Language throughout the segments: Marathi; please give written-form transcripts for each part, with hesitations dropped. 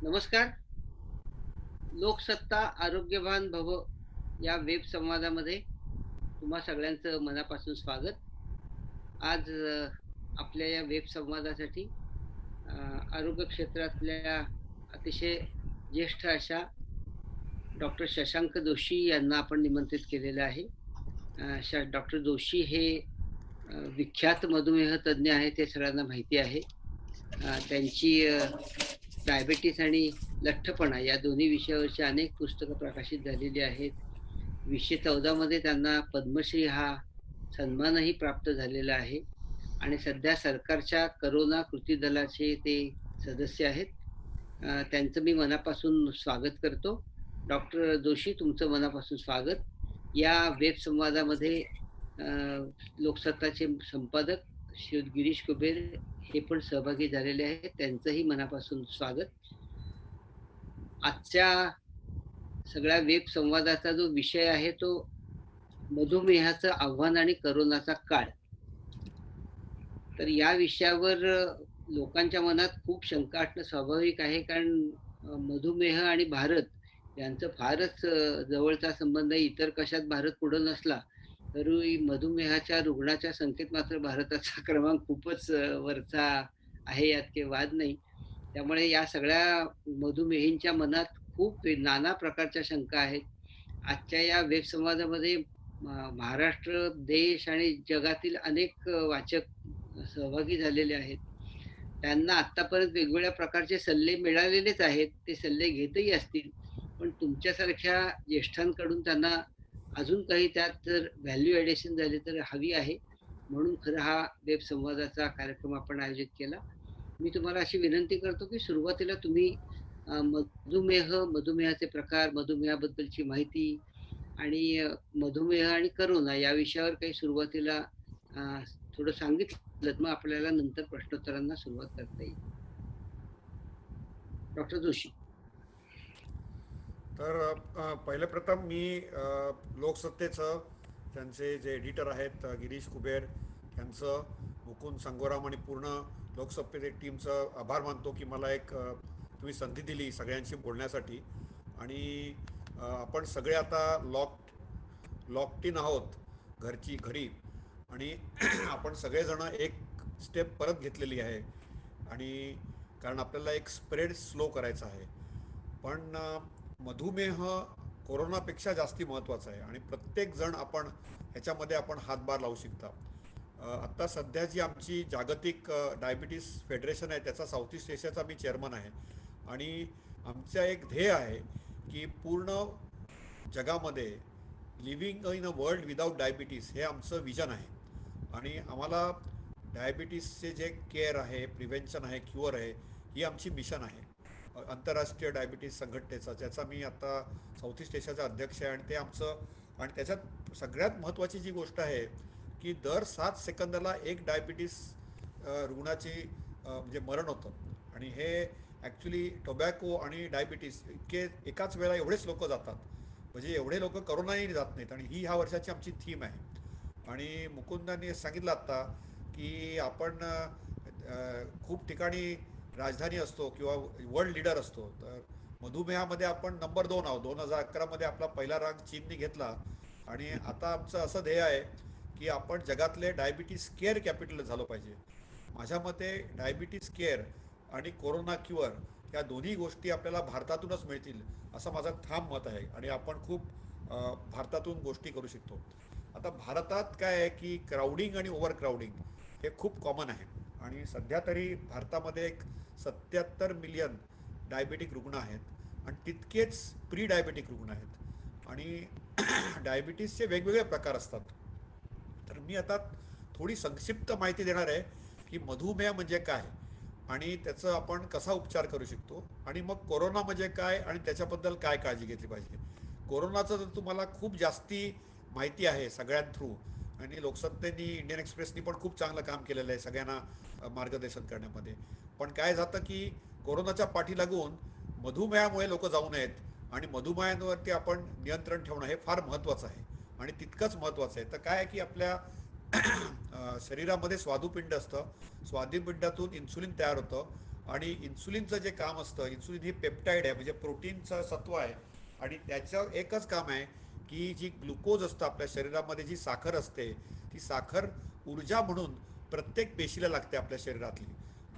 नमस्कार. लोकसत्ता आरोग्यवान भव या वेब संवादामध्ये तुम्हा सगळ्यांचं मनापासून स्वागत. आज आपल्या या वेब संवादासाठी अ, आरोग्य क्षेत्रातल्या अतिशय ज्येष्ठ अशा डॉक्टर शशांक जोशी यांना आपण निमंत्रित केलेलं आहे. डॉक्टर जोशी हे विख्यात मधुमेह तज्ञ आहेत हे सगळ्यांना माहिती आहे. त्यांची डायबिटीज आणि लठ्ठपणा या दोन्ही विषयावरची अनेक पुस्तकं प्रकाशित झालेली आहेत. 2014 मध्ये त्यांना पद्मश्री हा सन्मानही प्राप्त झालेला आहे आणि सध्या सरकारच्या करोना कृती दलाचे ते सदस्य आहेत. त्यांचं मी मनापासून स्वागत करतो. डॉक्टर जोशी तुमचं मनापासून स्वागत. या वेब संवादामध्ये अ, लोकसत्ताचे संपादक श्री गिरीश कुबेर हे पण सहभागी झालेले आहेत. त्यांचंही मनापासून स्वागत. आजच्या सगळ्या वेब संवादाचा जो विषय आहे तो मधुमेहाचं आव्हान आणि करोनाचा काळ. तर या विषयावर लोकांच्या मनात खूप शंका असणं स्वाभाविक आहे. कारण मधुमेह आणि भारत यांचं फारच जवळचा संबंध आहे. इतर कशात भारत पुढं नसला, तरी मधुमेहाच्या रुग्णाच्या संख्येत मात्र भारताचा क्रमांक खूपच वरचा आहे, यात काही वाद नाही. त्यामुळे या सगळ्या मधुमेहींच्या मनात खूप नाना प्रकारच्या शंका आहेत. आजच्या या वेब संवादामध्ये महाराष्ट्र, देश आणि जगातील अनेक वाचक सहभागी झालेले आहेत. त्यांना आत्तापर्यंत वेगवेगळ्या प्रकारचे सल्ले मिळालेलेच आहेत. ते सल्ले घेतही असतील. पण तुमच्यासारख्या ज्येष्ठांकडून त्यांना अजून काही त्यात जर व्हॅल्यू ॲडिशन झाली तर हवी आहे. म्हणून खरं हा वेब संवादाचा कार्यक्रम आपण आयोजित केला. मी तुम्हाला अशी विनंती करतो, की सुरुवातीला तुम्ही मधुमेहाचे प्रकार, मधुमेहाबद्दलची माहिती आणि मधुमेह आणि करोना या विषयावर काही सुरुवातीला अ, थोडं सांगितलंत, मग आपल्याला नंतर प्रश्नोत्तरांना सुरुवात करता येईल. डॉक्टर जोशी. तर पहिलं प्रथम मी लोकसत्तेचं त्यांचे जे एडिटर आहेत गिरीश कुबेर यांचं, मुकुंद संगोराम आणि पूर्ण लोकसत्तेच्या टीमचं आभार मानतो की मला एक तुम्ही संधी दिली सगळ्यांशी बोलण्यासाठी. आणि आपण सगळे आता लॉक्ड इन आहोत घरी. आणि आपण सगळेजणं एक स्टेप परत घेतलेली आहे. आणि कारण आपल्याला एक स्प्रेड स्लो करायचा आहे. पण मधुमेह कोरोनापेक्षा जास्ती महत्त्वाचा आहे आणि प्रत्येकजण आपण ह्याच्यामध्ये आपण हातभार लावू शकता. आत्ता सध्या जी आमची जागतिक डायबिटीस फेडरेशन आहे त्याचा साऊथ ईस्ट एशियाचा मी चेअरमन आहे. आणि आमचा एक ध्येय आहे की पूर्ण जगामध्ये living in a world without diabetes हे आमचं विजन आहे. आणि आम्हाला डायबिटीसचे जे केअर आहे, प्रिव्हेन्शन आहे, क्युअर आहे, ही आमची मिशन आहे आंतरराष्ट्रीय डायबिटीस संघटनेचा, ज्याचा मी आता साऊथ ईस्ट एशियाचा अध्यक्ष आहे. आणि ते आमचं, आणि त्याच्यात सगळ्यात महत्त्वाची जी गोष्ट आहे की दर 7 सेकंदाला एक डायबिटीस रुग्णाची म्हणजे मरण होतं. आणि हे ॲक्च्युली टोबॅको आणि डायबिटीस इतके एकाच वेळेला एवढेच लोक जातात, म्हणजे एवढे लोक करोनाही जात नाहीत. आणि ही ह्या वर्षाची आमची थीम आहे. आणि मुकुंदांनी सांगितलं आत्ता की आपण खूप ठिकाणी राजधानी असतो किंवा वर्ल्ड लीडर असतो, तर मधुमेहामध्ये आपण नंबर 2 आहोत. 2011मध्ये आपला पहिला रँक चीनने घेतला. आणि आता आमचं असं ध्येय आहे की आपण जगातले डायबिटीस केअर कॅपिटल झालं पाहिजे. माझ्या मते डायबिटीस केअर आणि कोरोना क्युअर या दोन्ही गोष्टी आपल्याला भारतातूनच मिळतील असं माझं ठाम मत आहे. आणि आपण खूप भारतातून गोष्टी करू शकतो. आता भारतात काय आहे की क्राऊडिंग आणि ओव्हर क्राऊडिंग हे खूप कॉमन आहे. आणि सध्या तरी भारतामध्ये एक 77 मिलियन डायबेटिक रुग्ण आहेत आणि तितकेच प्री डायबेटिक रुग्ण आहेत. आणि डायबिटीसचे वेगवेगळे प्रकार असतात. तर मी आता थोडी संक्षिप्त माहिती देणार आहे की मधुमेह म्हणजे काय आणि त्याचं आपण कसा उपचार करू शकतो, आणि मग कोरोना म्हणजे काय आणि त्याच्याबद्दल काय काळजी घेतली पाहिजे. कोरोनाचं तर तुम्हाला खूप जास्ती माहिती आहे सगळ्यां थ्रू. आणि लोकसत्तेनी, इंडियन एक्सप्रेसनी पण खूप चांगलं काम केलेलं आहे सगळ्यांना मार्गदर्शन करण्यामध्ये. पण काय जातं की कोरोनाच्या पाठी लागून मधुमेहामुळे लोक जाऊ नयेत, आणि मधुमेहावरती आपण नियंत्रण ठेवणं हे फार महत्त्वाचं आहे. आणि तितकंच महत्त्वाचं आहे तर काय आहे की आपल्या शरीरामध्ये स्वादुपिंड असतं. स्वादुपिंडातून इन्सुलिन तयार होतं आणि इन्सुलिनचं जे काम असतं, इन्सुलिन ही पेप्टाईड आहे म्हणजे प्रोटीनचं सत्व आहे. आणि त्याचं एकच काम आहे की जी ग्लुकोज असतं आपल्या शरीरामध्ये, जी साखर असते, ती साखर ऊर्जा म्हणून प्रत्येक पेशीला लागते आपल्या शरीरातली.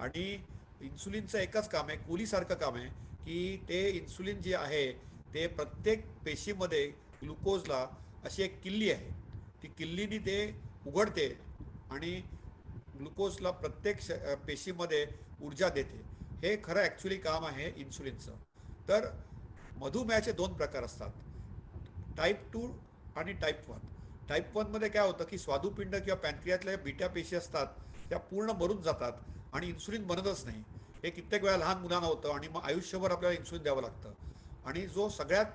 आणि इन्सुलिनचं एकच काम आहे, कुलीसारखं काम आहे, की ते इन्सुलिन जे आहे ते प्रत्येक पेशीमध्ये ग्लुकोजला अशी एक किल्ली आहे, ती किल्लीनी ते उघडते आणि ग्लुकोजला प्रत्येक पेशीमध्ये ऊर्जा देते. हे खरं ॲक्च्युली काम आहे इन्सुलिनचं. तर मधुमेहाचे दोन प्रकार असतात, टाईप 2 आणि टाईप 1. टाईप 1मध्ये काय होतं की स्वादुपिंड किंवा पॅनक्रियातल्या बीटा पेशी असतात, त्या पूर्ण मरून जातात आणि इन्सुलिन बनतच नाही. हे कित्येक वेळा लहान मुलांना होतं आणि मग आयुष्यभर आपल्याला इन्सुलिन द्यावं लागतं. आणि जो सगळ्यात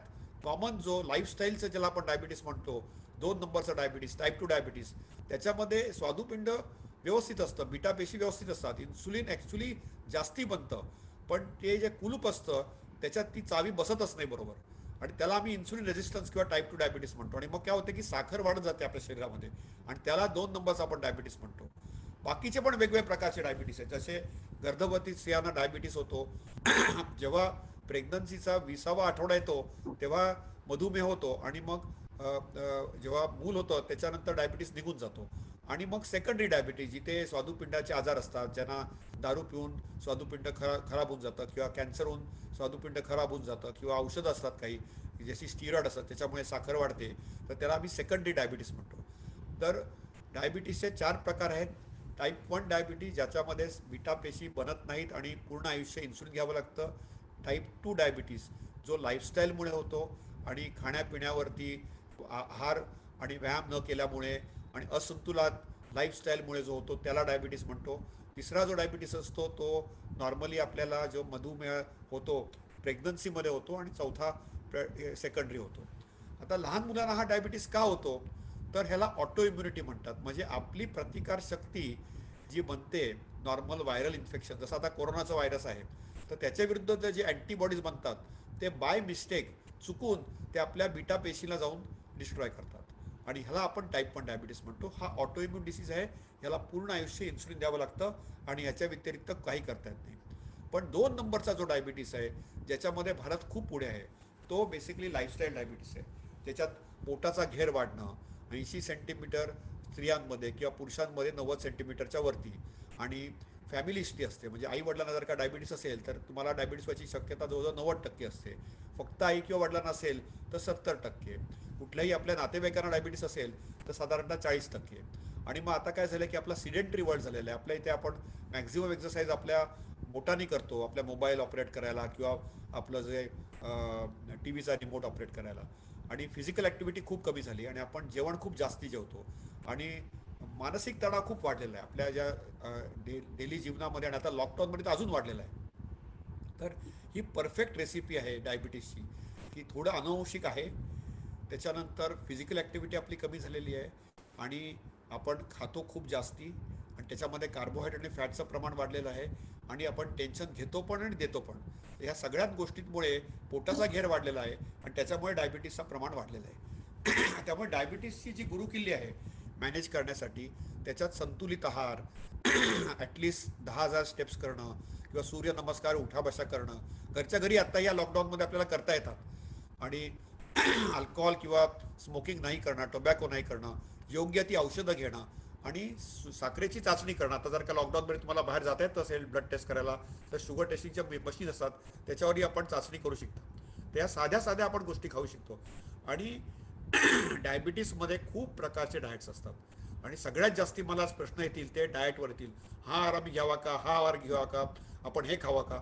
कॉमन जो लाईफस्टाईलचं ज्याला आपण डायबिटीस म्हणतो, 2 नंबरचा डायबिटीस, टाईप 2 डायबिटीस, त्याच्यामध्ये स्वादुपिंड व्यवस्थित असतं, बीटा पेशी व्यवस्थित असतात, इन्सुलिन ॲक्च्युली जास्ती बनतं, पण ते जे कुलूप असतं त्याच्यात ती चावी बसतच नाही बरोबर. आणि त्याला आम्ही इन्सुलिन रेजिस्टन्स किंवा टाईप 2 डायबिटीस म्हणतो. आणि मग काय होतं की साखर वाढत जाते आपल्या शरीरामध्ये आणि त्याला 2 नंबरचा आपण डायबिटीस म्हणतो. बाकीचे पण वेगवेगळे प्रकारचे डायबिटीस आहेत, जसे गर्भवती स्त्रियांना डायबिटीस होतो, जेव्हा प्रेग्नन्सीचा 20वा आठवडा येतो तेव्हा मधुमेह होतो, आणि मग जेव्हा मूल होतं त्याच्यानंतर डायबिटीस निघून जातो. आणि मग सेकंडरी डायबिटीज, जिथे स्वादुपिंडाचे आजार असतात, ज्यांना दारू पिऊन स्वादुपिंड खराब होऊन जातात, किंवा कॅन्सर होऊन स्वादुपिंड खराब होऊन जातं, किंवा औषधं असतात काही जशी स्टिरॉइड असतात त्याच्यामुळे साखर वाढते, तर त्याला आम्ही सेकंडरी डायबिटीस म्हणतो. तर डायबिटीसचे 4 प्रकार आहेत. टाईप 1 डायबिटीज, ज्याच्यामध्ये बीटा पेशी बनत नाहीत आणि पूर्ण आयुष्य इन्सुलिन घ्यावं लागतं. टाईप 2 डायबिटीस, जो लाईफस्टाईलमुळे होतो आणि खाण्यापिण्यावरती, आहार आणि व्यायाम न केल्यामुळे आणि असंतुलित लाईफस्टाईलमुळे जो होतो त्याला डायबिटीस म्हणतो. तिसरा जो डायबिटीस असतो तो नॉर्मली आपल्याला जो मधुमेह होतो प्रेग्नन्सीमध्ये होतो, आणि चौथा सेकंडरी होतो. आता लहान मुलांना हा डायबिटीस का होतो, तर ह्याला ऑटो इम्युनिटी म्हणतात. म्हणजे आपली प्रतिकारशक्ती जी बनते नॉर्मल व्हायरल इन्फेक्शन, जसं आता कोरोनाचा व्हायरस आहे, तर त्याच्या विरुद्ध जे अँटीबॉडीज बनतात ते बाय मिस्टेक, चुकून ते आपल्या बीटा पेशीला जाऊन डिस्ट्रॉय करतात, आणि ह्याला आपण टाईप 1 डायबिटीस म्हणतो. हा ऑटो इम्युन डिसीज आहे, ह्याला पूर्ण आयुष्य इन्सुलिन द्यावं लागतं आणि ह्याच्या व्यतिरिक्त काही करता येत नाही. पण 2 नंबरचा जो डायबिटीस आहे, ज्याच्यामध्ये भारत खूप पुढे आहे, तो बेसिकली लाईफस्टाईल डायबिटीस आहे. त्याच्यात पोटाचा घेर वाढणं, 80 सेंटीमीटर स्त्रियांमध्ये किंवा पुरुषांमध्ये 90 सेंटीमीटरच्या वरती, आणि फॅमिली हिस्ट्री असते. म्हणजे आई वडिलांना जर का डायबिटीस असेल तर तुम्हाला डायबिटीस व्हायची शक्यता जवळजवळ 90% असते. फक्त आई किंवा वडिलांना असेल तर 70%. कुठल्याही आपल्या नातेवाईकांना डायबिटीस असेल तर साधारणतः 40%. आणि मग आता काय झालं की आपला सिडेंटरी वर्ल्ड झालेला आहे. आपल्या इथे आपण मॅक्झिमम एक्सरसाइज आपल्या बोटांनी करतो, आपल्या मोबाईल ऑपरेट करायला किंवा आपलं जे टी व्हीचा रिमोट ऑपरेट करायला. आणि फिजिकल ॲक्टिव्हिटी खूप कमी झाली, आणि आपण जेवण खूप जास्ती जेवतो, आणि मानसिक तणाव खूप वाढलेला आहे आपल्या ज्या डेली जीवनामध्ये, आणि आता लॉकडाऊनमध्ये तर अजून वाढलेला आहे. तर ही परफेक्ट रेसिपी आहे डायबिटीसची, की थोडं अनुवंशिक आहे, त्याच्यानंतर फिजिकल ॲक्टिव्हिटी आपली कमी झालेली आहे, आणि आपण खातो खूप जास्ती, आणि त्याच्यामध्ये कार्बोहायड्रेट आणि फॅटचं प्रमाण वाढलेलं आहे, आणि आपण टेन्शन घेतो पण आणि देतो पण. ह्या सगळ्याच गोष्टींमुळे पोटाचा घेर वाढलेला आहे, आणि त्याच्यामुळे डायबिटीसचं प्रमाण वाढलेलं आहे. त्यामुळे डायबिटीसची जी गुरुकिल्ली आहे मॅनेज करण्यासाठी, त्याच्यात संतुलित आहार, ॲटलिस्ट 10,000 स्टेप्स करणं, किंवा सूर्यनमस्कार, उठाबशा करणं, घरच्या घरी आत्ता या लॉकडाऊनमध्ये आपल्याला करता येतात. आणि अल्कोहोल किंवा स्मोकिंग नाही करणं, टोबॅको नाही करणं, योग्य ती औषधं घेणं, आणि साखरेची चाचणी करणं. आता जर का लॉकडाऊनमध्ये तुम्हाला बाहेर जाता येत असेल ब्लड टेस्ट करायला, तर शुगर टेस्टिंगच्या मशीन असतात, त्याच्यावरही आपण चाचणी करू शकतो. त्या साध्या साध्या आपण गोष्टी खाऊ शकतो. आणि डायबिटीसमध्ये खूप प्रकारचे डाएट्स असतात, आणि सगळ्यात जास्ती मला प्रश्न येतील ते डाएटवर येतील. हा आहार आम्ही घ्यावा का, हा आहार घ्यावा का, आपण हे खावा का.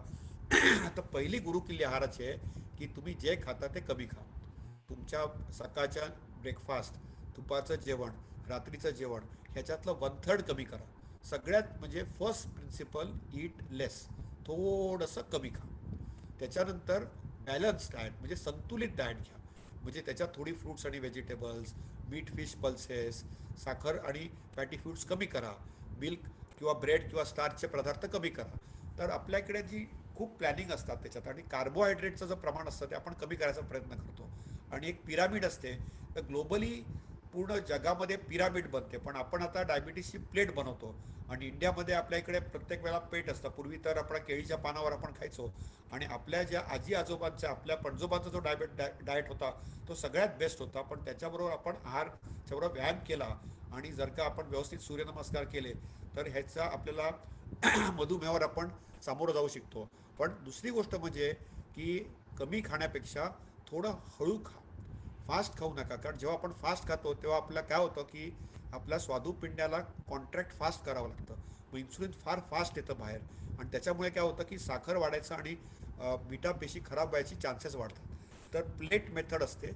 तर पहिली गुरुकिल्ली आहाराची आहे की तुम्ही जे खाता ते कमी खा. तुमच्या सकाळच्या ब्रेकफास्ट, दुपारचं जेवण, रात्रीचं जेवण, ह्याच्यातलं 1/3 कमी करा. सगळ्यात म्हणजे फर्स्ट प्रिन्सिपल, ईट लेस, थोडंसं कमी खा. त्याच्यानंतर बॅलन्स डाएट म्हणजे संतुलित डाएट घ्या. म्हणजे त्याच्यात थोडी फ्रूट्स आणि व्हेजिटेबल्स, मीट, फिश, पल्सेस, साखर आणि फॅटी फूड्स कमी करा, मिल्क किंवा ब्रेड किंवा स्टार्चचे पदार्थ कमी करा. तर आपल्याकडे जी खूप प्लॅनिंग असतात त्याच्यात, आणि कार्बोहायड्रेटचं जे प्रमाण असतं ते आपण कमी करायचा प्रयत्न करतो. आणि एक पिरामिड असते, तर ग्लोबली पूर्ण जगामध्ये पिरामिड बनते, पण आपण आता डायबिटीसची प्लेट बनवतो. आणि इंडियामध्ये आपल्या इकडे प्रत्येक वेळा पेट असतं. पूर्वी तर आपण केळीच्या पानावर आपण खायचो. आणि आपल्या ज्या आजी आजोबांचा, आपल्या पणजोबांचा जो डाएट होता तो सगळ्यात बेस्ट होता. पण त्याच्याबरोबर आपण आहारच्या बरोबर व्यायाम केला आणि जर का आपण व्यवस्थित सूर्यनमस्कार केले तर ह्याचा आपल्याला मधुमेहावर आपण सामोरं जाऊ शकतो. पण दुसरी गोष्ट म्हणजे की कमी खाण्यापेक्षा थोडं हळू खा, फास्ट खाऊ नका. कारण जेव्हा आपण फास्ट खातो तेव्हा आपल्याला काय होतं की आपल्या स्वादुपिंडाला कॉन्ट्रॅक्ट फास्ट करावं लागतं. मग इन्सुलिन फार फास्ट येतं बाहेर आणि त्याच्यामुळे काय होतं की साखर वाढायचं आणि बीटा पेशी खराब व्हायची चान्सेस वाढतात. तर प्लेट मेथड असते.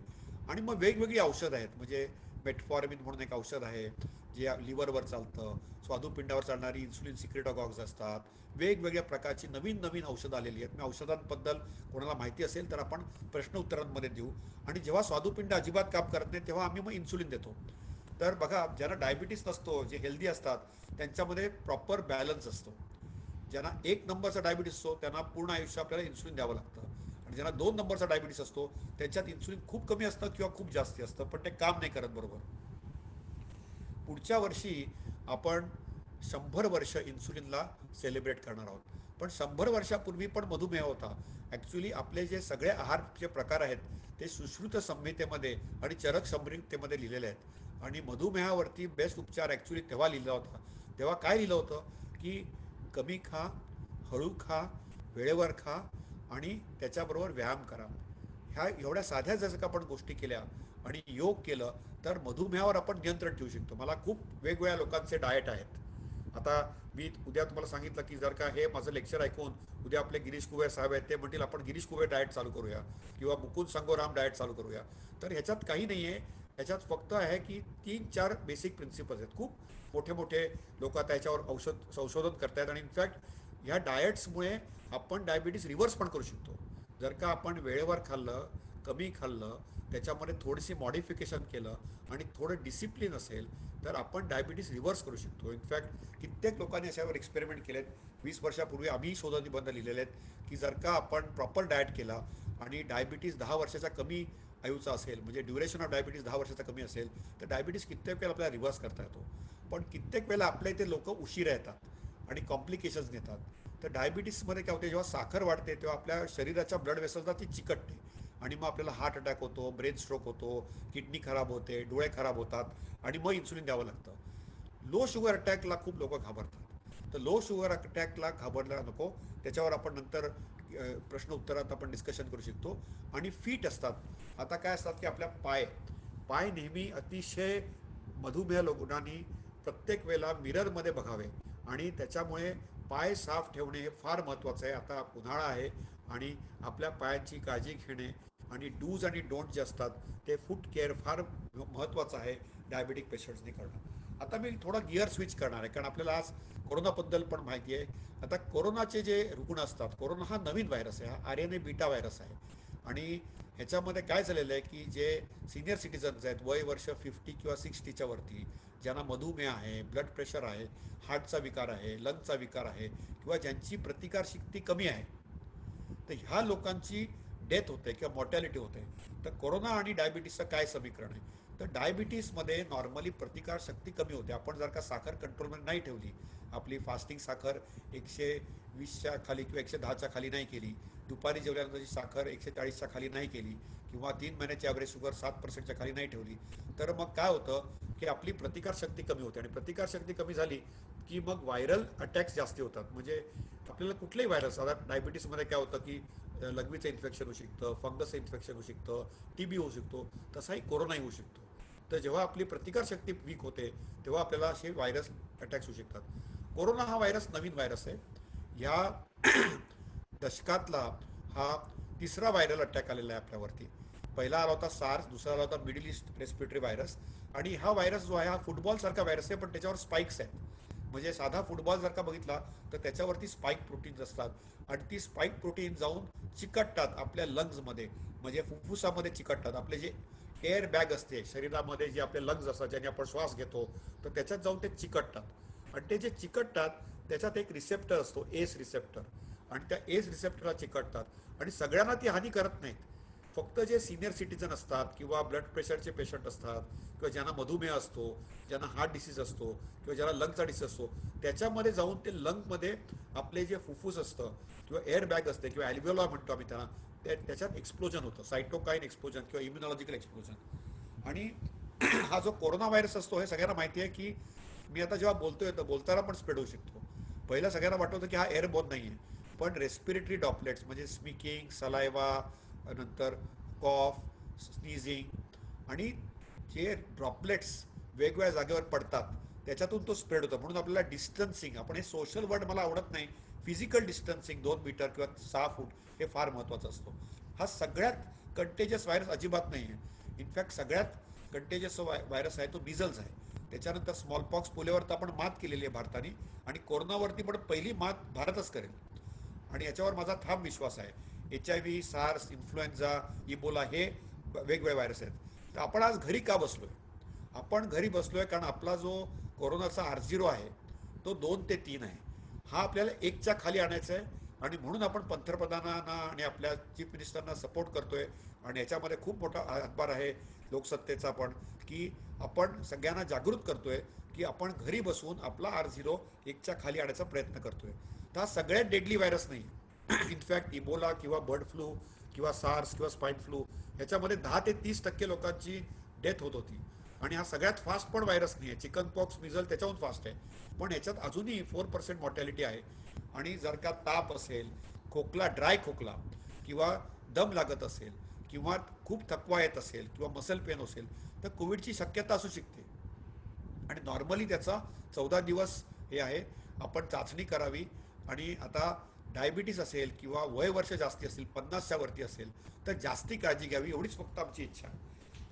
आणि मग वेगवेगळी औषधं आहेत. म्हणजे मेटफॉर्मिन म्हणून एक औषध आहे जे लिव्हरवर चालतं. स्वादुपिंडावर चालणारी इन्सुलिन सिक्रेटॉगॉग्स असतात. वेगवेगळ्या प्रकारची नवीन नवीन औषधं आलेली आहेत. मी औषधांबद्दल कोणाला माहिती असेल तर आपण प्रश्न उत्तरांमध्ये देऊ. आणि जेव्हा स्वादुपिंड अजिबात काम करत नाही तेव्हा आम्ही मग इन्सुलिन देतो. तर बघा, ज्यांना डायबिटीस नसतो, जे हेल्दी असतात, त्यांच्यामध्ये प्रॉपर बॅलन्स असतो. ज्यांना एक नंबरचा डायबिटीस असतो त्यांना पूर्ण आयुष्य आपल्याला इन्सुलिन द्यावं लागतं. आणि ज्यांना दोन नंबरचा डायबिटीस असतो त्यांच्यात इन्सुलिन खूप कमी असतं किंवा खूप जास्ती असतं, पण ते काम नाही करत बरोबर. पुढच्या वर्षी आपण 100 वर्ष इन्सुलिनला सेलिब्रेट करणार आहोत. पण 100 वर्षापूर्वी पण मधुमेह होता. ॲक्च्युली आपले जे सगळे आहारचे प्रकार आहेत ते सुश्रुत संहितेमध्ये आणि चरक संहितेमध्ये लिहिलेले आहेत. आणि मधुमेहावरती बेस्ट उपचार ॲक्च्युली तेव्हा लिहिला होता. तेव्हा काय लिहिलं होतं की कमी खा, हळू खा, वेळेवर खा आणि त्याच्याबरोबर व्यायाम करा. ह्या एवढ्या साध्या जर का आपण गोष्टी केल्या आणि योग केलं तर मधुमेहावर आपण नियंत्रण ठेवू शकतो. मला खूप वेगवेगळ्या लोकांचे डाएट आहेत. आता मी उद्या तुम्हाला सांगितलं की जर का हे माझं लेक्चर ऐकून उद्या आपले गिरीश कुबेर साहेब आहेत, ते म्हणतील आपण गिरीश कुबेर डाएट चालू करूया किंवा मुकुंद संगोराम डाएट चालू करूया. तर ह्याच्यात काही नाही आहे. ह्याच्यात फक्त आहे की 3-4 बेसिक प्रिन्सिपल्स आहेत. खूप मोठे मोठे लोक आता ह्याच्यावर संशोधन करतायत. आणि इनफॅक्ट ह्या डाएट्समुळे आपण डायबिटीस रिव्हर्स पण करू शकतो. जर का आपण वेळेवर खाल्लं, कमी खाल्लं, त्याच्यामध्ये थोडीशी मॉडिफिकेशन केलं आणि थोडं डिसिप्लिन असेल तर आपण डायबिटीस रिव्हर्स करू शकतो. इनफॅक्ट कित्येक लोकांनी याच्यावर एक्सपेरिमेंट केलेत. 20 वर्षापूर्वी आम्ही शोधनिबंध लिहिलेले आहेत की जर का आपण प्रॉपर डाएट केला आणि डायबिटीस 10 वर्षाचा कमी आयुचा असेल, म्हणजे ड्युरेशन ऑफ डायबिटीस 10 वर्षाचा कमी असेल, तर डायबिटीस कित्येक वेळेला आपल्याला रिव्हर्स करता येतो. पण कित्येक वेळेला आपल्या इथे लोक उशिरा येतात आणि कॉम्प्लिकेशन्स घेतात. तर डायबिटीसमध्ये काय होते, जेव्हा साखर वाढते तेव्हा आपल्या शरीराच्या ब्लड वेसल्सला ती चिकटते आणि मग आपल्याला हार्ट अटॅक होतो, ब्रेन स्ट्रोक होतो, किडनी खराब होते, डोळे खराब होतात आणि मग इन्सुलिन द्यावं लागतं. लो शुगर अटॅकला खूप लोक घाबरतात. तर लो शुगर अटॅकला घाबरला नको. त्याच्यावर आपण नंतर प्रश्न उत्तरात आपण डिस्कशन करू शकतो. आणि फीट असतात. आता काय असतात की आपल्या पाय पाय नेहमी अतिशय मधुमेह लोकांनी प्रत्येक वेळेला मिररमध्ये बघावे आणि त्याच्यामुळे पाय साफ ठेवणे हे फार महत्त्वाचं आहे. आता उन्हाळा आहे आणि आपल्या पायांची काळजी घेणे आणि डूज आणि डोंट जे असतात ते फूट केअर फार महत्त्वाचं आहे डायबेटिक पेशंट्सनी करणं. आता मी थोडा गिअर स्विच करणार आहे कारण आपल्याला आज कोरोनाबद्दल पण माहिती आहे. आता कोरोनाचे जे रुग्ण असतात, कोरोना हा नवीन व्हायरस आहे, हा RNA बीटा व्हायरस आहे. आणि ह्याच्यामध्ये काय झालेलं आहे की जे सिनियर सिटीजन्स आहेत, वय वर्ष 50 किंवा 60च्या वरती, ज्यांना मधुमेह आहे, ब्लड प्रेशर आहे, हार्टचा विकार आहे, लंगचा विकार आहे किंवा ज्यांची प्रतिकारशक्ती कमी आहे, तर ह्या लोकांची डेथ होते किंवा मॉर्टॅलिटी होते. तर कोरोना आणि डायबिटीसचं काय समीकरण आहे? तर डायबिटीसमध्ये नॉर्मली प्रतिकारशक्ती कमी होते. आपण जर का साखर कंट्रोलमध्ये नाही ठेवली, आपली फास्टिंग साखर 120च्या खाली किंवा 110च्या खाली नाही केली, दुपारी जेवल्यानंतरची साखर 140च्या खाली नाही केली किंवा 3 महिन्याची ॲव्हरेज शुगर 7%च्या खाली नाही ठेवली, तर मग काय होतं की आपली प्रतिकारशक्ती कमी होते. आणि प्रतिकारशक्ती कमी झाली की मग व्हायरल अटॅक्स जास्ती होतात. म्हणजे आपल्याला कुठलेही व्हायरस, आता डायबिटीसमध्ये काय होतं की लघवीचं इन्फेक्शन होऊ शकतं, फंगसचं इन्फेक्शन होऊ शकतं, TB होऊ शकतो, तसाही कोरोनाही होऊ शकतो. तर जेव्हा आपली प्रतिकारशक्ती वीक होते तेव्हा आपल्याला असे व्हायरस अटॅक्स होऊ शकतात. कोरोना हा व्हायरस नवीन व्हायरस आहे. ह्या दशकातला हा तिसरा व्हायरल अटॅक आलेला आहे आपल्यावरती. पहिला आला होता सार्स, दुसरा आला होता मिडल ईस्ट रेस्पिरेटरी व्हायरस. आणि हा व्हायरस जो आहे हा फुटबॉलसारखा व्हायरस आहे, पण त्याच्यावर स्पाइक्स आहेत. म्हणजे साधा फुटबॉल जर का बघितला तर त्याच्यावरती स्पाइक प्रोटीन्स असतात आणि ती स्पाइक प्रोटीन जाऊन चिकटतात आपल्या लंग्समध्ये, म्हणजे फुफ्फुसामध्ये चिकटतात. आपले जे एअर बॅग असते शरीरामध्ये, जे आपले लंग्स असतात ज्याने आपण श्वास घेतो, तर त्याच्यात जाऊन ते चिकटतात. आणि ते जे चिकटतात त्याच्यात एक रिसेप्टर असतो, एस रिसेप्टर, आणि त्या एस रिसेप्टरला चिकटतात आणि सगळ्यांना ती हानी करत नाहीत. फक्त जे सिनियर सिटीजन असतात किंवा ब्लड प्रेशरचे पेशंट असतात किंवा ज्यांना मधुमेह असतो, ज्यांना हार्ट डिसीज असतो किंवा ज्यांना लंगचा डिसीज असतो, त्याच्यामध्ये जाऊन ते लंगमध्ये आपले जे फुफ्फुस असतं किंवा एअर बॅग असते किंवा ॲल्व्हिओला म्हणतो आम्ही त्यांना, त्याच्यात एक्सप्लोजन होतं, सायटोकाईन एक्सप्लोजन किंवा इम्युनॉलॉजिकल एक्सप्लोजन. आणि हा जो कोरोना व्हायरस असतो हे सगळ्यांना माहिती आहे की मी आता जेव्हा बोलतोय तर बोलताना पण स्प्रेड होऊ शकतो. पहिलं सगळ्यांना वाटत होतं की हा एअरबोर्न नाही आहे, पण रेस्पिरेटरी ड्रॉपलेट्स म्हणजे स्मिकिंग, सलायवा, नंतर कॉफ, स्नीझिंग आणि जे ड्रॉपलेट्स वेगवेगळ्या जागेवर पडतात त्याच्यातून तो स्प्रेड होतो. म्हणून आपल्याला डिस्टन्सिंग, आपण हे सोशल वर्ड मला आवडत नाही, फिजिकल डिस्टन्सिंग 2 मीटर किंवा 6 फूट हे फार महत्त्वाचं असतो. हा सगळ्यात कंटेजियस व्हायरस अजिबात नाही आहे. इनफॅक्ट सगळ्यात कंटेजियस व्हायरस आहे तो मिझल्स आहे. त्याच्यानंतर स्मॉलपॉक्स, पोलिओवर तर आपण मात केलेली आहे भारताने, आणि कोरोनावरती पण पहिली मात भारतच करेल. आणि याच्यावर माझा ठाम विश्वास आहे. HIV, सार्स, इन्फ्लुएन्झा, इबोला हे वेगवेगळे व्हायरस आहेत. तर आपण आज घरी का बसलोय? आपण घरी बसलोय कारण आपला जो कोरोनाचा R0 आहे तो 2 ते 3 आहे. हा आपल्याला 1च्या खाली आणायचा आहे. आणि म्हणून आपण पंतप्रधानांना आणि आपल्या चीफ मिनिस्टरना सपोर्ट करतोय. आणि याच्यामध्ये खूप मोठा हातभार आहे लोकसत्तेचा पण, की आपण सगळ्यांना जागृत करतोय की आपण घरी बसून आपला R0 1च्या खाली आणायचा प्रयत्न करतोय. तर हा सगळ्यात डेडली व्हायरस नाही. इनफॅक्ट इबोला किंवा बर्ड फ्लू किंवा सार्स किंवा स्वाईन फ्लू ह्याच्यामध्ये 10 ते 30% लोकांची डेथ होत होती. आणि हा सगळ्यात फास्ट पण व्हायरस नाही आहे. चिकन पॉक्स, मिझल त्याच्याहून फास्ट आहे, पण याच्यात अजूनही 4% मॉर्टॅलिटी आहे. आणि जर का ताप असेल, खोकला, ड्राय खोकला किंवा दम लागत असेल किंवा खूप थकवा येत असेल किंवा मसल पेन असेल तर कोविडची शक्यता असू शकते. आणि नॉर्मली त्याचा 14 दिवस हे आहे, आपण चाचणी करावी. आणि आता डायबिटीस असेल किंवा वय वर्ष जास्ती असेल, 50च्या वरती असेल तर जास्ती काळजी घ्यावी, एवढीच फक्त आमची इच्छा आहे.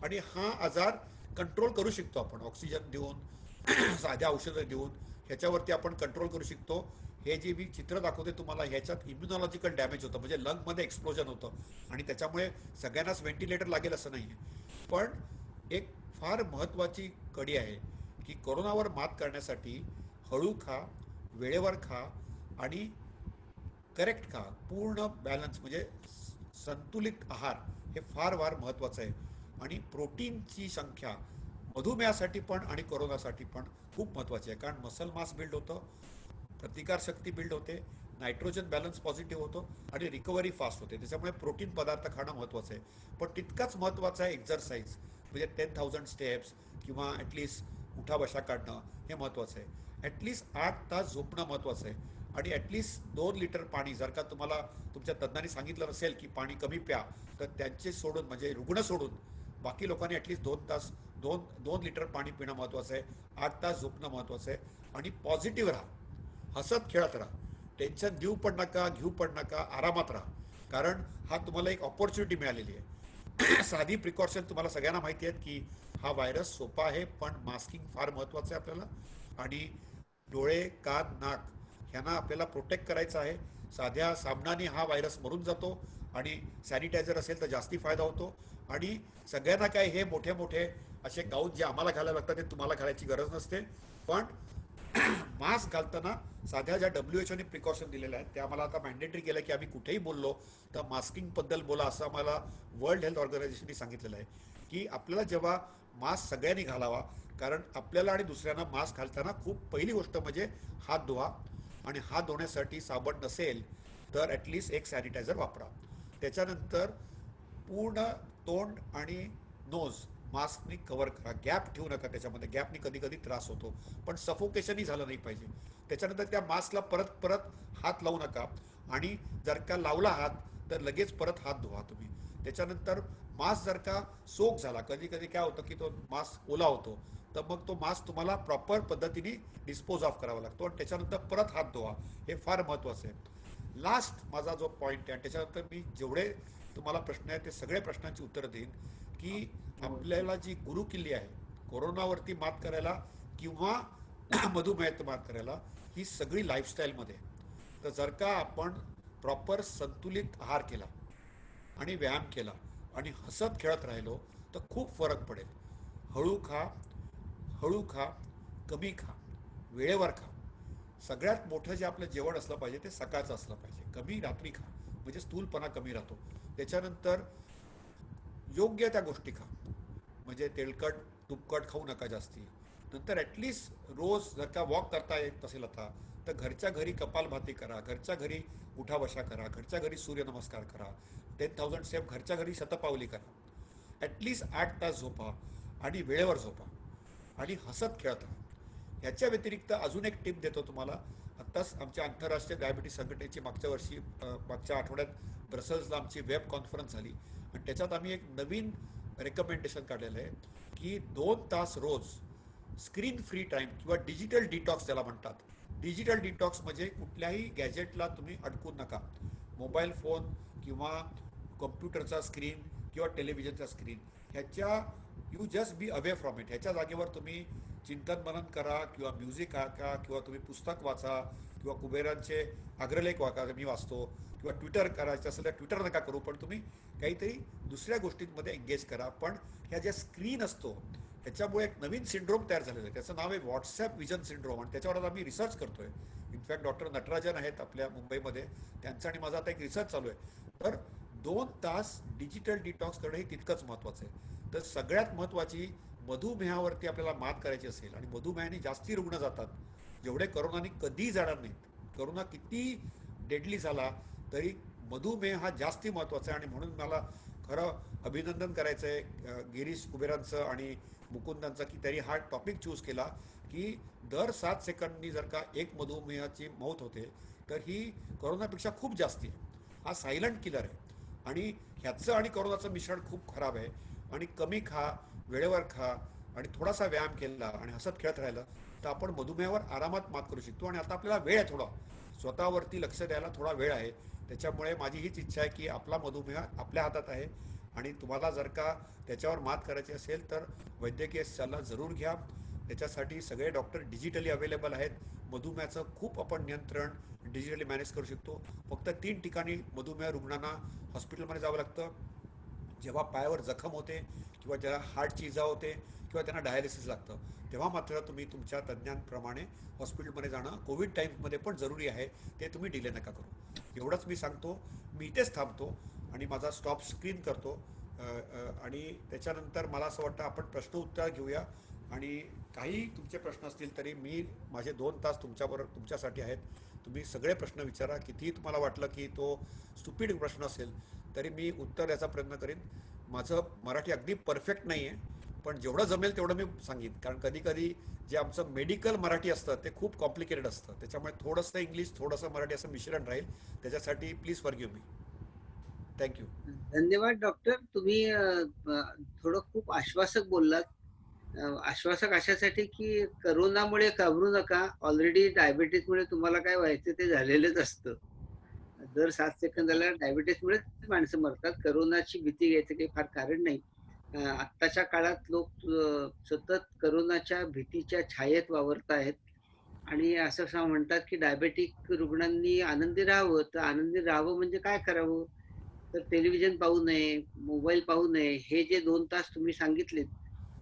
आणि हा आजार कंट्रोल करू शकतो आपण ऑक्सिजन देऊन, साध्या औषधं देऊन ह्याच्यावरती आपण कंट्रोल करू शकतो. हे जे मी चित्र दाखवते तुम्हाला ह्याच्यात इम्युनॉलॉजिकल डॅमेज होतं, म्हणजे लंगमध्ये एक्सप्लोजन होतं. आणि त्याच्यामुळे सगळ्यांनाच व्हेंटिलेटर लागेल असं नाही आहे. पण एक फार महत्त्वाची कडी आहे की कोरोनावर मात करण्यासाठी हळू खा, वेळेवर खा आणि करेक्ट खा. पूर्ण बॅलन्स म्हणजे संतुलित आहार हे फार फार महत्त्वाचं आहे. आणि प्रोटीनची संख्या मधुमेहासाठी पण आणि कोरोनासाठी पण खूप महत्त्वाची आहे, कारण मसल मास बिल्ड होतं, प्रतिकारशक्ती बिल्ड होते, नायट्रोजन बॅलन्स पॉझिटिव्ह होतो आणि रिकव्हरी फास्ट होते. त्याच्यामुळे प्रोटीन पदार्थ खाणं महत्त्वाचं आहे. पण तितकाच महत्त्वाचं आहे एक्झरसाईज, म्हणजे 10,000 स्टेप्स किंवा ॲटलिस्ट उठा बशा काढणं हे महत्त्वाचं आहे. ॲटलिस्ट 8 तास झोपणं महत्त्वाचं आहे. आणि ॲटलिस्ट 2 लिटर पाणी, जर का तुम्हाला तुमच्या तज्ज्ञांनी सांगितलं नसेल की पाणी कमी प्या, तर त्यांचे सोडून, म्हणजे रुग्ण सोडून बाकी लोकांनी ॲटलिस्ट 2 तास 2 लिटर पाणी पिणं महत्त्वाचं आहे. 8 तास झोपणं महत्त्वाचं आहे. आणि पॉझिटिव्ह राहा, हसत खेळत राहा, टेन्शन देऊ पण नका, घेऊ पण नका, आरामात राहा. कारण हा तुम्हाला एक ऑपॉर्च्युनिटी मिळालेली आहे. साधी प्रिकॉशन तुम्हाला सगळ्यांना माहिती आहेत की हा व्हायरस सोपा आहे, पण मास्किंग फार महत्त्वाचं आहे आपल्याला. आणि डोळे, कान, नाक ह्यांना आपल्याला प्रोटेक्ट करायचं आहे. साध्या साबणाने हा व्हायरस मरून जातो. आणि सॅनिटायझर असेल तर जास्ती फायदा होतो. आणि सगळ्यांना काय हे मोठे मोठे असे गाऊन जे आम्हाला घालायला लागतात ते तुम्हाला घालायची गरज नसते. पण मास्क घालताना साध्या ज्या WHO ने प्रिकॉशन दिलेल्या आहेत त्या आम्हाला आता मॅन्डेटरी केलं की आम्ही कुठेही बोललो तर मास्किंगबद्दल बोला, असं आम्हाला वर्ल्ड हेल्थ ऑर्गनायझेशनने सांगितलेलं आहे. की आपल्याला जेव्हा मास्क सगळ्यांनी घालावा, कारण आपल्याला आणि दुसऱ्यांना मास्क घालताना खूप पहिली गोष्ट म्हणजे हात धुवा. आणि हात धुण्यासाठी साबण नसेल तर ॲटलिस्ट एक सॅनिटायझर वापरा. त्याच्यानंतर पूर्ण तोंड आणि नोज मास्कनी कव्हर करा, गॅप ठेवू नका त्याच्यामध्ये, गॅपनी कधी कधी त्रास होतो. पण सफोकेशनही झालं नाही पाहिजे. त्याच्यानंतर त्या मास्कला परत परत हात लावू नका. आणि जर का लावला हात तर लगेच परत हात धुवा तुम्ही. त्याच्यानंतर मास्क जर का सोक झाला, कधी कधी काय होतं की तो मास्क ओला होतो, तर मग तो मास्क तुम्हाला प्रॉपर पद्धतीने डिस्पोज ऑफ करावा लागतो आणि त्याच्यानंतर परत हात धुवा. हे फार महत्त्वाचं आहे. लास्ट माझा जो पॉईंट आहे, आणि त्याच्यानंतर मी जेवढे तुम्हाला प्रश्न आहेत ते सगळे प्रश्नांची उत्तरं देईन. की आपल्याला जी गुरुकिल्ली आहे कोरोनावरती मात करायला किंवा मधुमेहात मात करायला, ही सगळी लाईफस्टाईलमध्ये. तर जर का आपण प्रॉपर संतुलित आहार केला आणि व्यायाम केला आणि हसत खेळत राहिलो तर खूप फरक पडेल. हळू खा, हळू खा, कमी खा, वेळेवर खा. सगळ्यात मोठं जे आपलं जेवण असलं पाहिजे ते सकाळचं असलं पाहिजे. कमी रात्री खा, म्हणजे स्थूलपणा कमी राहतो. त्याच्यानंतर योग्य त्या गोष्टी खा. म्हणजे तेलकट तुपकट खाऊ नका जास्ती. नंतर ॲटलिस्ट रोज जर का वॉक करता येत असेल आता, तर घरच्या घरी कपालभाती करा, घरच्या घरी उठा बशा करा, घरच्या घरी सूर्यनमस्कार करा, 10,000 स्टेप घरच्या घरी शतपावली करा. ॲटलिस्ट 8 तास झोपा आणि वेळेवर झोपा आणि हसत खेळत राहा. याच्या व्यतिरिक्त अजून एक टिप देतो तुम्हाला. आत्ताच आमच्या आंतरराष्ट्रीय डायबिटीस संघटनेची मागच्या आठवड्यात ब्रसल्सला आमची वेब कॉन्फरन्स झाली आणि त्याच्यात आम्ही एक नवीन रेकमेंडेशन काढलेलं आहे की 2 तास रोज स्क्रीन फ्री टाईम किंवा डिजिटल डिटॉक्स त्याला म्हणतात. डिजिटल डिटॉक्स म्हणजे कुठल्याही गॅजेटला तुम्ही अडकून नका. मोबाईल फोन किंवा कॉम्प्युटरचा स्क्रीन किंवा टेलिव्हिजनचा स्क्रीन ह्याच्या you just be away from it. ह्याच्या जागेवर तुम्ही चिंतन मनन करा किंवा म्युझिक ऐका किंवा तुम्ही पुस्तक वाचा किंवा कुबेरांचे अग्रलेख वाचा, मी वाचतो, किंवा ट्विटर करायचं असेल तर ट्विटर नका करू, पण तुम्ही काहीतरी दुसऱ्या गोष्टींमध्ये एंगेज करा. पण ह्या ज्या स्क्रीन असतो त्याच्यामुळे एक नवीन सिंड्रोम तयार झालेलं आहे. त्याचं नाव आहे व्हॉट्सॲप विजन सिंड्रोम आणि त्याच्यावर आता आम्ही रिसर्च करतोय. इनफॅक्ट डॉक्टर नटराजन आहेत आपल्या मुंबईमध्ये, त्यांचा आणि माझा आता एक रिसर्च चालू आहे. तर 2 तास डिजिटल डिटॉक्स करणं हे तितकंच महत्त्वाचं आहे. तर सगळ्यात महत्त्वाची, मधुमेहावरती आपल्याला मात करायची असेल आणि मधुमेहाने जास्ती रुग्ण जातात, जेवढे करोनाने कधी जाणार नाहीत. करोना किती डेडली झाला तरी मधुमेह हा जास्ती महत्त्वाचा आहे आणि म्हणून मला खरं अभिनंदन करायचं आहे गिरीश कुबेरांचं आणि मुकुंदांचा की त्यांनी हा टॉपिक चूज केला की दर 7 सेकंदनी जर का एक मधुमेहाची मौत होते तर ही करोनापेक्षा खूप जास्ती आहे. हा सायलंट किलर आहे आणि ह्याचं आणि करोनाचं मिश्रण खूप खराब आहे. आणि कमी खा, वेळेवर खा आणि थोडासा व्यायाम केला आणि हसत खेळत राहिलं तर आपण मधुमेहावर आरामात मात करू शकतो. आणि आता आपल्याला वेळ आहे, थोडा स्वतःवरती लक्ष द्यायला थोडा वेळ आहे. त्याच्यामुळे माझी हीच इच्छा आहे की आपला मधुमेह आपल्या हातात आहे आणि तुम्हाला जर का त्याच्यावर मात करायची असेल तर वैद्यकीय सल्ला जरूर घ्या. त्याच्यासाठी सगळे डॉक्टर डिजिटली अवेलेबल आहेत. मधुमेहाचं खूप आपण नियंत्रण डिजिटली मॅनेज करू शकतो. फक्त 3 ठिकाणी मधुमेह रुग्णांना हॉस्पिटलमध्ये जावं लागतं. जेव्हा पायावर जखम होते किंवा ज्याला हार्टची इजा होते किंवा त्यांना डायलिसिस लागतं, तेव्हा मात्र तुम्ही तुमच्या तज्ज्ञांप्रमाणे हॉस्पिटलमध्ये जाणं कोविड टाईम्समध्ये पण जरुरी आहे. ते तुम्ही डिले नका करू. एवढंच मी सांगतो. मी इथेच थांबतो आणि माझा स्टॉप स्क्रीन करतो. आणि त्याच्यानंतर मला असं वाटतं आपण प्रश्न उत्तर घेऊया. आणि काही तुमचे प्रश्न असतील तरी मी माझे 2 तास तुमच्याबरोबर तुमच्यासाठी आहेत. तुम्ही सगळे प्रश्न विचारा. कितीही तुम्हाला वाटलं की तो स्टुपिड प्रश्न असेल तरी मी उत्तर द्यायचा प्रयत्न करीन. माझं मराठी अगदी परफेक्ट नाही आहे, पण जेवढं जमेल तेवढं मी सांगेन. कारण कधी कधी जे आमचं मेडिकल मराठी असतं ते खूप कॉम्प्लिकेटेड असतं. त्याच्यामुळे थोडंसं इंग्लिश थोडंसं मराठी असं मिश्रण राहील. त्याच्यासाठी प्लीज फॉरगिव्ह मी. थँक्यू. धन्यवाद डॉक्टर. तुम्ही थोडं खूप आश्वासक बोललात. आश्वासक अशासाठी की करोनामुळे घाबरू नका. ऑलरेडी डायबिटीजमुळे तुम्हाला काय व्हायचं ते झालेलंच असतं. दर 7 सेकंदाला डायबिटीजमुळेच माणसं मरतात. करोनाची भीती घ्यायचं काही फार कारण नाही. आत्ताच्या काळात लोक सतत करोनाच्या भीतीच्या छायेत वावरत आहेत आणि असं म्हणतात की डायबेटिक रुग्णांनी आनंदी राहावं. तर आनंदी राहावं म्हणजे काय करावं? तर टेलिव्हिजन पाहू नये, मोबाईल पाहू नये. हे जे 2 तास तुम्ही सांगितलेत,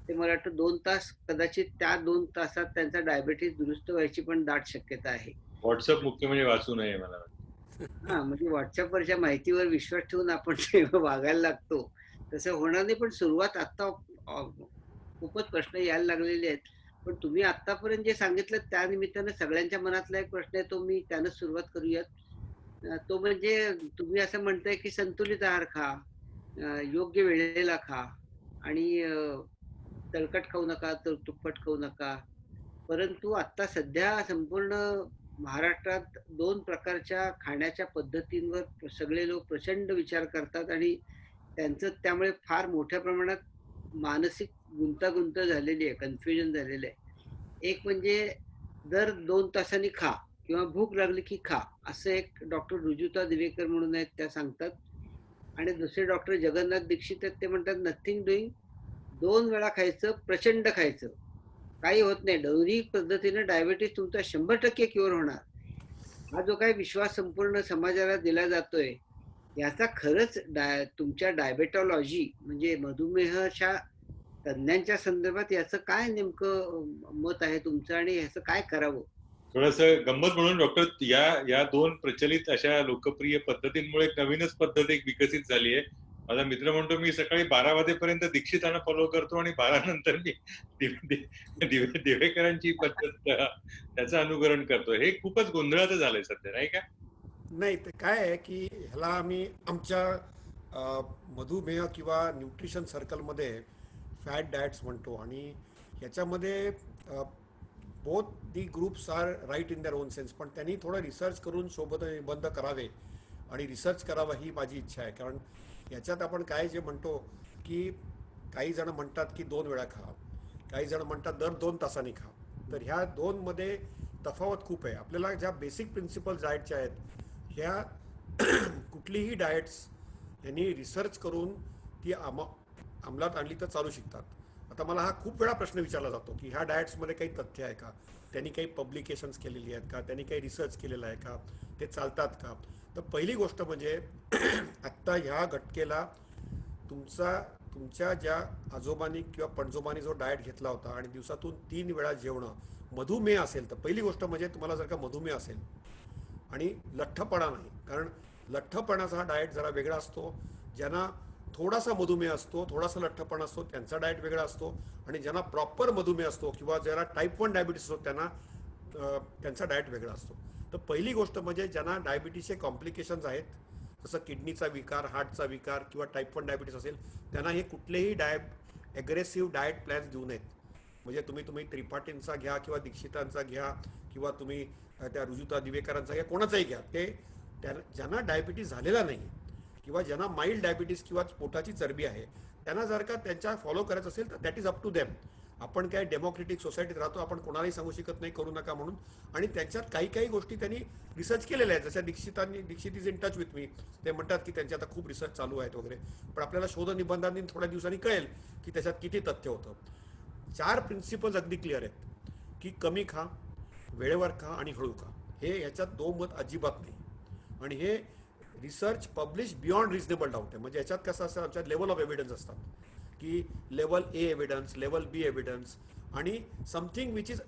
ते मला वाटतं 2 तास कदाचित त्या 2 तासात त्यांचा डायबिटीज दुरुस्त व्हायची पण दाट शक्यता आहे. व्हॉट्सअप मुख्य म्हणजे वाचू नये मला वाटतं. हां, म्हणजे WhatsAppवरच्या माहितीवर विश्वास ठेवून आपण ते वागायला लागतो. तसं होणार नाही, पण सुरुवात आत्ता अ, खूपच प्रश्न यायला लागलेले आहेत. पण तुम्ही आत्तापर्यंत जे सांगितलं त्या निमित्तानं सगळ्यांच्या मनातला एक प्रश्न आहे, तो मी त्यानं सुरुवात करूयात. तो म्हणजे तुम्ही असं म्हणताय, की संतुलित आहार खा, योग्य वेळेला खा आणि तळकट खाऊ नका, तर तुप्पट खाऊ नका. परंतु आता सध्या संपूर्ण महाराष्ट्रात 2 प्रकारच्या खाण्याच्या पद्धतींवर सगळे लोक प्रचंड विचार करतात आणि त्यांचं त्यामुळे फार मोठ्या प्रमाणात मानसिक गुंतागुंत झालेली आहे, कन्फ्युजन झालेलं आहे. एक म्हणजे दर 2 तासांनी खा किंवा भूक लागली की खा, असं एक डॉक्टर रुजुता दिवेकर म्हणून आहेत त्या सांगतात. आणि दुसरे डॉक्टर जगन्नाथ दीक्षित आहेत, ते म्हणतात नथिंग डुइंग, 2 वेळा खायचं, प्रचंड खायचं. काही होत नाही. दोन्ही पद्धतीने डायबिटीज तुमचा 100% क्युअर होणार. हा जो काही विश्वास संपूर्ण समाजाला दिला जातोय, याचा खरंच तुमच्या डायबेटॉलॉजी म्हणजे मधुमेहाच्या तज्ञांच्या संदर्भात याचं काय नेमकं मत आहे तुमचं आणि ह्याचं काय करावं? थोडंसं गंमत म्हणून डॉक्टर, या 2 प्रचलित अशा लोकप्रिय पद्धतींमुळे एक नवीनच पद्धत एक विकसित झाली आहे. माझा मित्र म्हणतो मी सकाळी 12 वाजेपर्यंत दीक्षितांना फॉलो करतो आणि 12 नंतर मी दिवेकरांची पद्धत त्याचं अनुकरण करतो. हे खूपच गोंधळाचं झालंय सध्या, नाही का? नाही, ते काय आहे की ह्याला आम्ही आमच्या मधुमेह किंवा न्यूट्रिशन सर्कलमध्ये फॅट डाएट्स म्हणतो. आणि ह्याच्यामध्ये both the groups are right in their own sense, पण त्यांनी थोडं रिसर्च करून सोबत निबंध करावे आणि रिसर्च करावा ही माझी इच्छा आहे. कारण याच्यात आपण काय जे म्हणतो की काही जण म्हणतात की 2 वेळा खा, काही जण म्हणतात दर 2 तासांनी खा. तर ह्या दोनमध्ये तफावत खूप आहे. आपल्याला ज्या बेसिक प्रिन्सिपल्स डाएटच्या आहेत ह्या कुठलीही डाएट्स यांनी रिसर्च करून ती अंमलात आणली तर चालू शकतात. आता मला हा खूप वेळा प्रश्न विचारला जातो की ह्या डाएट्समध्ये काही तथ्य आहे का, त्यांनी काही पब्लिकेशन्स केलेली आहेत का, त्यांनी काही रिसर्च केलेला आहे का, ते चालतात का. तर पहिली गोष्ट म्हणजे आत्ता ह्या घटकेला तुमच्या ज्या आजोबांनी किंवा पणजोबांनी जो डाएट घेतला होता आणि दिवसातून 3 वेळा जेवणं, मधुमेह असेल तर पहिली गोष्ट म्हणजे तुम्हाला जर का मधुमेह असेल आणि लठ्ठपणा नाही, कारण लठ्ठपणाचा हा डाएट जरा वेगळा असतो. ज्यांना थोडासा मधुमेह असतो, थोडासा लठ्ठपणा असतो, त्यांचा डाएट वेगळा असतो. आणि ज्यांना प्रॉपर मधुमेह असतो किंवा ज्यांना टाईप 1 डायबिटीस असतो त्यांना त्यांचा डाएट वेगळा असतो. तर पहिली गोष्ट म्हणजे ज्यांना डायबिटीसचे कॉम्प्लिकेशन्स आहेत, जसं किडनीचा विकार, हार्टचा विकार किंवा टाईप 1 डायबिटीस असेल, त्यांना हे कुठलेही ॲग्रेसिव्ह डाएट प्लॅन्स देऊ नयेत. म्हणजे तुम्ही त्रिपाठींचा घ्या किंवा दीक्षितांचा घ्या किंवा तुम्ही त्या रुजुता दिवेकरांचा घ्या, कोणाचाही घ्या. ते ज्यांना डायबिटीस झालेला नाही किंवा ज्यांना माइल्ड डायबिटीस किंवा पोटाची चरबी आहे, त्यांना जर का त्यांच्या फॉलो करायचं असेल तर that is up to them. आपण काय डेमोक्रेटिक सोसायटीत राहतो, आपण कोणालाही सांगू शकत नाही करू नका म्हणून. आणि त्याच्यात काही गोष्टी त्यांनी रिसर्च केलेल्या आहेत. जसं Dikshit is in touch with me, ते म्हणतात की त्यांचे आता खूप रिसर्च चालू आहेत वगैरे. पण आपल्याला शोध निबंधांनी थोड्या दिवसांनी कळेल की त्याच्यात किती तथ्य होतं. 4 प्रिन्सिपल्स अगदी क्लिअर आहेत की कमी खा, वेळेवर खा आणि हळू खा. हे ह्याच्यात 2 मत अजिबात नाही. आणि हे research publish beyond reasonable doubt आहे. म्हणजे याच्यात कसं असतं, आमच्यात लेवल ऑफ एव्हिडन्स असतात की level A evidence, level B evidence आणि something which is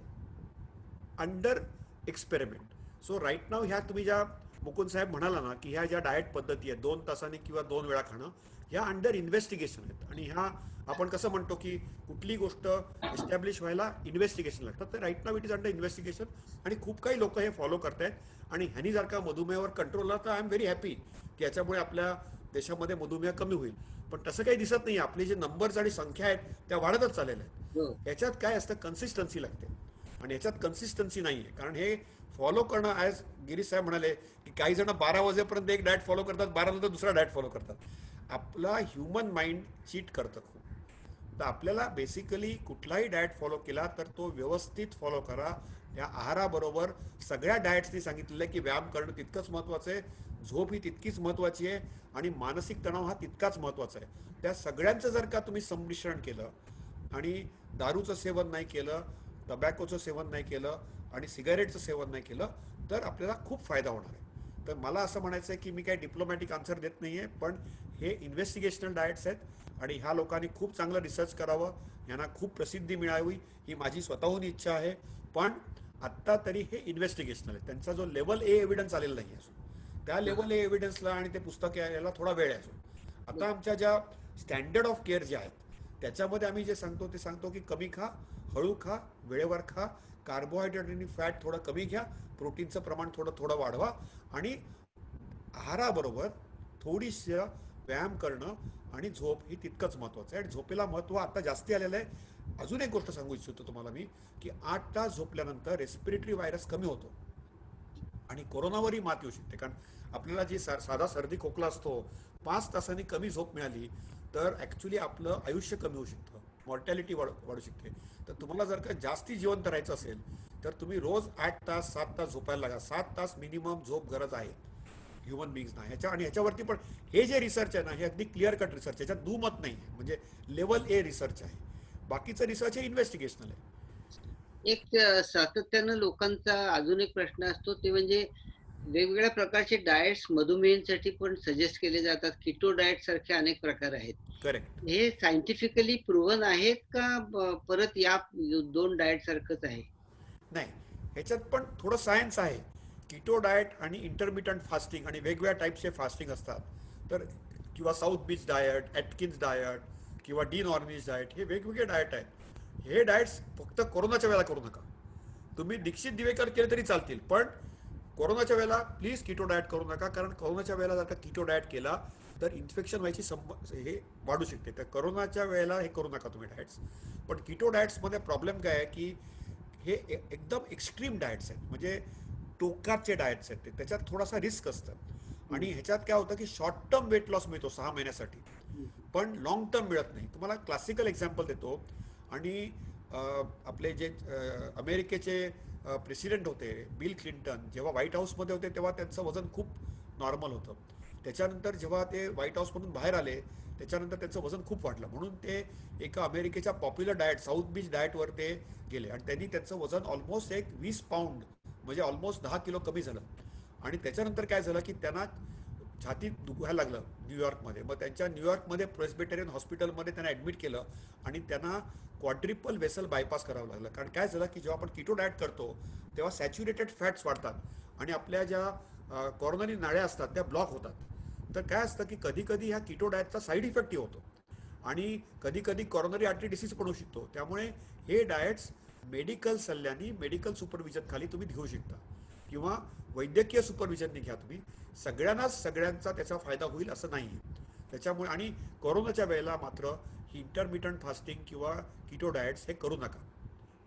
under experiment. So right नाव ह्या तुम्ही ज्या मुकुंद साहेब म्हणाला ना की ह्या ज्या डाएट पद्धती आहेत 2 तासांनी किंवा 2 वेळा खाणं, ह्या अंडर इन्व्हेस्टिगेशन आहेत. आणि ह्या आपण कसं म्हणतो की कुठली गोष्ट एस्टॅब्लिश व्हायला इन्व्हेस्टिगेशन लागतात. तर right now it is under investigation आणि खूप काही लोक हे फॉलो करतायत. आणि ह्यांनी जर का मधुमेहावर कंट्रोल आला तर आय एम व्हेरी हॅपी की याच्यामुळे आपल्या देशामध्ये मधुमेह कमी होईल. पण तसं काही दिसत नाही. आपले जे नंबर्स आणि संख्या आहेत त्या वाढतच चाललेल्या आहेत. हो. याच्यात काय असतं, कन्सिस्टन्सी लागते. आणि याच्यात कन्सिस्टन्सी नाही आहे. कारण हे फॉलो करणं, ॲज गिरीश साहेब म्हणाले की काही जण 12 वाजेपर्यंत एक डाएट फॉलो करतात, 12 नंतर दुसरा डाएट फॉलो करतात. आपला ह्युमन माइंड चीट करतं खूप. तर आपल्याला बेसिकली कुठलाही डाएट फॉलो केला तर तो व्यवस्थित फॉलो करा. या आहाराबरोबर सगळ्या डाएट्सनी सांगितलेलं आहे की व्यायाम करणं तितकंच महत्त्वाचं आहे, झोप ही तितकीच महत्त्वाची आहे आणि मानसिक तणाव हा तितकाच महत्त्वाचा आहे. त्या सगळ्यांचं जर का तुम्ही संमिश्रण केलं आणि दारूचं सेवन नाही केलं, टबॅकोचं सेवन नाही केलं आणि सिगारेटचं सेवन नाही केलं तर आपल्याला खूप फायदा होणार आहे. तर मला असं म्हणायचं आहे की मी काही डिप्लोमॅटिक आन्सर देत नाही आहे, पण हे इन्व्हेस्टिगेशनल डाएट्स आहेत आणि ह्या लोकांनी खूप चांगलं रिसर्च करावं, यांना खूप प्रसिद्धी मिळावी ही माझी स्वतःहून इच्छा आहे. पण आत्ता तरी हे इन्व्हेस्टिगेशनल आहे. त्यांचा जो लेवल ए एव्हिडन्स आलेला नाही असून त्या लेवल ए एव्हिडन्सला आणि ते पुस्तक यायला थोडा वेळ आहे असून. आता आमच्या ज्या स्टँडर्ड ऑफ केअर ज्या आहेत त्याच्यामध्ये आम्ही जे सांगतो ते सांगतो की कमी खा, हळू खा, वेळेवर खा, कार्बोहायड्रेट आणि फॅट थोडं कमी घ्या, प्रोटीनचं प्रमाण थोडं वाढवा आणि आहाराबरोबर थोडीशी व्यायाम करणं आणि झोप ही तितकंच महत्त्वाचं आहे. आणि झोपेला महत्त्व आता जास्ती आलेलं आहे. अजून एक गोष्ट सांगू इच्छितो तुम्हाला मी की 8 तास झोपल्यानंतर रेस्पिरेटरी व्हायरस कमी होतो आणि कोरोनावरही मात येऊ शकते. कारण आपल्याला जी साधा सर्दी खोकला असतो 5 तासांनी कमी झोप मिळाली तर ॲक्च्युली आपलं आयुष्य कमी होऊ शकतं, मॉर्टॅलिटी वाढू शकते. तर तुम्हाला जर का जास्ती जिवंत राहायचं असेल तर तुम्ही रोज 8 तास 7 तास झोपायला लागा. 7 तास मिनिमम झोप गरज आहे ह्युमन बिंग्सना. आणि ह्याच्यावरती पण हे जे रिसर्च आहे ना हे अगदी क्लिअर कट रिसर्च आहे, याच्यात दुमत नाही आहे. म्हणजे लेवल ए रिसर्च आहे. बाकीचं रिसर्च हे इन्व्हेस्टिगेशनल आहे. एक सातत्यानं लोकांचा अजून एक प्रश्न असतो ते म्हणजे वेगवेगळ्या प्रकारचे डाएट्स मधुमेहींसाठी पण सजेस्ट केले जातात. किटो डाएट सारखे अनेक प्रकार आहेत. करेक्ट. हे सायंटिफिकली प्रूव्हन आहेत का परत या 2 डाएट सारखंच आहे? नाही, ह्याच्यात पण थोडं सायन्स आहे. किटो डाएट आणि इंटरमिटंट फास्टिंग आणि वेगवेगळ्या टाईपचे फास्टिंग असतात. तर किंवा south beach diet, Atkins diet किंवा डी नॉर्मिज डायट, हे वेगवेगळे डायट आहेत. हे डायट्स फक्त कोरोनाच्या वेळेला करू नका. तुम्ही दीक्षित दिवेकर केले तरी चालतील, पण कोरोनाच्या वेळेला प्लीज किटो डाएट करू नका. कारण कोरोनाच्या वेळेला जर का किटो डाएट केला तर इन्फेक्शन व्हायची हे वाढू शकते. तर कोरोनाच्या वेळेला हे करू नका तुम्ही डाएट्स. पण किटो डाएट्समध्ये प्रॉब्लेम काय आहे की हे एकदम एक्स्ट्रीम डाएट्स आहेत, म्हणजे टोकाचे डाएट्स आहेत. त्याच्यात थोडासा रिस्क असतं आणि ह्याच्यात काय होतं की शॉर्ट टर्म वेट लॉस मिळतो 6 महिन्यासाठी, पण लॉंग टर्म मिळत नाही. तुम्हाला क्लासिकल एक्झाम्पल देतो. आणि आपले जे अमेरिकेचे प्रेसिडेंट होते बिल क्लिंटन, जेव्हा व्हाईट हाऊसमध्ये होते तेव्हा त्यांचं वजन खूप नॉर्मल होतं. त्याच्यानंतर जेव्हा ते व्हाईट हाऊसमधून बाहेर आले त्याच्यानंतर त्यांचं वजन खूप वाढलं, म्हणून ते एका अमेरिकेच्या पॉप्युलर डाएट साऊथ बीच डाएटवर ते गेले आणि त्यांनी त्यांचं वजन ऑलमोस्ट 20 पाऊंड म्हणजे ऑलमोस्ट 10 किलो कमी झालं. आणि त्याच्यानंतर काय झालं की त्यांना छातीत दुखायला लागलं न्यूयॉर्कमध्ये. मग त्यांच्या न्यूयॉर्कमध्ये प्रेस्बिटेरियन हॉस्पिटलमध्ये त्यांना ॲडमिट केलं आणि त्यांना क्वाड्रिपल वेसल बायपास करावं लागलं. कारण काय झालं की जेव्हा आपण किटो डाएट करतो तेव्हा सॅच्युरेटेड फॅट्स वाढतात आणि आपल्या ज्या कॉर्नरी नाड्या असतात त्या ब्लॉक होतात. तर काय असतं की कधी कधी ह्या किटो डाएटचा साईड इफेक्टही होतो आणि कधी कधी कॉर्नरी आर्टरी डिसीज पण होऊ शकतो. त्यामुळे हे डाएट्स मेडिकल सल्ल्याने, मेडिकल सुपरविजन खाली तुम्ही घेऊ शकता किंवा वैद्यकीय सुपरविजनने घ्या तुम्ही. सगळ्यांचा त्याचा फायदा होईल असं नाही. त्याच्यामुळे आणि कोरोनाच्या वेळेला मात्र ही इंटरमिटंट फास्टिंग किंवा किटो डाएट्स हे करू नका.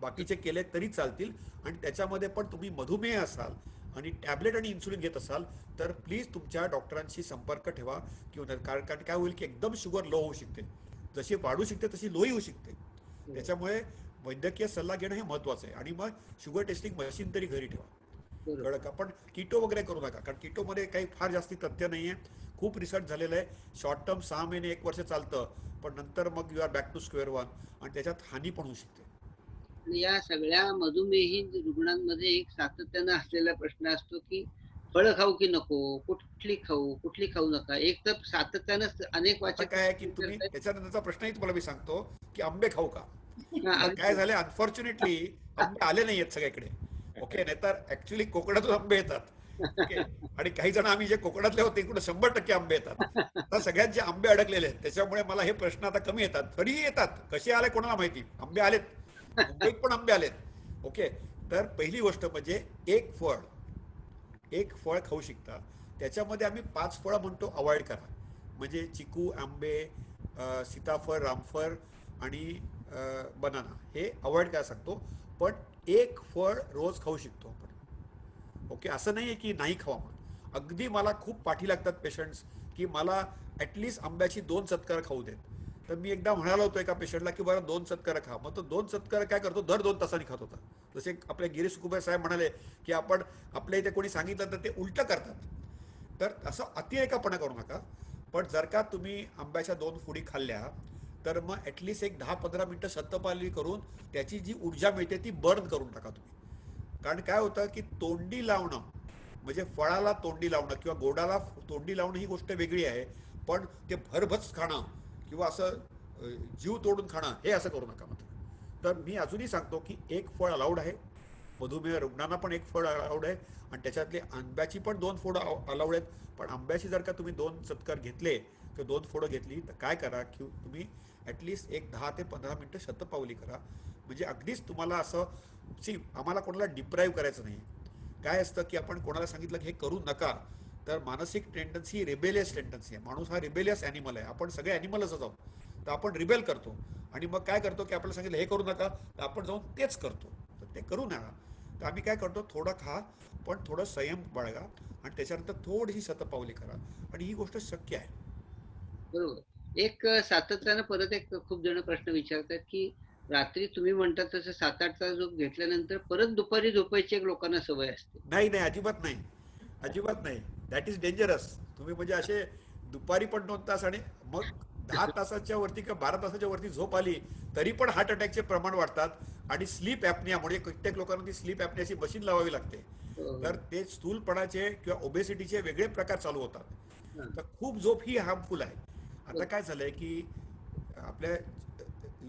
बाकीचे केले तरी चालतील. आणि त्याच्यामध्ये पण तुम्ही मधुमेह असाल आणि टॅबलेट आणि इन्सुलिन घेत असाल तर प्लीज तुमच्या डॉक्टरांशी संपर्क ठेवा. किंवा कारण काय होईल की एकदम शुगर लो होऊ शकते, जशी वाढू शकते तशी लोही होऊ शकते. त्याच्यामुळे वैद्यकीय सल्ला घेणं हे महत्वाचं आहे. आणि मग शुगर टेस्टिंग मशीन तरी घरी ठेवा, कळलं का. पण किटो वगैरे करू नका, कारण किटोमध्ये काही फार जास्ती तथ्य नाही आहे. खूप रिसर्च झालेलं आहे. शॉर्ट टर्म 6 महिने 1 वर्ष चालतं, पण नंतर मग you are back to square one आणि त्याच्यात हानी पण होऊ शकते. आणि या सगळ्या मधुमेही रुग्णांमध्ये एक सातत्यानं असलेला प्रश्न असतो की फळं खाऊ की नको, कुठली खाऊ नका. एक तर सातत्यानं अनेक आता वाचक काय आहे की तुम्ही त्याच्यानंतरचा प्रश्नही तुम्हाला मी सांगतो की आंबे खाऊ का. हा, आता अगदी. काय झालं, अनफॉर्च्युनेटली आंबे आले नाही आहेत सगळीकडे. ओके, नाहीतर ऍक्च्युली कोकणातून आंबे येतात. ओके, आणि काही जण आम्ही जे कोकणातले होते इकडे 100% आंबे येतात. आता सगळ्यांचे आंबे अडकलेले आहेत, त्याच्यामुळे मला हे प्रश्न आता कमी येतात. तरीही येतात, कसे आले कोणाला माहिती. आंबे आलेत, मुंबईत पण आंबे आलेत. ओके, तर पहिली गोष्ट म्हणजे एक फळ खाऊ शकता. त्याच्यामध्ये आम्ही 5 फळं म्हणतो अवॉइड करा, म्हणजे चिकू, आंबे, सीताफळ, रामफळ आणि बनाना हे अवॉइड करायला सांगतो. पण एक फळ रोज खाऊ शकतो आपण. ओके, असं नाही आहे की नाही खावा म्हणून. अगदी मला खूप पाठी लागतात पेशंट्स की मला ॲटलिस्ट आंब्याची 2 सत्कार खाऊ देत. तर मी एकदा म्हणालो होतो एका पेशंटला की बरं 2 सत्कार खा. मग तो 2 सत्कार काय करतो, दर 2 तासांनी खात होता. जसे आपले गिरीश कुबेर साहेब म्हणाले की आपण आपल्या इथे कोणी सांगितलं तर ते उलटं करतात. तर असं अतिरेकापणा करू नका. पण जर का तुम्ही आंब्याच्या 2 फुडी खाल्ल्या तर मग ॲटलिस्ट एक 10-15 मिनटं शतपावली करून त्याची जी ऊर्जा मिळते ती बर्न करून टाका तुम्ही. कारण काय होतं की तोंडी लावणं म्हणजे फळाला तोंडी लावणं किंवा गोडाला तोंडी लावणं ही गोष्ट वेगळी आहे. पण ते भरभच खाणं किंवा असं जीव तोडून खाणं हे असं करू नका मात्र. तर मी अजूनही सांगतो की एक फळ अलाउड आहे. मधुमेह रुग्णांना पण एक फळ अलाउड आहे आणि त्याच्यातले आंब्याची पण 2 फोडं अलाउड आहेत. पण आंब्याची जर का तुम्ही 2 सत्कार घेतले किंवा 2 फोडं घेतली तर काय करा की तुम्ही ॲटलिस्ट एक 10 ते 15 मिनटं शतपावली करा. म्हणजे अगदीच तुम्हाला असं आम्हाला कोणाला डिप्राईव्ह करायचं नाही. काय असतं की आपण कोणाला सांगितलं की हे करू नका तर मानसिक टेंडन्सी रिबेलियस टेंडन्सी आहे. माणूस हा रिबेलियस ॲनिमल आहे. आपण सगळे ॲनिमलच आहोत. तर आपण रिबेल करतो आणि मग काय करतो की आपल्याला सांगितलं हे करू नका तर आपण जाऊन तेच करतो. तर ते करू नका. तर आम्ही काय करतो, थोडं खा पण थोडं संयम बाळगा आणि त्याच्यानंतर थोडीशी शतपावली करा आणि ही गोष्ट शक्य आहे. बरोबर. एक सातत्यानं परत एक खूप जण प्रश्न विचारतात की रात्री तुम्ही म्हणतात तसं 7-8 तास झोप घेतल्यानंतर परत दुपारी झोपायची एक लोकांना सवय असते. नाही नाही, अजिबात नाही, अजिबात नाही. That is dangerous. तुम्ही म्हणजे असे दुपारी पण 2 तास आणि मग 10 तासाच्या वरती किंवा 12 तासाच्या वरती झोप आली तरी पण हार्ट अटॅकचे प्रमाण वाढतात. आणि स्लीप ॲपनिया म्हणजे कित्येक लोकांना ती स्लीप ॲपनियाची मशीन लावावी लागते. तर ते स्थूलपणाचे किंवा ओबेसिटीचे वेगळे प्रकार चालू होतात. तर खूप झोप ही हार्मफुल आहे. आता काय झालंय की आपल्या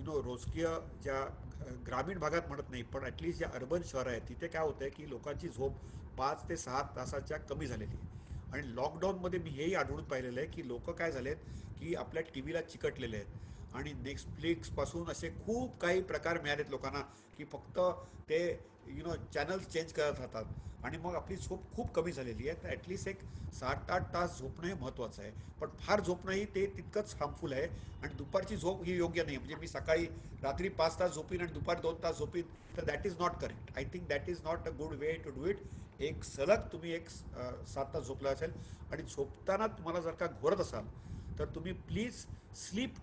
रोजकीय ज्या ग्रामीण भागात म्हणत नाही पण ॲटलिस्ट ज्या अर्बन शहर आहेत तिथे काय होतंय की लोकांची झोप 5 ते 6 तासाच्या कमी झालेली आहे. आणि लॉकडाऊनमध्ये मी हेही आढळून पाहिलेलं आहे की लोक काय झालेत की आपल्या टीव्हीला चिकटलेले आहेत आणि नेटफ्लिक्स पासून असे खूप काही प्रकार मिळालेत लोकांना की फक्त ते चॅनल्स चेंज करत राहतात आणि मग आपली झोप खूप कमी झालेली आहे. तर ॲटलिस्ट एक 7-8 तास झोपणं हे महत्त्वाचं आहे. पण फार झोपणंही ते तितकंच हार्मफुल आहे आणि दुपारची झोप ही योग्य नाही. म्हणजे मी सकाळी रात्री 5 तास झोपीन आणि दुपारी 2 तास झोपीन, तर that is not correct. I think that is not a good way to do it. एक सलग तुम्ही 7 तास झोपला असेल आणि झोपताना तुम्हाला जर का घोरत असाल तर तुम्ही प्लीज स्लीप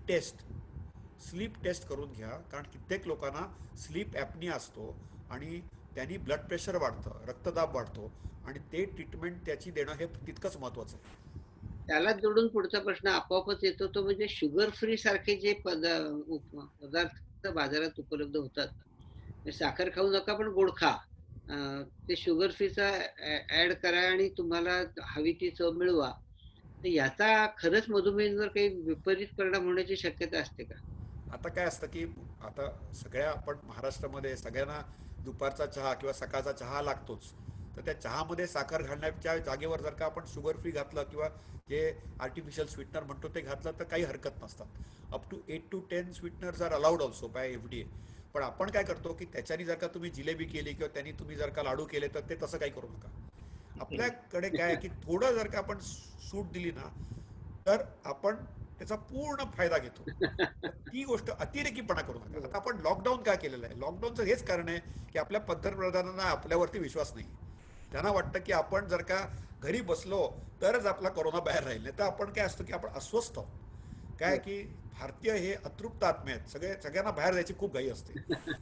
टेस्ट करून घ्या. कारण कित्येक लोकांना स्लीप ॲपनिया असतो आणि त्यांनी ब्लड प्रेशर वाढतं, रक्तदाब वाढतो आणि ते ट्रीटमेंट त्याची देणं हे तितकंच महत्त्वाचं आहे. त्यालाच जोडून पुढचा प्रश्न आपोआपच येतो, तो म्हणजे शुगर फ्री सारखे जे पदार्थ बाजारात उपलब्ध होतात. म्हणजे साखर खाऊ नका पण गोड खा. ते शुगर फ्रीचा ऍड करा आणि तुम्हाला हवी ती चव मिळवा. तर याचा खरंच मधुमेहावर काही विपरीत परिणाम होण्याची शक्यता असते का? आता काय असतं की आता सगळ्या आपण महाराष्ट्रामध्ये सगळ्यांना दुपारचा चहा किंवा सकाळचा चहा लागतोच. तर त्या चहामध्ये साखर घालण्याच्या जागेवर जर का आपण शुगर फ्री घातलं किंवा जे आर्टिफिशियल स्वीटनर म्हणतो ते घातलं तर काही हरकत नसतात. Up to 8 to 10 sweeteners are allowed also by FDA. पण आपण काय करतो की त्याच्यानी जर का तुम्ही जिलेबी केली किंवा त्यांनी तुम्ही जर का लाडू केले तर ते तसं काही करू नका. आपल्याकडे काय आहे की थोडं जर का आपण सूट दिली ना तर आपण त्याचा पूर्ण फायदा घेतो. तर ती गोष्ट अतिरेकीपणा करू नका. आता आपण लॉकडाऊन काय केलेलं आहे, लॉकडाऊनचं हेच कारण आहे की आपल्या पंतप्रधानांना आपल्यावरती विश्वास नाही. त्यांना वाटतं की आपण जर का घरी बसलो तरच आपला कोरोना बाहेर राहील. नाही तर आपण काय असतो की आपण अस्वस्थ आहोत. काय की भारतीय हे अतृप्त आत्मे आहेत. सगळ्यांना बाहेर जायची खूप घाई असते.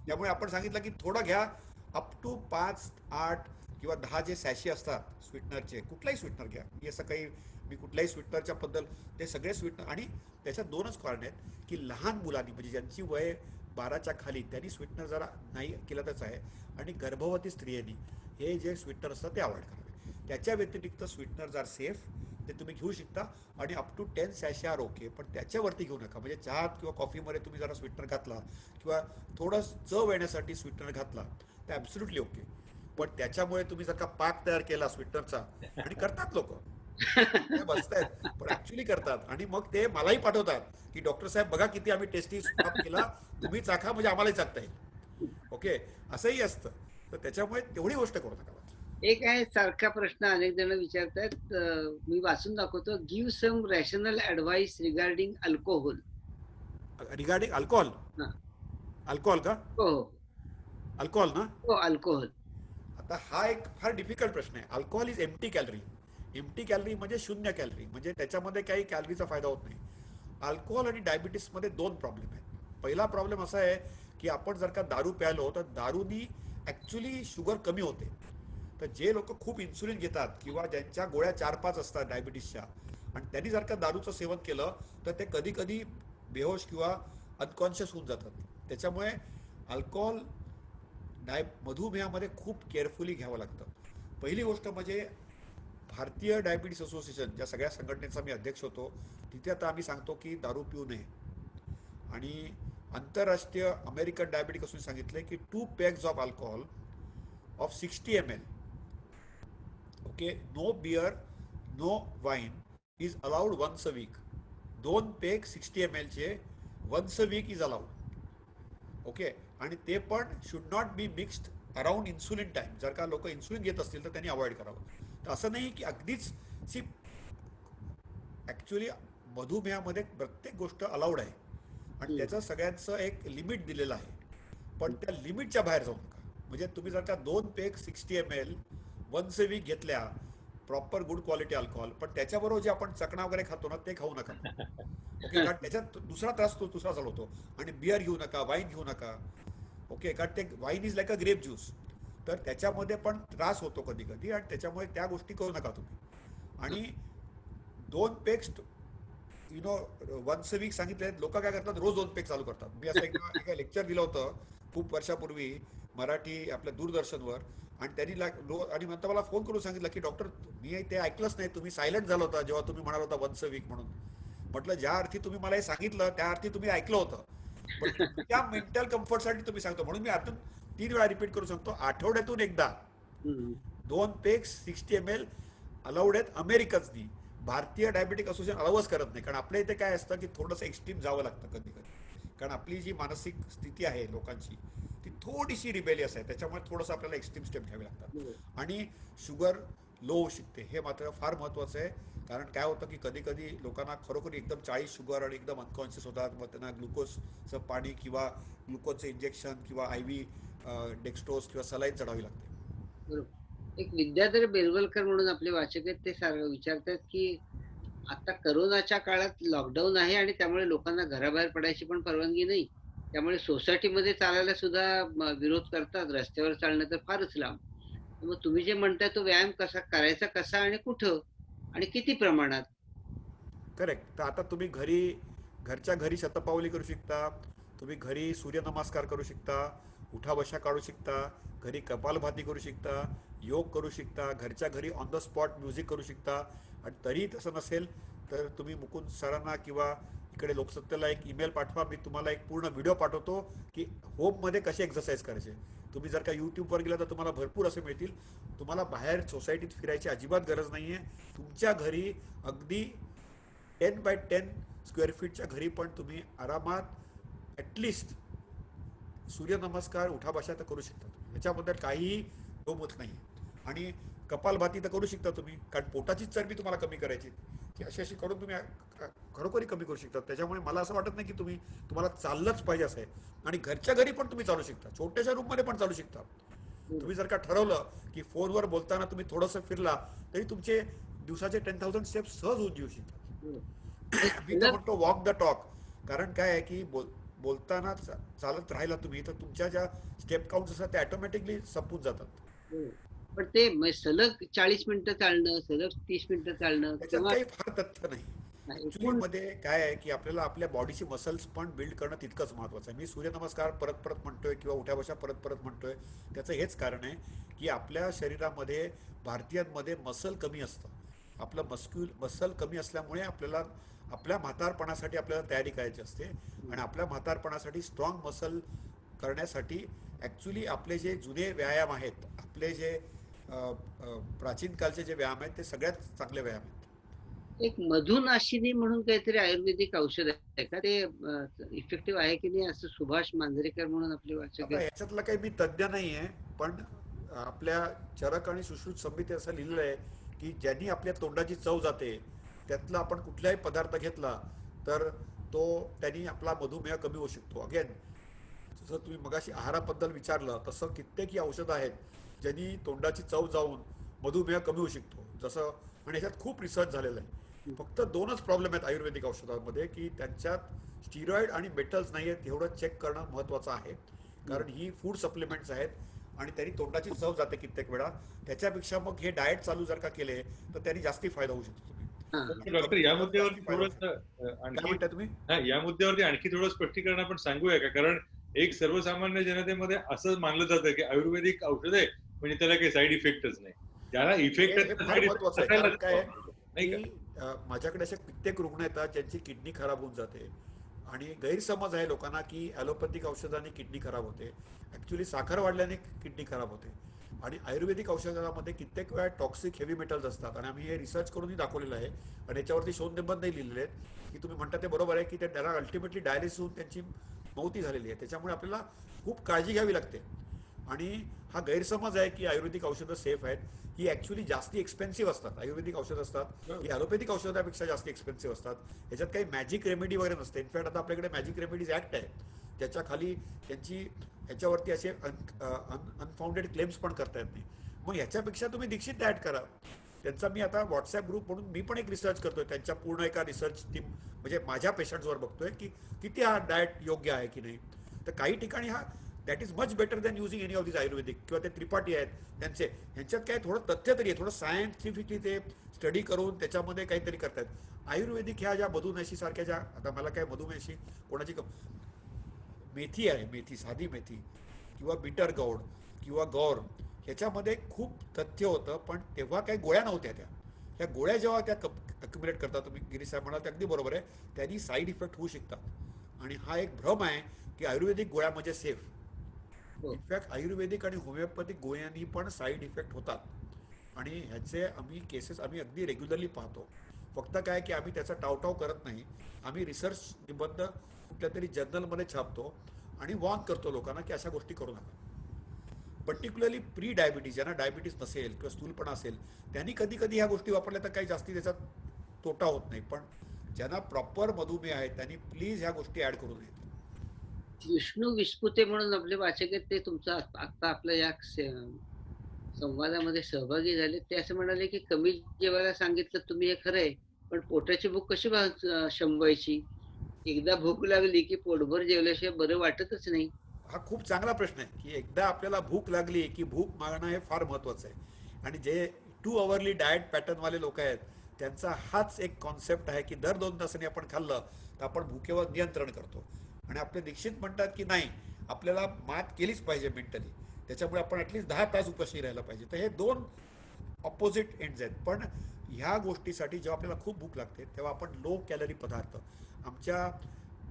त्यामुळे आपण सांगितलं की थोडं घ्या. अप टू 5, 8 किंवा 10 जे सॅशे असतात स्वीटनरचे, कुठलाही स्वीटनर घ्या. मी असं काही मी कुठल्याही स्वीटनरच्या बद्दल ते सगळे स्वीटनर. आणि त्याच्यात 2च कारण आहेत की लहान मुलांनी म्हणजे ज्यांची वय 12च्या खाली त्यांनी स्वीटनर जरा नाही केलं तरच आहे. आणि गर्भवती स्त्रियांनी हे जे स्वीटनर असतात ते अवॉइड करावे. त्याच्या व्यतिरिक्त स्वीटनर्स आर सेफ, ते तुम्ही घेऊ शकता. आणि up to 10 sachet are okay. पण त्याच्यावरती घेऊ नका. म्हणजे चहात किंवा कॉफीमध्ये तुम्ही जरा स्वीटनर घातला किंवा थोडं चव येण्यासाठी स्वीटनर घातला तर ॲब्सोल्युटली ओके. पण त्याच्यामुळे तुम्ही जर का पाक तयार केला स्वीटनरचा, आणि करतात लोक, काय बसतायत पण ऍक्च्युली करतात आणि मग ते मलाही पाठवतात की डॉक्टर साहेब बघा किती आम्ही टेस्टी स्टॉप केला, तुम्ही चाखा म्हणजे आम्हालाही चाखता येईल. ओके, असंही असतं. तर त्याच्यामुळे तेवढी गोष्ट करू नका. एक आहे सारखा प्रश्न अनेक जण विचारतात, मी वाचून दाखवतो. Give some rational advice regarding alcohol. Regarding alcohol. Alcohol का? हो हो अल्कोहोल ना? हो, अल्कोहोल. आता हा एक फार डिफिकल्ट प्रश्न आहे. Alcohol is empty calorie. Empty calorie म्हणजे शून्य कॅलरी, म्हणजे त्याच्यामध्ये काही कॅलरीचा फायदा होत नाही. अल्कोहोल आणि डायबिटीसमध्ये 2 प्रॉब्लेम आहेत. पहिला प्रॉब्लेम असा आहे की आपण जर का दारू प्यालो तर दारूनी ॲक्च्युली शुगर कमी होते. तर जे लोक खूप इन्सुलिन घेतात किंवा ज्यांच्या गोळ्या 4-5 असतात डायबिटीसच्या आणि त्यांनी जर का दारूचं सेवन केलं तर ते कधी कधी बेहोश किंवा अनकॉन्शियस होऊन जातात. त्याच्यामुळे अल्कोहोल मधुमेहामध्ये खूप केअरफुली घ्यावं लागतं. पहिली गोष्ट म्हणजे भारतीय डायबिटीस असोसिएशन, ज्या सगळ्या संघटनेचा मी अध्यक्ष होतो, तिथे आता आम्ही सांगतो की दारू पिऊ नये. आणि आंतरराष्ट्रीय अमेरिकन डायबिटिक असून सांगितलं की 2 pegs of alcohol of 60 ml, okay, no beer no wine is allowed once a week. 2 peg 60 ml चे once a week is allowed. Okay. आणि ते पण should not be mixed around insulin time. जर का लोक इन्सुलिन घेत असतील तर त्यांनी अवॉइड करावं. तर असं नाही की अगदीच सी ॲक्च्युली मधुमेहामध्ये प्रत्येक गोष्ट अलाउड आहे आणि त्याचं सगळ्यांचं एक लिमिट दिलेलं आहे. पण त्या लिमिटच्या बाहेर जाऊ नका. म्हणजे तुम्ही जर का 2 peg 60 ml once a week घेतल्या, प्रॉपर गुड क्वालिटी अल्कोहोल, पण त्याच्याबरोबर जे आपण चकणा वगैरे खातो ना ते खाऊ नका. ओके, कारण त्याच्यात दुसरा त्रास दुसरा चालू होतो. आणि बियर घेऊ नका, वाईन घेऊ नका. ओके, कारण ते wine is like a grape juice, तर त्याच्यामध्ये पण त्रास होतो कधी कधी आणि त्याच्यामुळे त्या गोष्टी करू नका तुम्ही. आणि 2 पेग वन्स अ वीक सांगितले. लोक काय करतात, रोज 2 पेग चालू करतात. मी असं एका लेक्चर दिलं होतं खूप वर्षापूर्वी मराठी आपल्या दूरदर्शनवर, आणि त्यांनी आणि नंतर मला फोन करून सांगितलं की डॉक्टर मी ते ऐकलंच नाही, तुम्ही सायलेंट झाला होता जेव्हा तुम्ही म्हणाल होता वन्स अ वीक म्हणून. म्हटलं ज्या अर्थी तुम्ही मला हे सांगितलं त्या अर्थी तुम्ही ऐकलं होतं, पण त्या मेंटल कम्फर्टसाठी तुम्ही सांगतो म्हणून मी आतून 3 वेळा रिपीट करू शकतो. आठवड्यातून एकदा 2 पेग 60 ml अलाउड आहेत अमेरिकन्सनी. भारतीय डायबेटिक असोसिएशन अलाउच करत नाही, कारण आपल्या इथे काय असतं की थोडंसं एक्स्ट्रीम जावं लागतं कधी कधी, कारण आपली जी मानसिक स्थिती आहे लोकांची ती थोडीशी रिबेलियस आहे, त्याच्यामुळे थोडंसं आपल्याला एक्स्ट्रीम स्टेप घ्यावे हो, लागतात. आणि शुगर लो होऊ शकते, हे मात्र फार महत्त्वाचं आहे. कारण काय होतं की कधी कधी लोकांना खरोखर एकदम 40 शुगर आणि एकदम अनकॉन्शियस होतात, मग त्यांना ग्लुकोजचं पाणी किंवा ग्लुकोजचं इंजेक्शन किंवा आय व्ही डेक्स्ट्रोज किंवा सलाईन चढावी लागते. बरोबर. एक विद्याधर बेलवलकर म्हणून आपले वाचक आहेत, ते विचारतात की आता कोरोनाच्या काळात लॉकडाऊन आहे आणि त्यामुळे लोकांना घराबाहेर पडायची पण परवानगी नाही. त्यामुळे सोसायटीमध्ये चालायला सुद्धा विरोध करतात. रस्त्यावर चालणं तर फारच लांब. मग तुम्ही जे म्हणताय तो व्यायाम कसा करायचा कसा आणि कुठं आणि किती प्रमाणात? करेक्ट. तर आता तुम्ही घरी, घरच्या घरी शतपावली करू शकता, तुम्ही घरी सूर्यनमस्कार करू शकता, उठा बशा काढू शकता, घरी कपालभाती करू शकता, योग करू शकता, घरच्या घरी ऑन द स्पॉट म्युझिक करू शकता. आणि तरी तसं नसेल तर तुम्ही मुकुंद सरांना किंवा इकडे लोकसत्तेला एक ईमेल पाठवा, मी तुम्हाला एक पूर्ण व्हिडिओ पाठवतो की होममध्ये कसे एक्सरसाइज करायचे. तुम्ही जर का यूट्यूबवर गेला तर तुम्हाला भरपूर असे मिळतील. तुम्हाला बाहेर सोसायटीत फिरायची अजिबात गरज नाही आहे. तुमच्या घरी अगदी 10 बाय 10 स्क्वेअर फीटच्या घरी पण तुम्ही आरामात ॲटलिस्ट सूर्यनमस्कार उठाबशा तर करू शकता तुम्ही, याच्याबद्दल काहीही दोमत नाही. आणि कपालभाती तर करू शकता तुम्ही, कारण पोटाचीच चरबी तुम्हाला कमी करायची की अशी अशी करून तुम्ही खरोखरी कमी करू शकता. त्याच्यामुळे मला असं वाटत नाही की तुम्हाला चाललंच पाहिजे असं आहे. आणि घरच्या घरी पण तुम्ही चालू शकता, छोट्याशा रूममध्ये पण चालू शकता. हं, तुम्ही जर का ठरवलं की फोनवर बोलताना तुम्ही थोडंसं फिरला तरी तुमचे दिवसाचे 10,000 स्टेप्स सहज होऊन येऊ शकतात. हं. हे मी तर सलग म्हणतो वॉक द टॉक. कारण काय आहे की बोलताना चालत राहिला तुम्ही तर तुमच्या ज्या स्टेप काउंट्स असतात ते ऑटोमॅटिकली संपून जातात. हं. पण ते सलग 40 मिनिटं चालणं, सलग 30 मिनिटं चालणं त्याच्यात किंवा काही फार तथ्य नाही. ऍक्च्युली एकूण मध्ये काय आहे की आपल्याला आपल्या बॉडीची मसल्स पण बिल्ड करणं तितकंच महत्वाचं आहे. मी सूर्यनमस्कार परत परत म्हणतोय किंवा उठ्याबशा परत परत म्हणतोय, त्याचं हेच कारण आहे की आपल्या शरीरामध्ये, भारतीयांमध्ये मसल कमी असतं. आपलं मसल कमी असल्यामुळे आपल्याला आपल्या म्हातारपणासाठी आपल्याला तयारी करायची असते. आणि आपल्या म्हातारपणासाठी स्ट्रॉंग मसल करण्यासाठी ॲक्च्युली आपले जे जुने व्यायाम आहेत, आपले जे प्राचीन कालचे जे व्यायाम आहेत ते सगळ्यात चांगले व्यायाम आहेत. एक मधुनाशिनी म्हणून काहीतरी आयुर्वेदिक औषध आहे का? ते इफेक्टिव्ह आहे की नाही असं सुभाष मांजरेकर म्हणून आपले वाचक आता आहेत. ह्याच्यातला काही मी तज्ज्ञ नाही आहे, पण आपल्या चरक आणि सुश्रुत संहितेत असं लिहिलेलं आहे की ज्यांनी आपल्या तोंडाची चव जाते त्यातला आपण कुठलाही पदार्थ घेतला तर त्यांनी आपला मधुमेह कमी होऊ शकतो. अगेन, जसं तुम्ही मगाशी आहाराबद्दल विचारलं तसं कित्येक ही औषधं आहेत ज्यांनी तोंडाची चव जाऊन मधुमेह कमी होऊ शकतो. जसं, आणि ह्याच्यात खूप रिसर्च झालेला आहे. फक्त दोनच प्रॉब्लेम आहेत आयुर्वेदिक औषधांमध्ये की त्यांच्यात स्टिरॉइड आणि मेटल्स नाही आहेत, एवढं चेक करणं महत्त्वाचं आहे. कारण ही फूड सप्लिमेंट्स आहेत आणि त्यांनी तोंडाची चव जाते कित्येक वेळा. त्याच्यापेक्षा मग हे डाएट चालू जर का केले तर त्यांनी जास्ती फायदा होऊ शकतो तुम्ही. हां, हां. आणि डॉक्टर कमी या खर्चात मुद्द्यावरती जास्ती फायदा होऊ थोडस शकतो. काय आणखी म्हणताय तुम्ही? हा या मुद्द्यावरती आणखी थोडं स्पष्टीकरण आपण सांगूया का? कारण एक सर्वसामान्य जनतेमध्ये असं मानलं जातं की आयुर्वेदिक औषध आहे म्हणजे त्याला काही साईड इफेक्टच नाही. ज्याला हे इफेक्ट हे आहे फार साईड इफेक्ट महत्वाचं आहे. कारण असायलाच काय आहे नाही का? की माझ्याकडे असे कित्येक रुग्ण येतात ज्यांची किडनी खराब होऊन जाते. आणि गैरसमज आहे लोकांना की ॲलोपॅथिक औषधाने किडनी खराब होते. ॲक्च्युली साखर वाढल्याने किडनी खराब होते. आणि आयुर्वेदिक औषधामध्ये कित्येक वेळा टॉक्सिक हेवी मेटल्स असतात आणि आम्ही हे रिसर्च करूनही दाखवलेलं आहे. आणि याच्यावरती शोधनिबंधही लिहिलेले आहेत की तुम्ही म्हणता ते बरोबर आहे की त्याला अल्टिमेटली डायलिसिस होऊन त्यांची मौती झालेली आहे. त्याच्यामुळे आपल्याला खूप काळजी घ्यावी लागते. आणि हा गैरसमज आहे की आयुर्वेदिक औषधं सेफ आहेत. ही ॲक्च्युली जास्ती एक्सपेन्सिव्ह असतात. आयुर्वेदिक औषधं असतात ही ॲलोपॅथिक औषधापेक्षा जास्त एक्सपेन्सिव्ह असतात. ह्याच्यात काही मॅजिक रेमेडी वगैरे नसते. इनफॅक्ट आता आपल्याकडे मॅजिक रेमेडीज ॲक्ट आहे, त्याच्या खाली त्यांची ह्याच्यावरती असे अनफाउंडेड क्लेम्स पण करता येत नाही. मग ह्याच्यापेक्षा तुम्ही दीक्षित डाएट करा. त्यांचा मी आता व्हॉट्सॲप ग्रुप म्हणून मी पण एक रिसर्च करतोय, त्यांच्या पूर्ण एका रिसर्च टीम म्हणजे माझ्या पेशंट्सवर बघतोय की किती हा डाएट योग्य आहे की नाही. तर काही ठिकाणी हा that is much better than using any of this Ayurvedic किंवा ते त्रिपाठी आहेत त्यांचे. ह्यांच्यात काय थोडं तथ्य तरी आहे, थोडं सायंटिफिकली ते स्टडी करून त्याच्यामध्ये काहीतरी करतात. आयुर्वेदिक ह्या ज्या मधुमेशी सारख्या ज्या, आता मला काय मधुमेशी कोणाची मेथी आहे, मेथी साधी मेथी किंवा बिटर गौड किंवा गौर, ह्याच्यामध्ये खूप तथ्य होतं. पण तेव्हा काही गोळ्या नव्हत्या त्या. ह्या गोळ्या जेव्हा त्या अक्युमुलेट करतात, तुम्ही गिरीश साहेब म्हणाल ते अगदी बरोबर आहे, त्यांनी साईड इफेक्ट होऊ शकतात. आणि हा एक भ्रम आहे की आयुर्वेदिक गोळ्या म्हणजे सेफ. हो. इनफॅक्ट आयुर्वेदिक आणि होमिओपॅथिक गोळ्यांनी पण साईड इफेक्ट होतात. आणि ह्याचे आम्ही केसेस आम्ही अगदी रेग्युलरली पाहतो. फक्त काय की आम्ही त्याचा टावटाव करत नाही. आम्ही रिसर्च निबंध कुठल्या तरी जर्नलमध्ये छापतो आणि वॉर्न करतो लोकांना की अशा गोष्टी करू नका. पर्टिक्युलरली प्री डायबिटीज, ज्यांना डायबिटीज नसेल किंवा स्थूलपणा असेल, त्यांनी कधी कधी ह्या गोष्टी वापरल्या तर काही जास्ती त्याचा तोटा होत नाही. पण ज्यांना प्रॉपर मधुमेह आहे त्यांनी प्लीज ह्या गोष्टी ॲड करू नयेत. विष्णू विस्पुते म्हणून आपले वाचक आहेत, ते तुमचं आता आपल्या या संवादामध्ये सहभागी झाले. ते असं म्हणाले, की कमी जेवायला सांगितलं तुम्ही हे खरं आहे, पण पोटाची भूक कशी शमवायची? एकदा भूक लागली, की पोटभर जेवल्याशिवाय बरं वाटतच नाही. हा खूप चांगला प्रश्न आहे की एकदा आपल्याला भूक लागली की भूक मागणं हे फार महत्त्वाचं आहे. आणि जे 2 अवरली डाएट पॅटर्नवाले लोक आहेत त्यांचा हाच एक कॉन्सेप्ट आहे की दर 2 तासांनी आपण खाल्लं तर आपण भुकेवर नियंत्रण करतो. आणि आपले दीक्षित म्हणतात की नाही, आपल्याला मात केलीच पाहिजे मेंटली, त्याच्यामुळे आपण ॲटलिस्ट 10 तास उपाशी राहायला पाहिजे. तर हे दोन ऑपोजिट एंड्स आहेत. पण ह्या गोष्टीसाठी जेव्हा आपल्याला खूप भूक लागते तेव्हा आपण लो कॅलरी पदार्थ, आमच्या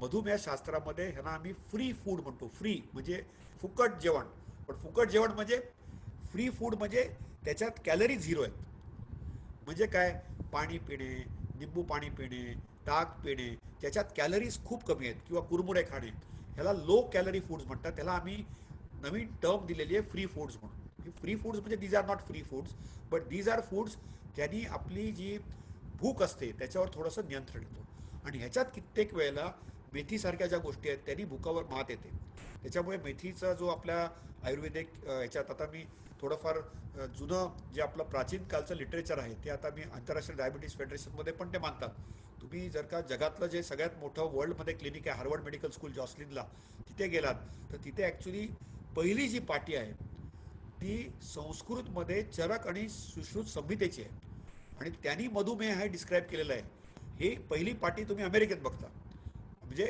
मधुमेह शास्त्रामध्ये ह्यांना आम्ही फ्री फूड म्हणतो. फ्री म्हणजे फुकट जेवण. पण फुकट जेवण म्हणजे फ्री फूड म्हणजे त्याच्यात कॅलरी झिरो आहेत. म्हणजे काय, पाणी पिणे, निंबू पाणी पिणे, ताक पिणे, त्याच्यात कॅलरीज खूप कमी आहेत, किंवा कुरमुरे खाणे, ह्याला लो कॅलरी फूड्स म्हणतात. त्याला आम्ही नवीन टर्म दिलेली आहे फ्री फूड्स म्हणून. फ्री फूड्स म्हणजे these are not free foods, but these are foods ज्यांनी आपली जी भूक असते त्याच्यावर थोडंसं नियंत्रण येतो. आणि ह्याच्यात कित्येक वेळेला मेथीसारख्या ज्या गोष्टी आहेत त्यांनी भुकावर मात येते. त्याच्यामुळे मेथीचा जो आपल्या आयुर्वेदिक ह्याच्यात आता मी थोडंफार जुनं जे आपलं प्राचीन कालचं लिटरेचर आहे ते आता मी आंतरराष्ट्रीय डायबिटीस फेडरेशनमध्ये पण ते मानतात. तुम्ही जर का जगातलं जे सगळ्यात मोठं वर्ल्डमध्ये क्लिनिक आहे हार्वर्ड मेडिकल स्कूल जॉसलिनला, तिथे गेलात तर तिथे ॲक्च्युली पहिली जी पाटी आहे ती संस्कृतमध्ये चरक आणि सुश्रुत संहितेची आहे. आणि त्यांनी मधुमेह हे डिस्क्राईब केलेलं आहे. ही पहिली पाटी तुम्ही अमेरिकेत बघता. म्हणजे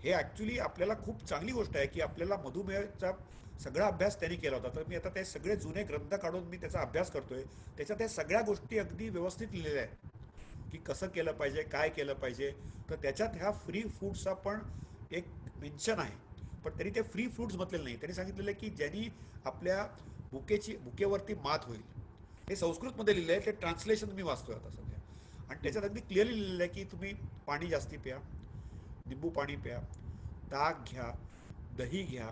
हे ॲक्च्युली आपल्याला खूप चांगली गोष्ट आहे की आपल्याला मधुमेहाचा सगळा अभ्यास त्यांनी केला होता. तर मी आता ते सगळे जुने ग्रंथ काढून मी त्याचा अभ्यास करतोय. त्याच्यात त्या सगळ्या गोष्टी अगदी व्यवस्थित लिहिलेल्या आहेत की कसं केलं पाहिजे, काय केलं पाहिजे. तर त्याच्यात ह्या फ्री फूड्सचा पण एक मेन्शन आहे. पण तरी ते फ्री फूड्स म्हटलेलं नाही. त्यांनी सांगितलेलं आहे की ज्यांनी आपल्या भुकेवरती मात होईल. हे संस्कृतमध्ये लिहिलं आहे, ते ट्रान्सलेशन मी वाचतोय आता सध्या. आणि त्याच्यात अगदी क्लिअरली लिहिलेलं आहे की तुम्ही पाणी जास्ती प्या, निंबू पाणी प्या, ताक घ्या, दही घ्या,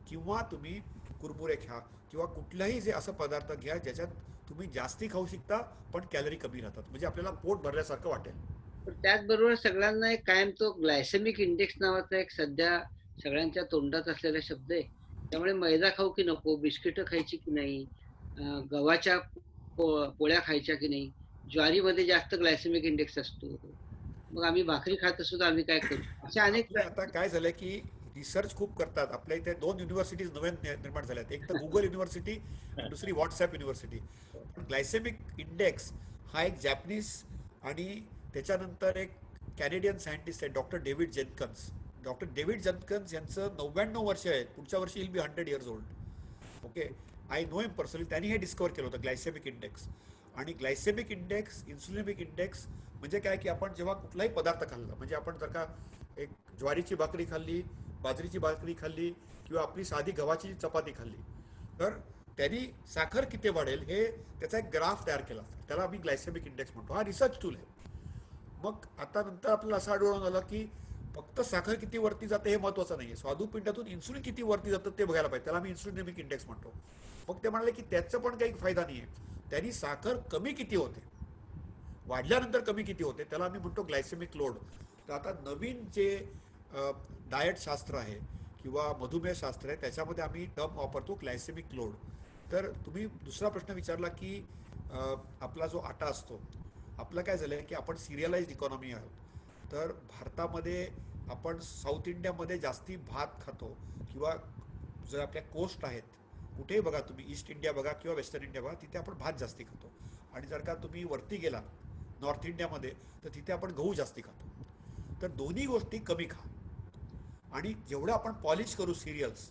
किंवा तुम्ही कुरमुरे घ्या, किंवा कुठलाही जे असं पदार्थ घ्या ज्याच्यात तुम्ही जास्ती खाऊ शकता पण कॅलरी कमी राहतात, म्हणजे आपल्याला पोट भरल्यासारखं वाटेल. पण त्याचबरोबर सगळ्यांना एक कायम तो ग्लायसेमिक इंडेक्स नावाचा एक सध्या सगळ्यांच्या तोंडात असलेला शब्द आहे. त्यामुळे मैदा खाऊ की नको, बिस्किटं खायची की नाही, गव्हाच्या पोळ्या खायच्या की नाही, ज्वारीमध्ये जास्त ग्लायसेमिक इंडेक्स असतो. मग आम्ही भाकरी खात असू तर आम्ही काय करू? अशा अनेक आपल्या आता काय झालंय की रिसर्च खूप करतात. आपल्या इथे 2 युनिव्हर्सिटीज नव्या निर्माण झाल्यात, एक तर गुगल युनिव्हर्सिटी आणि दुसरी व्हॉट्सॲप युनिव्हर्सिटी. पण ग्लायसेमिक इंडेक्स हा एक जॅपनीज आणि त्याच्यानंतर एक कॅनेडियन सायंटिस्ट आहे डॉक्टर डेव्हिड जेनकन्स. डॉक्टर डेव्हिड जेनकन्स यांचं 99 वर्ष आहे. पुढच्या वर्षी will be 100 years old. Okay, I know him personally. त्यांनी हे डिस्कवर केलं होतं ग्लायसेमिक इंडेक्स. आणि ग्लायसेमिक इंडेक्स, इन्सुलिनिक इंडेक्स म्हणजे काय की आपण जेव्हा कुठलाही पदार्थ खाल्ला, म्हणजे आपण जर का एक ज्वारीची भाकरी खाल्ली, बाजरीची भाकरी खाल्ली, किंवा आपली साधी गव्हाची चपाती खाल्ली, तर त्यांनी साखर किती वाढेल हे त्याचा एक ग्राफ तयार केला. त्याला आम्ही ग्लायसेमिक इंडेक्स म्हणतो. हा रिसर्च टूल आहे. मग आता नंतर आपल्याला असं आढळून आलं की फक्त साखर किती वरती जाते हे महत्वाचं नाही आहे, स्वादुपिंडातून इन्सुलिन किती वरती जातं ते बघायला पाहिजे. त्याला आम्ही इन्सुलिनेमिक इंडेक्स म्हणतो. मग ते म्हणाले की त्याचं पण काही फायदा नाही आहे. त्यांनी साखर कमी किती होते, वाढल्यानंतर कमी किती होते, त्याला आम्ही म्हणतो ग्लायसेमिक लोड. तर आता नवीन जे डाएट शास्त्र आहे किंवा मधुमेह शास्त्र आहे त्याच्यामध्ये आम्ही टर्म वापरतो ग्लायसेमिक लोड. तर तुम्ही दुसरा प्रश्न विचारला की आपला जो आटा असतो, आपलं काय झालं आहे की आपण सिरियलाइज्ड इकॉनॉमी आहोत. तर भारतामध्ये आपण साऊथ इंडियामध्ये जास्ती भात खातो, किंवा जर आपल्या कोस्ट आहेत कुठेही बघा तुम्ही, ईस्ट इंडिया बघा किंवा वेस्टर्न इंडिया बघा, तिथे आपण भात जास्ती खातो. आणि जर का तुम्ही वरती गेला नॉर्थ इंडियामध्ये तर तिथे आपण गहू जास्ती खातो. तर दोन्ही गोष्टी कमी खा. आणि जेवढं आपण पॉलिश करू सिरियल्स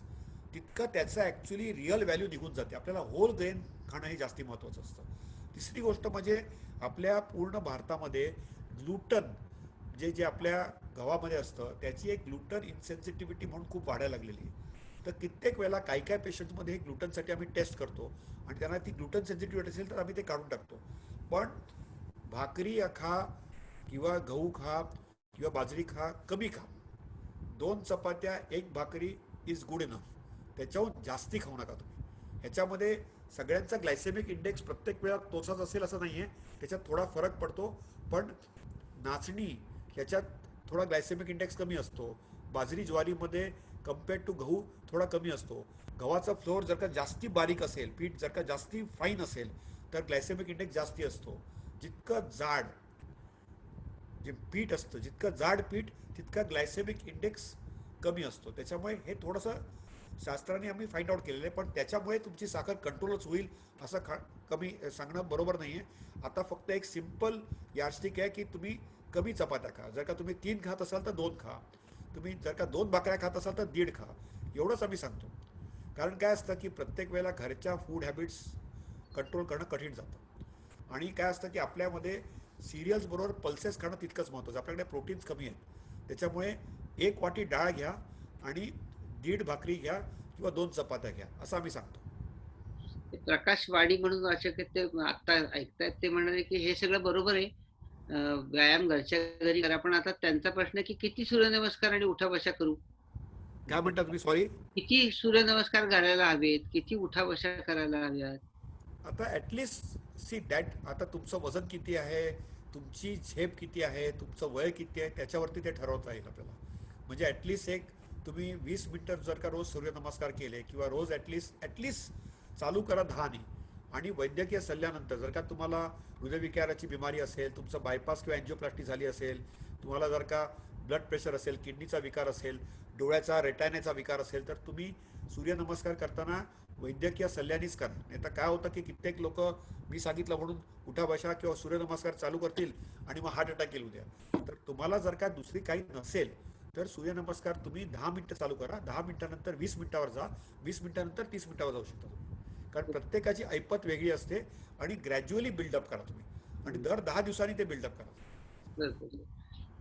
तितकं त्याचं ॲक्च्युली रिअल व्हॅल्यू निघून जाते. आपल्याला होल ग्रेन खाणं हे जास्ती महत्त्वाचं असतं. तिसरी गोष्ट म्हणजे आपल्या पूर्ण भारतामध्ये ग्लुटन जे जे आपल्या गव्हामध्ये असतं त्याची एक ग्लुटन इन्सेन्सिटिव्हिटी म्हणून खूप वाढायला लागलेली आहे. तर कित्येक वेळेला काही पेशंटमध्ये ग्लुटनसाठी आम्ही टेस्ट करतो आणि त्यांना ती ग्लुटन सेन्सिटिव्हिटी असेल तर आम्ही ते काढून टाकतो. पण भाकरी खा किंवा गहू खा किंवा बाजरी खा, कमी खा. 2 चपात्या, 1 भाकरी इज गुड इनफ. त्याच्याहून जास्ती खाऊ नका तुम्ही. ह्याच्यामध्ये सगळ्यांचा ग्लायसेमिक इंडेक्स प्रत्येक वेळा तोचाच असेल असं नाही आहे, त्याच्यात थोडा फरक पडतो. पण नाचणी ह्याच्यात थोडा ग्लायसेमिक इंडेक्स कमी असतो. बाजरी ज्वारीमध्ये कम्पेअर टू गहू थोडा कमी असतो. गव्हाचा फ्लोअर जर का जास्ती बारीक असेल, पीठ जर का जास्ती फाईन असेल तर ग्लायसेमिक इंडेक्स जास्ती असतो. जितकं जाड जे पीठ असतं, जितकं जाड पीठ तितका ग्लायसेमिक इंडेक्स कमी असतो. त्याच्यामुळे हे थोडंसं शास्त्राने आम्ही फाइंड आउट केलेलं आहे. पण त्याच्यामुळे तुमची साखर कंट्रोलच होईल असं कमी सांगणं बरोबर नाही आहे. आता फक्त एक सिम्पल यार्डस्टिक आहे की तुम्ही कमी चपात्या खा. जर का तुम्ही 3 खात असाल तर 2 खा. तुम्ही जर का 2 भाकऱ्या खात असाल तर 1.5 खा. एवढंच आम्ही सांगतो. कारण काय असतं की प्रत्येक वेळेला घरच्या फूड हॅबिट्स कंट्रोल करणं कठीण जातं. आणि काय असतं की आपल्यामध्ये सिरियल्स बरोबर पल्सेस खाणं तितकंच महत्त्वाचं. आपल्याकडे प्रोटीन्स कमी आहेत. त्याच्यामुळे 1 वाटी डाळ घ्या आणि 1.5 भाकरी घ्या किंवा 2 चपात्या घ्या असं आम्ही सांगतो. प्रकाश वाडी म्हणून वाचक आहेत, ते आता ऐकतायत, ते म्हणाले की हे सगळं बरोबर आहे. व्यायाम घरच्या घरी करा, पण आता त्यांचा प्रश्न आहे की किती सूर्यनमस्कार आणि उठाबशा करू? काय म्हणता तुम्ही? सॉरी. किती सूर्यनमस्कार घालायला हवेत, किती उठाबशा करायला हव्यात? आता ॲटलिस्ट सी डॅट, आता तुमचं वजन किती आहे, तुमची झेप किती आहे, तुमचं वय किती आहे, त्याच्यावरती ते ठरवता येईल आपल्याला. म्हणजे ॲटलिस्ट एक तुम्ही 20 मिनिटं जर का रोज सूर्यनमस्कार केले किंवा रोज ॲटलिस्ट चालू करा 10 आणि वैद्यकीय सल्ल्यानंतर जर का तुम्हाला हृदयविकाराची बिमारी असेल, तुमचं बायपास किंवा अँजिओप्लास्टी झाली असेल, तुम्हाला जर का ब्लड प्रेशर असेल, किडनीचा विकार असेल, डोळ्याचा रेटायनाचा विकार असेल, तर तुम्ही सूर्यनमस्कार करताना वैद्यकीय सल्ल्यानेच करा. नाही तर काय होतं की कित्येक लोक मी सांगितलं म्हणून उठाबशा किंवा सूर्यनमस्कार चालू करतील आणि मग हार्ट अटॅक येईल उद्या. तर तुम्हाला जर का दुसरी काही नसेल तर सूर्यनमस्कार तुम्ही 10 मिनिटं चालू करा. 10 मिनिटानंतर 20 मिनिटावर जा. 20 मिनिटानंतर 30 मिनिटावर जाऊ शकता तुम्ही. कारण प्रत्येकाची ऐपत वेगळी असते आणि ग्रॅज्युअली बिल्डअप करा तुम्ही. आणि दर 10 दिवसांनी ते बिल्डअप करा. बरोबर.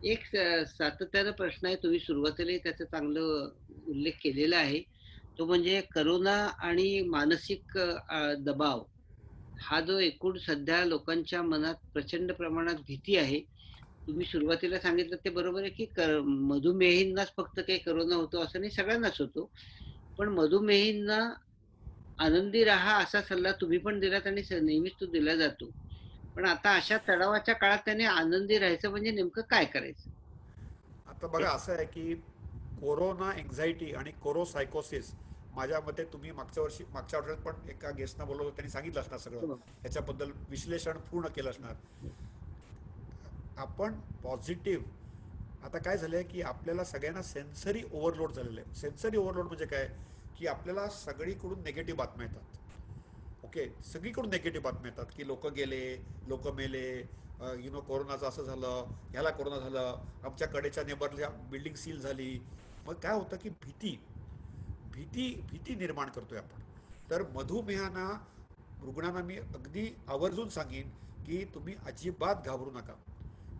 एक सातत्यानं प्रश्न आहे, तुम्ही सुरुवातीलाही त्याचा चांगलं उल्लेख केलेला आहे. तो म्हणजे करोना आणि मानसिक दबाव, हा जो एकूण सध्या लोकांच्या मनात प्रचंड प्रमाणात भीती आहे. तुम्ही सुरुवातीला सांगितलं ते बरोबर आहे की मधुमेहींनाच फक्त काही करोना होतो असं नाही, सगळ्यांनाच होतो. पण मधुमेहींना आनंदी राहा असा सल्ला तुम्ही पण दिलात आणि नेहमीच तो दिला जातो. पण आता अशा तणावाच्या काळात त्याने आनंदी राहायचं म्हणजे नेमकं काय करायचं? आता बघा असं आहे की कोरोना एन्झायटी आणि कोरोसायकोसिस, माझ्या मते तुम्ही मागच्या आठवड्यात पण एका गेस्टना बोलवलं, त्यांनी सांगितलं असणार सगळं, हो. ह्याच्याबद्दल विश्लेषण पूर्ण केलं असणार. आपण पॉझिटिव्ह, आता काय झालंय की आपल्याला सगळ्यांना सेन्सरी ओव्हरलोड झालेलं आहे. सेन्सरी ओव्हरलोड म्हणजे काय की आपल्याला सगळीकडून नेगेटिव्ह बातम्या येतात. ओके, सगळीकडून नेगेटिव्ह बातम्या येतात की लोक गेले, लोक मेले, कोरोनाचं असं झालं, ह्याला कोरोना झालं, आमच्या कडेच्या नेबरच्या बिल्डिंग सील झाली. मग काय होतं की भीती भीती भीती निर्माण करतोय आपण. तर मधुमेहाना रुग्णांना मी अगदी आवर्जून सांगेन की तुम्ही अजिबात घाबरू नका.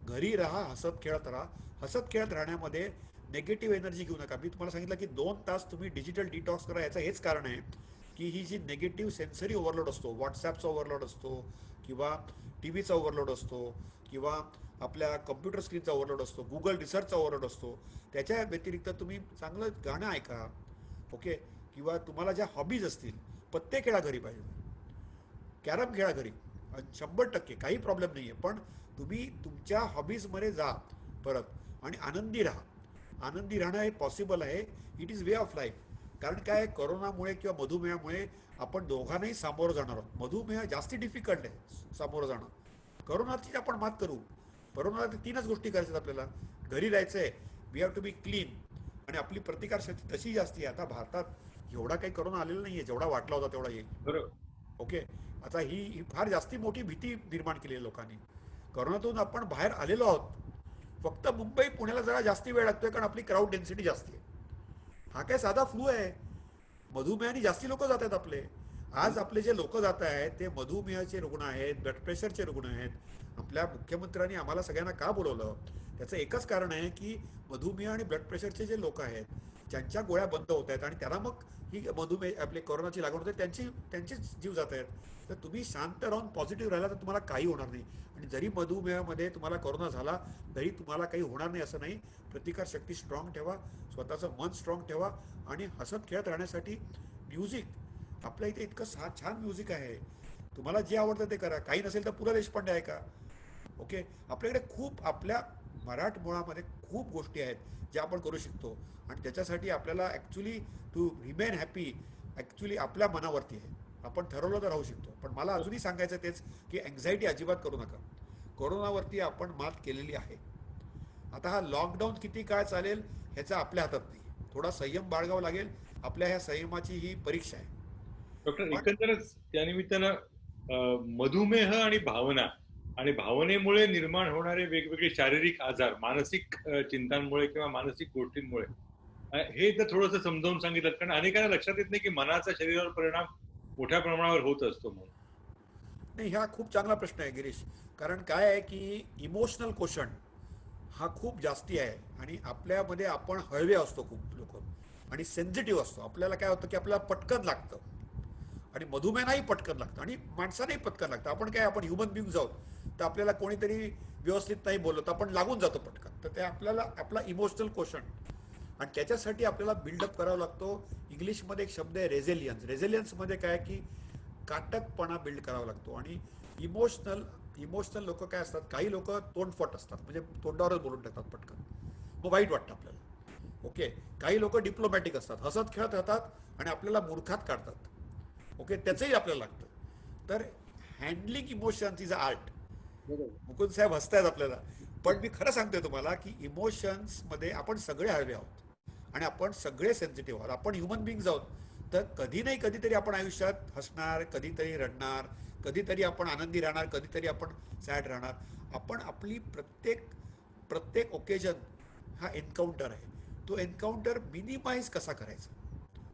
घरी राहा, हसत खेळत राहा. हसत खेळत राहण्यामध्ये नेगेटिव्ह एनर्जी घेऊ नका. मी तुम्हाला सांगितलं की 2 तास तुम्ही डिजिटल डिटॉक्स करा. याचं हेच कारण आहे की ही जी नेगेटिव्ह सेन्सरी ओव्हरलोड असतो, व्हॉट्सॲपचा ओव्हरलोड असतो किंवा टी व्हीचा ओव्हरलोड असतो किंवा आपल्या कम्प्युटर स्क्रीनचा ओव्हरलोड असतो, गुगल रिसर्चचा ओव्हरलोड असतो, त्याच्या व्यतिरिक्त तुम्ही चांगलं गाणं ऐका. ओके, किंवा तुम्हाला ज्या हॉबीज असतील, पत्ते खेळा घरी पाहिजे, कॅरम खेळा घरी, 100% काही प्रॉब्लेम नाही आहे. पण तुम्ही तुमच्या हॉबीजमध्ये जा परत आणि आनंदी राहा. आनंदी राहणं हे पॉसिबल आहे. It is way of life. कारण काय, कोरोनामुळे किंवा मधुमेहामुळे आपण दोघांनाही सामोरं जाणार आहोत. मधुमेह जास्ती डिफिकल्ट आहे सामोरं जाणं. करोनाची आपण मात करू. करोनाला 3च गोष्टी करायच्यात आपल्याला. घरी राहायचं आहे, we have to be clean, आणि आपली प्रतिकारशक्ती तशी जास्ती आहे. आता भारतात एवढा काही करोना आलेला नाही आहे, जेवढा वाटला होता तेवढा येईल. बरोबर. ओके, आता ही फार जास्ती मोठी भीती निर्माण केली आहे लोकांनी. करोनातून आपण बाहेर आलेलो आहोत. फक्त मुंबई पुण्याला जरा जास्ती वेळ लागतोय कारण आपली क्राऊड डेन्सिटी जास्ती आहे. हा काय साधा फ्लू आहे. मधुमेहाने जास्ती लोक जात आहेत आपले. आज आपले जे लोक जात आहेत ते मधुमेहाचे रुग्ण आहेत, ब्लड प्रेशरचे रुग्ण आहेत. आपल्या मुख्यमंत्र्यांनी आम्हाला सगळ्यांना का बोलवलं, त्याचं एकच कारण आहे की मधुमेह आणि ब्लड प्रेशरचे जे लोक आहेत ज्यांच्या गोळ्या बंद होत आहेत आणि त्यांना मग ही मधुमेह आपली कोरोनाची लागण होते त्यांचेच जीव जात आहेत. तर तुम्ही शांत राहून पॉझिटिव्ह राहिला तर तुम्हाला काही होणार नाही. आणि जरी मधुमेहामध्ये तुम्हाला कोरोना झाला तरी तुम्हाला काही होणार नाही असं नाही. प्रतिकारशक्ती स्ट्रॉंग ठेवा, स्वतःचं मन स्ट्रॉंग ठेवा आणि हसत खेळत राहण्यासाठी म्युझिक, आपल्या इथे इतकं छान म्युझिक आहे. तुम्हाला जे आवडतं ते करा. काही नसेल तर पु ल देशपांडे ऐका. ओके, आपल्याकडे खूप आपल्या मराठमोळामध्ये खूप गोष्टी आहेत ज्या आपण करू शकतो. आणि त्याच्यासाठी आपल्याला actually to remain happy actually आपल्या मनावरती आहे. आपण ठरवलं तर राहू शकतो. पण मला अजूनही सांगायचं तेच की अँझायटी अजिबात करू नका. कोरोनावरती आपण मात केलेली आहे. आता हा लॉकडाऊन किती काळ चालेल ह्याचा आपल्या हातात नाही. थोडा संयम बाळगावा लागेल. आपल्या ह्या संयमाची ही परीक्षा आहे. डॉक्टर, पण एकंदरच त्यानिमित्तानं मधुमेह आणि भावना आणि भावनेमुळे निर्माण होणारे वेगवेगळे शारीरिक आजार, मानसिक चिंतांमुळे किंवा मानसिक गोष्टींमुळे, हे जर थोडंसं समजावून सांगितलं, कारण अनेकांना लक्षात येत नाही की मनाचा शरीरावर परिणाम मोठ्या प्रमाणावर होत असतो म्हणून. नाही, हा खूप चांगला प्रश्न आहे गिरीश. कारण काय आहे की इमोशनल क्वेश्चन हा खूप जास्ती आहे. आणि आपल्यामध्ये आपण हळवे असतो खूप लोक आणि सेन्सिटिव्ह असतो. आपल्याला काय होतं की आपल्याला पटकन लागतं आणि मधुमेहाही पटकन लागतं आणि माणसालाही पटकन लागतं. आपण ह्युमन बिंग जाऊ तर आपल्याला कोणीतरी व्यवस्थित नाही बोलत आपण लागून जातो पटकन. तर ते आपल्याला आपला इमोशनल क्वेश्चन आणि त्याच्यासाठी आपल्याला बिल्डअप करावा लागतो. इंग्लिशमध्ये एक शब्द आहे रेझिलियन्स. रेझिलियन्समध्ये काय की काटकपणा बिल्ड करावा लागतो. आणि इमोशनल इमोशनल लोक काय असतात, काही लोक तोंडफट असतात, म्हणजे तोंडावरच बोलून टाकतात पटकन, मग वाईट वाटतं आपल्याला. ओके, काही लोक डिप्लोमॅटिक असतात, हसत खेळत राहतात आणि आपल्याला मूर्खात काढतात. ओके, त्याचंही आपल्याला लागतं. तर handling emotions is a art. बरोबर. मुकुंद साहेब हसतायत आपल्याला. पण मी खरं सांगतोय तुम्हाला की इमोशन्समध्ये आपण सगळे हळवे आहोत आणि आपण सगळे सेन्सिटिव्ह आहोत. आपण ह्युमन बिंग आहोत. तर कधी नाही कधीतरी आपण आयुष्यात हसणार, कधीतरी रडणार, कधीतरी आपण आनंदी राहणार, कधीतरी आपण सॅड राहणार. आपण आपली प्रत्येक प्रत्येक ओकेजन हा एन्काउंटर आहे. तो एन्काउंटर मिनिमाइज कसा करायचा,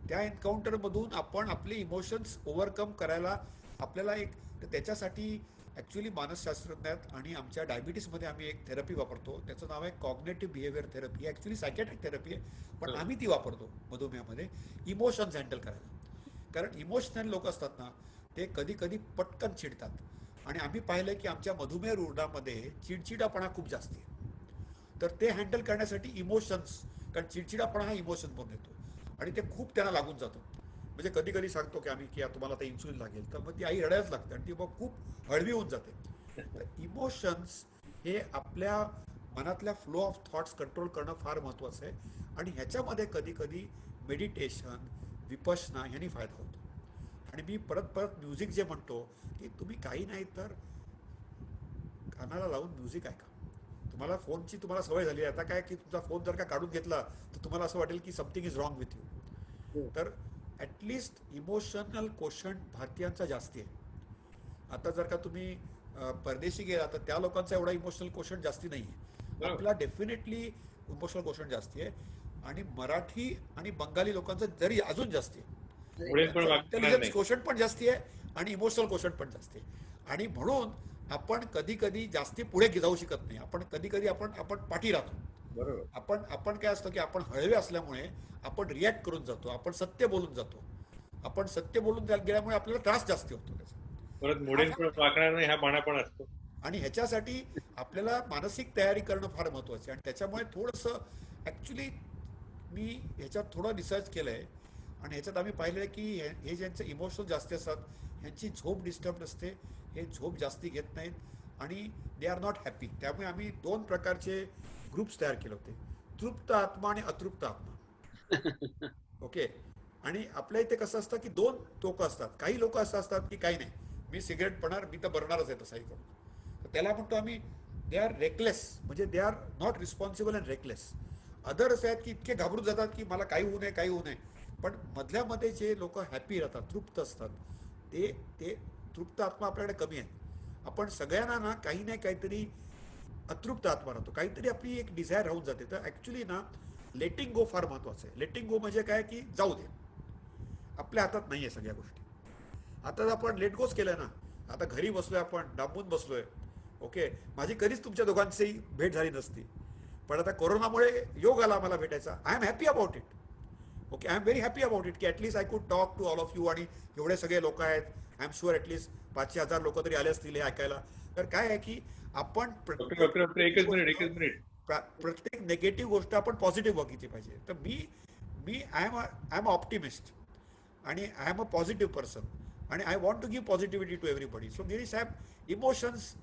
त्या एन्काउंटरमधून आपण आपले इमोशन्स ओव्हरकम करायला आपल्याला एक, तर त्याच्यासाठी ॲक्च्युली मानसशास्त्रज्ञात आणि आमच्या डायबिटीसमध्ये आम्ही एक थेरपी वापरतो. त्याचं नाव आहे कॉग्नेटिव्ह बिहेवियर थेरपी. ही ॲक्च्युली सायकॅट्रिक थेरपी आहे पण आम्ही ती वापरतो मधुमेहामध्ये इमोशन्स हँडल करायला. कारण इमोशनल लोक असतात ना, ते कधी कधी पटकन चिडतात आणि आम्ही पाहिलं की आमच्या मधुमेह रुग्णामध्ये चिडचिडापणा खूप जास्त आहे. तर ते हँडल करण्यासाठी इमोशन्स, कारण चिडचिडापणा हा इमोशन बनून येतो आणि ते खूप त्यांना लागून जातं. म्हणजे कधी कधी सांगतो की आम्ही की तुम्हाला आता इन्सुलिन लागेल, तर मग ती आई रडायलाच लागते आणि ती मग खूप हळवी होऊन जाते. तर इमोशन्स हे आपल्या मनातल्या फ्लो ऑफ थॉट्स कंट्रोल करणं फार महत्त्वाचं आहे. आणि ह्याच्यामध्ये कधी कधी मेडिटेशन, विपश्यना ह्यांनी फायदा होतो. आणि मी परत परत म्युझिक जे म्हणतो की तुम्ही काही नाही तर कानाला लावून म्युझिक ऐका. तुम्हाला फोनची तुम्हाला सवय झाली आहे आता, काय की तुमचा फोन जर का काढून घेतला तर तुम्हाला असं वाटेल की something is wrong with you. हो. तर ॲटलिस्ट इमोशनल क्वेश्चन भारतीयांचा जास्ती आहे. आता जर का तुम्ही परदेशी गेला तर त्या लोकांचा एवढा इमोशनल क्वेश्चन जास्ती नाही आहे. बरोबर. आपला डेफिनेटली इमोशनल क्वेश्चन जास्ती आहे. आणि मराठी आणि बंगाली लोकांचं जरी अजून जास्ती आहे. अरे, पुढे पण त्यांचं वागणार इंटेलिजन्स नाही. क्वेश्चन पण जास्ती आहे आणि इमोशनल क्वेश्चन पण जास्ती आहे. आणि म्हणून आपण कधी कधी जास्ती पुढे जाऊ शकत नाही. आपण कधी कधी आपण आपण पाठी राहतो. बरोबर. आपण आपण काय असतं की आपण हळवे असल्यामुळे आपण रिॲक्ट करून जातो, आपण सत्य बोलून जातो. आपण सत्य बोलून गेल्यामुळे आपल्याला त्रास जास्ती होतो त्याचा. परत हा मुडेन पण फॅक्ट आहे. वाकणार नाही, हा बाणा पण असतो. आणि ह्याच्यासाठी आपल्याला मानसिक तयारी करणं फार महत्त्वाचं आहे. आणि त्याच्यामुळे थोडंसं ॲक्च्युली मी ह्याच्यात थोडं रिसर्च केलं आहे आणि ह्याच्यात आम्ही पाहिलं आहे की हे ज्यांचे इमोशनल जास्ती असतात ह्यांची झोप डिस्टर्ब नसते, हे झोप जास्ती घेत नाहीत आणि दे आर नॉट हॅपी. त्यामुळे आम्ही 2 प्रकारचे ग्रुप्स तयार केले होते, तृप्त आत्मा आणि अतृप्त आत्मा. ओके. आणि आपल्या इथे कसं असतं की 2 टोकं असतात. काही लोक असं असतात की काही नाही, मी सिगरेट पडणार, मी तर बरणारच आहे तसाही करून. तर त्याला म्हणतो आम्ही दे आर रेकलेस, म्हणजे they are not responsible and reckless. Others आहेत की इतके घाबरून जातात की मला काही होऊ नये, काही होऊ नये. पण मधल्यामध्ये जे लोक हॅपी राहतात, तृप्त असतात, ते ते तृप्त आत्मा आपल्याकडे कमी आहे. आपण सगळ्यांना ना काही नाही काहीतरी अतृप्त आत्मा राहतो, काहीतरी आपली एक डिझायर राहून जाते. तर ॲक्च्युली ना लेटिंग गो फार महत्त्वाचं आहे. लेटिंग गो म्हणजे काय की जाऊ दे, आपल्या हातात नाही आहे सगळ्या गोष्टी. आता आपण लेट गोच केलंय ना, आता घरी बसलोय, आपण डांबून बसलोय. ओके, माझी कधीच तुमच्या दोघांची भेट झाली नसती. पण आता कोरोनामुळे योग आला मला भेटायचा. I am happy about it. Okay, I am very happy about it की at least I could talk to all of you. आणि एवढे सगळे लोक आहेत, आय एम शुअर ॲटलीस्ट 500,000 लोक तरी आले असतील हे ऐकायला. तर काय आहे की आपण डॉक्टर प्रत्येक डॉक्टर डॉक्टर निगेटिव्ह एकच मिनिट गोष्ट, एकच मिनिट. प्रत्येक निगेटिव्ह गोष्ट आपण पॉझिटिव्ह बघितली पाहिजे. तर मी मी आय एम ऑप्टिमिस्ट आणि I am a positive person आणि I want to give positivity to everybody. So Girish saheb, emotions,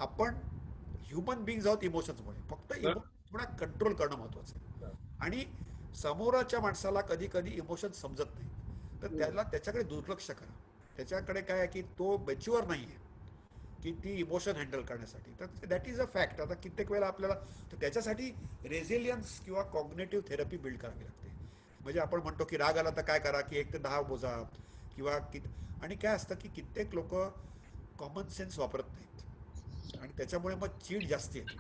आपण ह्युमन बिंग्स आहोत इमोशन्समुळे. फक्त बरं. थोडा कंट्रोल करणं महत्वाचं आहे. आणि समोरच्या माणसाला कधी कधी इमोशन समजत नाही, तर त्याला त्याच्याकडे दुर्लक्ष करा. त्याच्याकडे काय आहे की तो मॅच्युअर नाही आहे की ती इमोशन हँडल करण्यासाठी. तर दॅट इज अ फॅक्ट. आता कित्येक वेळेला आपल्याला तर त्याच्यासाठी रेझिलियन्स किंवा कॉग्नेटिव्ह थेरपी बिल्ड करावी लागते. म्हणजे आपण म्हणतो की राग आला तर काय करा की 1 ते 10 मोजा किंवा आणि काय असतं की कित्येक लोक कॉमन सेन्स वापरत नाहीत आणि त्याच्यामुळे मग चीड जास्त येते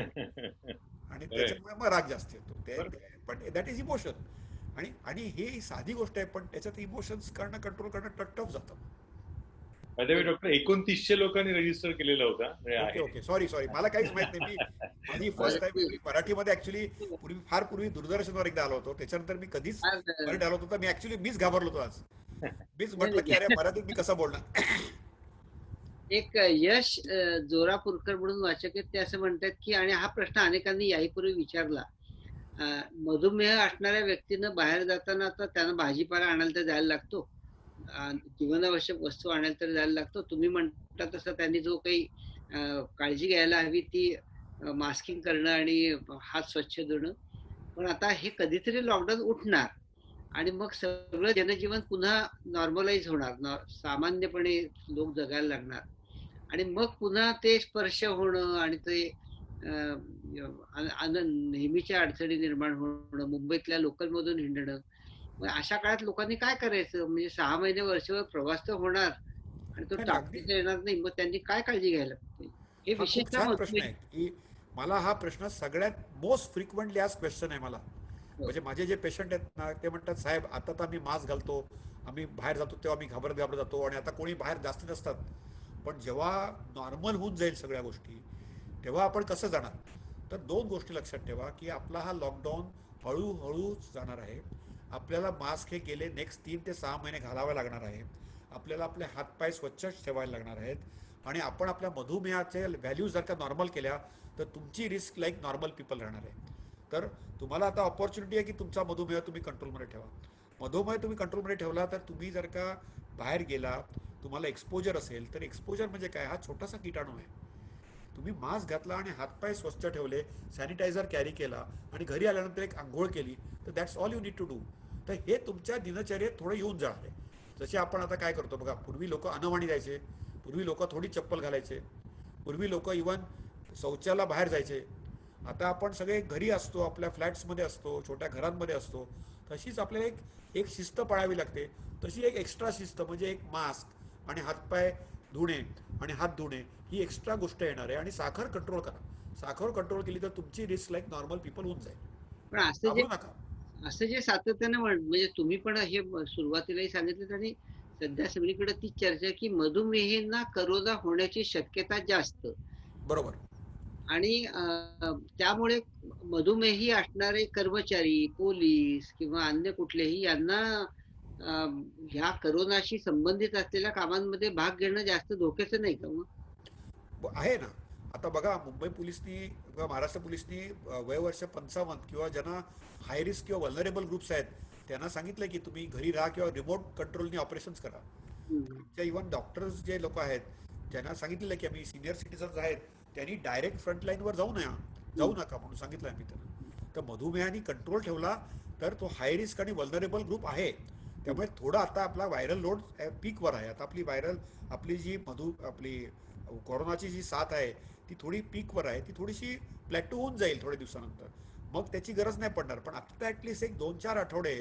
आणि खरंय. त्याच्यामुळे मग राग जास्त येतो. बरं. पण दॅट इज इमोशन. आणि आणि ही साधी गोष्ट आहे, पण त्याच्यात इमोशन्स करणं, कंट्रोल करणं टफ जातं. बाय द वे डॉक्टर 2900 लोकांनी रजिस्टर केलेला होता म्हणजे ओके आहे. ओके, सॉरी सॉरी, मला काहीच माहित नाही. माझी बरं, फर्स्ट टाइम मी मराठीमध्ये ऍक्च्युली फार पूर्वी दूरदर्शनवर एकदा आलो होतो. त्याच्यानंतर मी कधीच फार, मराठी आलो होतो. तर मीच घाबरलो होतो आज. मीच नाही, म्हटलं की अरे नाही. मराठीत मी कसं बोलणार. एक यश जोरापूरकर म्हणून वाचक आहेत, ते असं म्हणतात की, आणि हा प्रश्न अनेकांनी याहीपूर्वी विचारला. अ, मधुमेह असणाऱ्या व्यक्तीनं बाहेर जाताना आता त्यांना भाजीपाला आणायला तर जायला लागतो. जीवनावश्यक वस्तू आणायला तर जायला लागतो. तुम्ही म्हणता तसं त्यांनी जो काही काळजी घ्यायला हवी ती मास्किंग करणं आणि हात स्वच्छ धुणं. पण आता हे कधीतरी लॉकडाऊन उठणार आणि मग सगळं जनजीवन पुन्हा नॉर्मलाईज होणार. सामान्यपणे लोक जगायला लागणार आणि मग पुन्हा ते स्पर्श होणं आणि ते नेहमीच्या अडचणी निर्माण होणं, मुंबईतल्या लोकलमधून हिंडणं. मग अशा काळात लोकांनी काय करायचं? म्हणजे 6 महिने, वर्षभर प्रवास तर होणार आणि तो नाही नाही, अगदी. टाळता येणार नाही. मग त्यांनी काय काळजी घ्यायला पाहिजे? हे हा खूप विशेषतः छान प्रश्न मधुमेह. आहे की मला हा प्रश्न सगळ्यात मोस्ट फ्रिक्वेंटली आज क्वेश्चन आहे मला. हो. म्हणजे माझे जे पेशंट आहेत ना, ते म्हणतात साहेब आता तर आम्ही मास्क घालतो, आम्ही बाहेर जातो तेव्हा आम्ही घाबरत घाबरत जातो आणि आता कोणी बाहेर जास्त नसतात. पण जेव्हा नॉर्मल होऊन जाईल सगळ्या गोष्टी, तेव्हा आपण कसं जाणार? तर 2 गोष्टी लक्षात ठेवा की आपला हा लॉकडाऊन हळूहळू जाणार आहे. आपल्याला मास्क हे गेले नेक्स्ट 3 ते 6 महिने घालावे लागणार आहे. आपल्याला आपले हातपाय स्वच्छच ठेवायला लागणार आहेत. आणि आपण आपल्या मधुमेहाचे व्हॅल्यूज जर का नॉर्मल केल्या तर तुमची रिस्क लाईक नॉर्मल पीपल राहणार आहे. तर तुम्हाला आता ऑपॉर्च्युनिटी आहे की तुमचा मधुमेह तुम्ही कंट्रोलमध्ये ठेवा. मधुमेह तुम्ही कंट्रोलमध्ये ठेवला तर तुम्ही जर का बाहेर गेला, तुम्हाला एक्सपोजर असेल, तर एक्सपोजर म्हणजे काय, हा छोटासा किटाणू आहे. तुम्ही मास्क घातला आणि हातपाय स्वच्छ ठेवले, सॅनिटायझर कॅरी केला आणि घरी आल्यानंतर एक आंघोळ केली, तर that's all you need to do. तर हे तुमच्या दिनचर्येत थोडं येऊन जाणार आहे. जसे आपण आता काय करतो बघा, पूर्वी लोक अनवाणी जायचे, पूर्वी लोक थोडी चप्पल घालायचे, पूर्वी लोक इवन शौचाला बाहेर जायचे. आता आपण सगळे घरी असतो, आपल्या फ्लॅट्समध्ये असतो, छोट्या घरांमध्ये असतो. तशीच आपल्याला एक एक शिस्त पाळावी लागते. तशी एक एक्स्ट्रा शिस्त म्हणजे एक मास्क आणि हातपाय धुणे आणि हात धुणे, ही एक्स्ट्रा गोष्ट येणार आहे. आणि साखर कंट्रोल करा. साखर कंट्रोल केली तर तुमची रिस्क लाईक नॉर्मल पीपल होऊन जाईल. पण घाबरू नका. असं जे सातत्यानं म्हणजे तुम्ही पण हे सुरुवातीलाही सांगितलं आणि सध्या सगळीकडे ती चर्चा आहे की मधुमेहींना करोना होण्याची शक्यता जास्त. बरोबर. आणि त्यामुळे मधुमेही असणारे कर्मचारी, पोलीस किंवा अन्य कुठलेही यांना अ, ह्या करोनाशी संबंधित असलेल्या कामांमध्ये भाग घेणं जास्त धोक्याचं नाही का मग? आहे ना. आता बघा, मुंबई पोलिसनी किंवा महाराष्ट्र पोलिसनी वयवर्ष 55 किंवा ज्यांना हाय रिस्क किंवा वल्नरेबल ग्रुप्स आहेत त्यांना सांगितलं की तुम्ही घरी राहा किंवा रिमोट कंट्रोलनी ऑपरेशन्स करा. हम्म. आमच्या इव्हन डॉक्टर्स जे लोक आहेत त्यांना सांगितलेलं की आम्ही सिनियर सिटीजन्स आहेत त्यांनी डायरेक्ट फ्रंटलाईनवर जाऊ नका म्हणून सांगितलं आम्ही त्यांना. तर मधुमेहानी कंट्रोल ठेवला तर तो हाय रिस्क आणि वल्नरेबल ग्रुप आहे. त्यामुळे थोडा आता आपला व्हायरल लोड पीकवर आहे. आता आपली जी आपली कोरोनाची जी साथ आहे ती थोडी पीकवर आहे. ती थोडीशी प्लॅटो होऊन जाईल थोड्या दिवसानंतर, मग त्याची गरज नाही पडणार. पण आता ॲटलिस्ट एक 2-4 आठवडे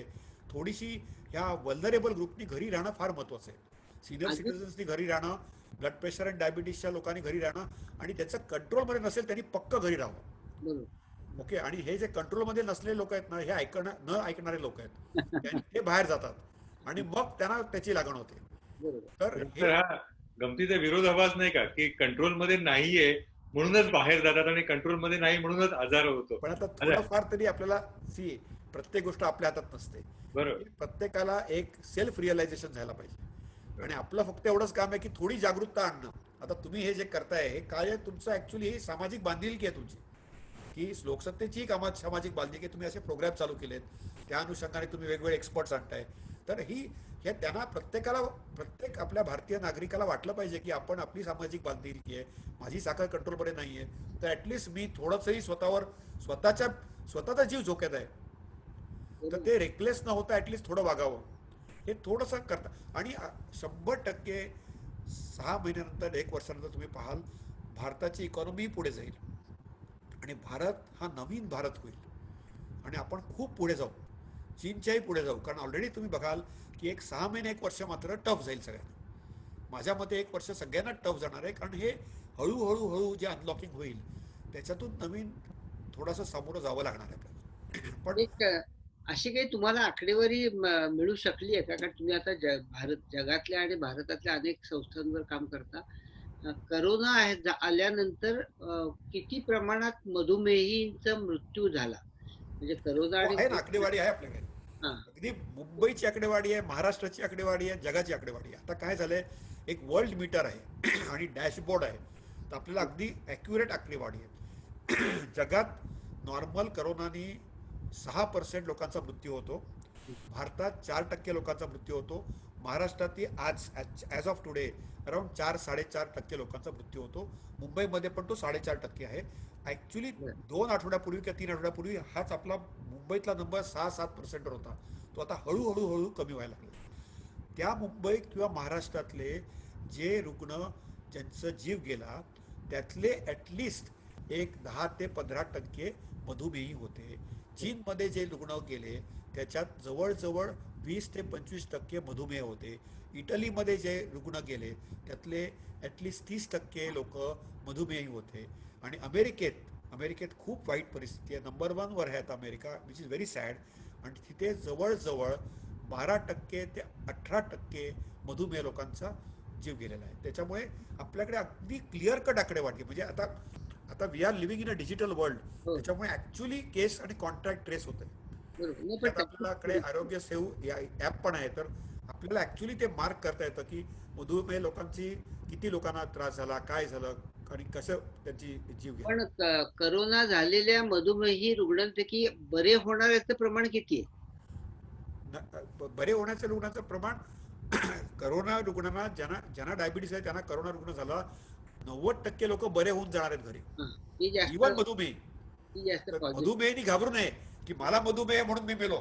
थोडीशी ह्या वल्नरेबल ग्रुपनी घरी राहणं फार महत्त्वाचं आहे. सिनियर अजून सिटीजन्सनी घरी राहणं, ब्लड प्रेशर आणि डायबिटीसच्या लोकांनी घरी राहणं, आणि त्याचं कंट्रोलमध्ये नसेल त्यांनी पक्क घरी राहावं. बरोबर. ओके. आणि हे जे कंट्रोलमध्ये नसलेले लोक आहेत ना, हे न ऐकणारे लोक आहेत, ते बाहेर जातात आणि मग त्यांना त्याची लागण होते. बरोबर. तर हे डॉक्टर हा गमतीचा विरोधाभास नाही का की कंट्रोलमध्ये नाहीये म्हणूनच बाहेर जातात आणि कंट्रोलमध्ये नाही म्हणूनच आजार होतो. पण आता अच्छा, थोडंफार तरी आपल्याला प्रत्येक गोष्ट आपल्या हातात नसते. बरोबर. प्रत्येकाला एक सेल्फ रिअलायझेशन झालं पाहिजे आणि आपलं फक्त एवढंच काम आहे की थोडी जागरूकता आणणं. आता तुम्ही हे जे करताय हे काय आहे, तुमचं ऍक्च्युली ही सामाजिक बांधिलकी आहे तुमची, की लोकसत्तेची सामाजिक बांधिलकी आहे. तुम्ही असे प्रोग्राम चालू केलेत, त्या अनुषंगाने तुम्ही वेगवेगळे एक्सपर्ट्स आणताय. तर हे त्यांना प्रत्येक आपल्या भारतीय नागरिकाला वाटलं पाहिजे की आपण आपली सामाजिक बांधिलकी आहे, माझी साखर कंट्रोलमध्ये नाही आहे, तर ॲटलिस्ट मी थोडंसंही स्वतःचा जीव झोक्यात आहे, तर ते रेकलेस न होता ॲटलिस्ट थोडं वागावं, हे थोडंसं करता. आणि 100% 6 महिन्यानंतर 1 वर्षानंतर तुम्ही पाहाल भारताची इकॉनॉमी पुढे जाईल आणि भारत हा नवीन भारत होईल आणि आपण खूप पुढे जाऊ, चीनच्याही पुढे जाऊ. कारण ऑलरेडी तुम्ही बघाल की 6 महिने 1 वर्ष मात्र टफ जाईल सगळ्यांना. माझ्या मते 1 वर्ष सगळ्यांना टफ जाणार आहे, कारण हे हळूहळू जे अनलॉकिंग होईल त्याच्यातून नवीन थोडंसं सामोरं जावं लागणार आहे आपल्याला. पण एक अशी काही तुम्हाला आकडेवारी मिळू शकली आहे का? कारण तुम्ही आता जगातल्या आणि भारतातल्या अनेक संस्थांवर काम करता. करोना आल्यानंतर किती प्रमाणात मधुमेहींचा मृत्यू झाला? म्हणजे करोना हो, आणि आहे ना, आकडेवारी आहे आपल्याकडे. हा. अगदी मुंबईची आकडेवारी आहे, महाराष्ट्राची आकडेवारी आहे, जगाची आकडेवारी आहे. आता काय झालंय, एक वर्ल्ड मीटर आहे आणि डॅशबोर्ड आहे, तर आपल्याला अगदी ॲक्युरेट आकडेवारी आहे. जगात नॉर्मल करोनानी 6% लोकांचा मृत्यू होतो, भारतात 4% लोकांचा मृत्यू होतो, महाराष्ट्रातही ॲज ऑफ टुडे अराउंड 4-4.5% लोकांचा मृत्यू होतो. मुंबईमध्ये पण तो 4.5% आहे. ॲक्च्युली 2 आठवड्यापूर्वी किंवा 3 आठवड्यापूर्वी हाच आपला मुंबईतला नंबर 6-7%वर होता. तो आता हळूहळू कमी व्हायला लागला. त्या मुंबई किंवा महाराष्ट्रातले जे रुग्ण ज्यांचा जीव गेला त्यातले ॲटलिस्ट एक 10 ते 15% मधुमेही होते. चीनमध्ये जे रुग्ण गेले त्याच्यात जवळजवळ 20 ते 25% मधुमेह होते. इटलीमध्ये जे रुग्ण गेले त्यातले ॲटलिस्ट 30% लोक मधुमेही होते. आणि अमेरिकेत खूप वाईट परिस्थिती आहे, नंबर 1वर आहे आता America, which is very sad. आणि तिथे जवळजवळ 12% ते 18% मधुमेह लोकांचा जीव गेलेला आहे. त्याच्यामुळे आपल्याकडे अगदी क्लिअर कट आकडेवारी, म्हणजे आता we are living in a digital world, हो, त्याच्यामुळे ॲक्च्युली केस आणि कॉन्टॅक्ट ट्रेस होत आहे. बरोबर. नाही, पण त्यात आपल्याकडे आरोग्य सेव या ॲप पण आहे, तर आपल्याला ॲक्च्युली ते मार्क करता येतं की मधुमेह लोकांची किती लोकांना त्रास झाला, काय झालं आणि कसं त्यांची जीव गेला. पण करोना झालेल्या मधुमेही रुग्णांपैकी बरे होणाऱ्याचं प्रमाण किती आहे? बरे होण्याच्या रुग्णाचं प्रमाण करोना रुग्णांना ज्यांना डायबिटीस आहे त्यांना करोना रुग्ण झाला, 90% लोक बरे होऊन जाणार आहेत घरी. हा, ती जास्त इवन मधुमेह. ती जास्त तर पॉझिटिव्ह. मधुमेहनी घाबरू नये की मला मधुमेह आहे म्हणून मी मेलो.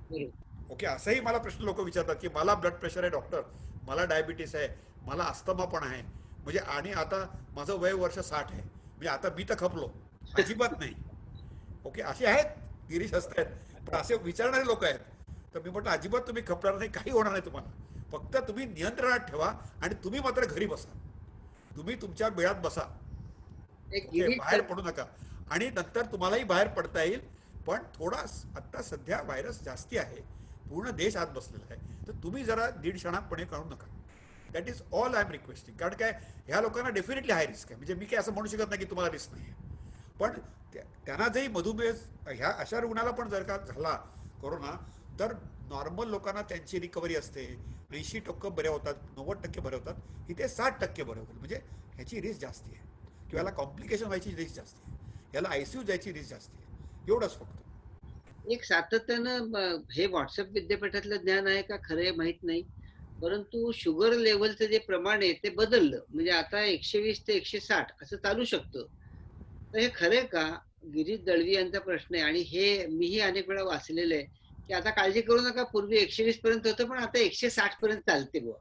बरोबर. ओके, असंही मला प्रश्न लोक विचारतात की मला ब्लड प्रेशर आहे डॉक्टर, मला डायबिटीस आहे, मला अस्थमा पण आहे, म्हणजे आणि आता माझं वय वर्ष 60 आहे, म्हणजे आता मी तर खपलो. अजिबात नाही. ओके, असे आहेत, गिरीश हसतायत, पण असे विचारणारे लोक आहेत. तर मी म्हटलं अजिबात तुम्ही खपणार नाही, काही होणार नाही तुम्हाला, फक्त तुम्ही नियंत्रणात ठेवा आणि तुम्ही मात्र घरी बसा, तुम्ही तुमच्या बिळात बसा. एक ओके, गिरीश बाहेर पडू नका. आणि नंतर तुम्हालाही बाहेर पडता येईल, पण थोडा आता सध्या व्हायरस जास्ती आहे, पूर्ण देश आत बसलेला आहे, तर तुम्ही जरा दीडशणातपणे करू नका. That is all I am requesting. कारण काय, ह्या लोकांना डेफिनेटली हाय रिस्क आहे, म्हणजे मी काय असं म्हणू शकत नाही की तुम्हाला रिस्क नाही आहे, पण त्यांना जरी मधुमेह ह्या अशा रुग्णाला पण जर का झाला कोरोना, तर नॉर्मल लोकांना त्यांची रिकव्हरी असते, 80% बरे होतात, 90% बरे होतात, इथे 60% बरे होतील, म्हणजे ह्याची रिस्क जास्ती आहे, किंवा याला कॉम्प्लिकेशन व्हायची रिस्क जास्ती आहे, याला आयसीयू जायची रिस्क जास्ती आहे, एवढंच फक्त. एक सातत्यानं हे व्हॉट्सअप विद्यापीठातलं ज्ञान आहे का खरं आहे माहित नाही, परंतु शुगर लेवलचं जे प्रमाण आहे ते बदललं, म्हणजे आता 120 ते 160 असं चालू शकतं. तर हे खरं आहे का? गिरीश दळवी यांचा प्रश्न आहे आणि हे मीही अनेक वेळा वाचलेलं आहे, की आता काळजी करू नका, पूर्वी 120 पर्यंत होतं पण आता 160 पर्यंत चालते बुवा.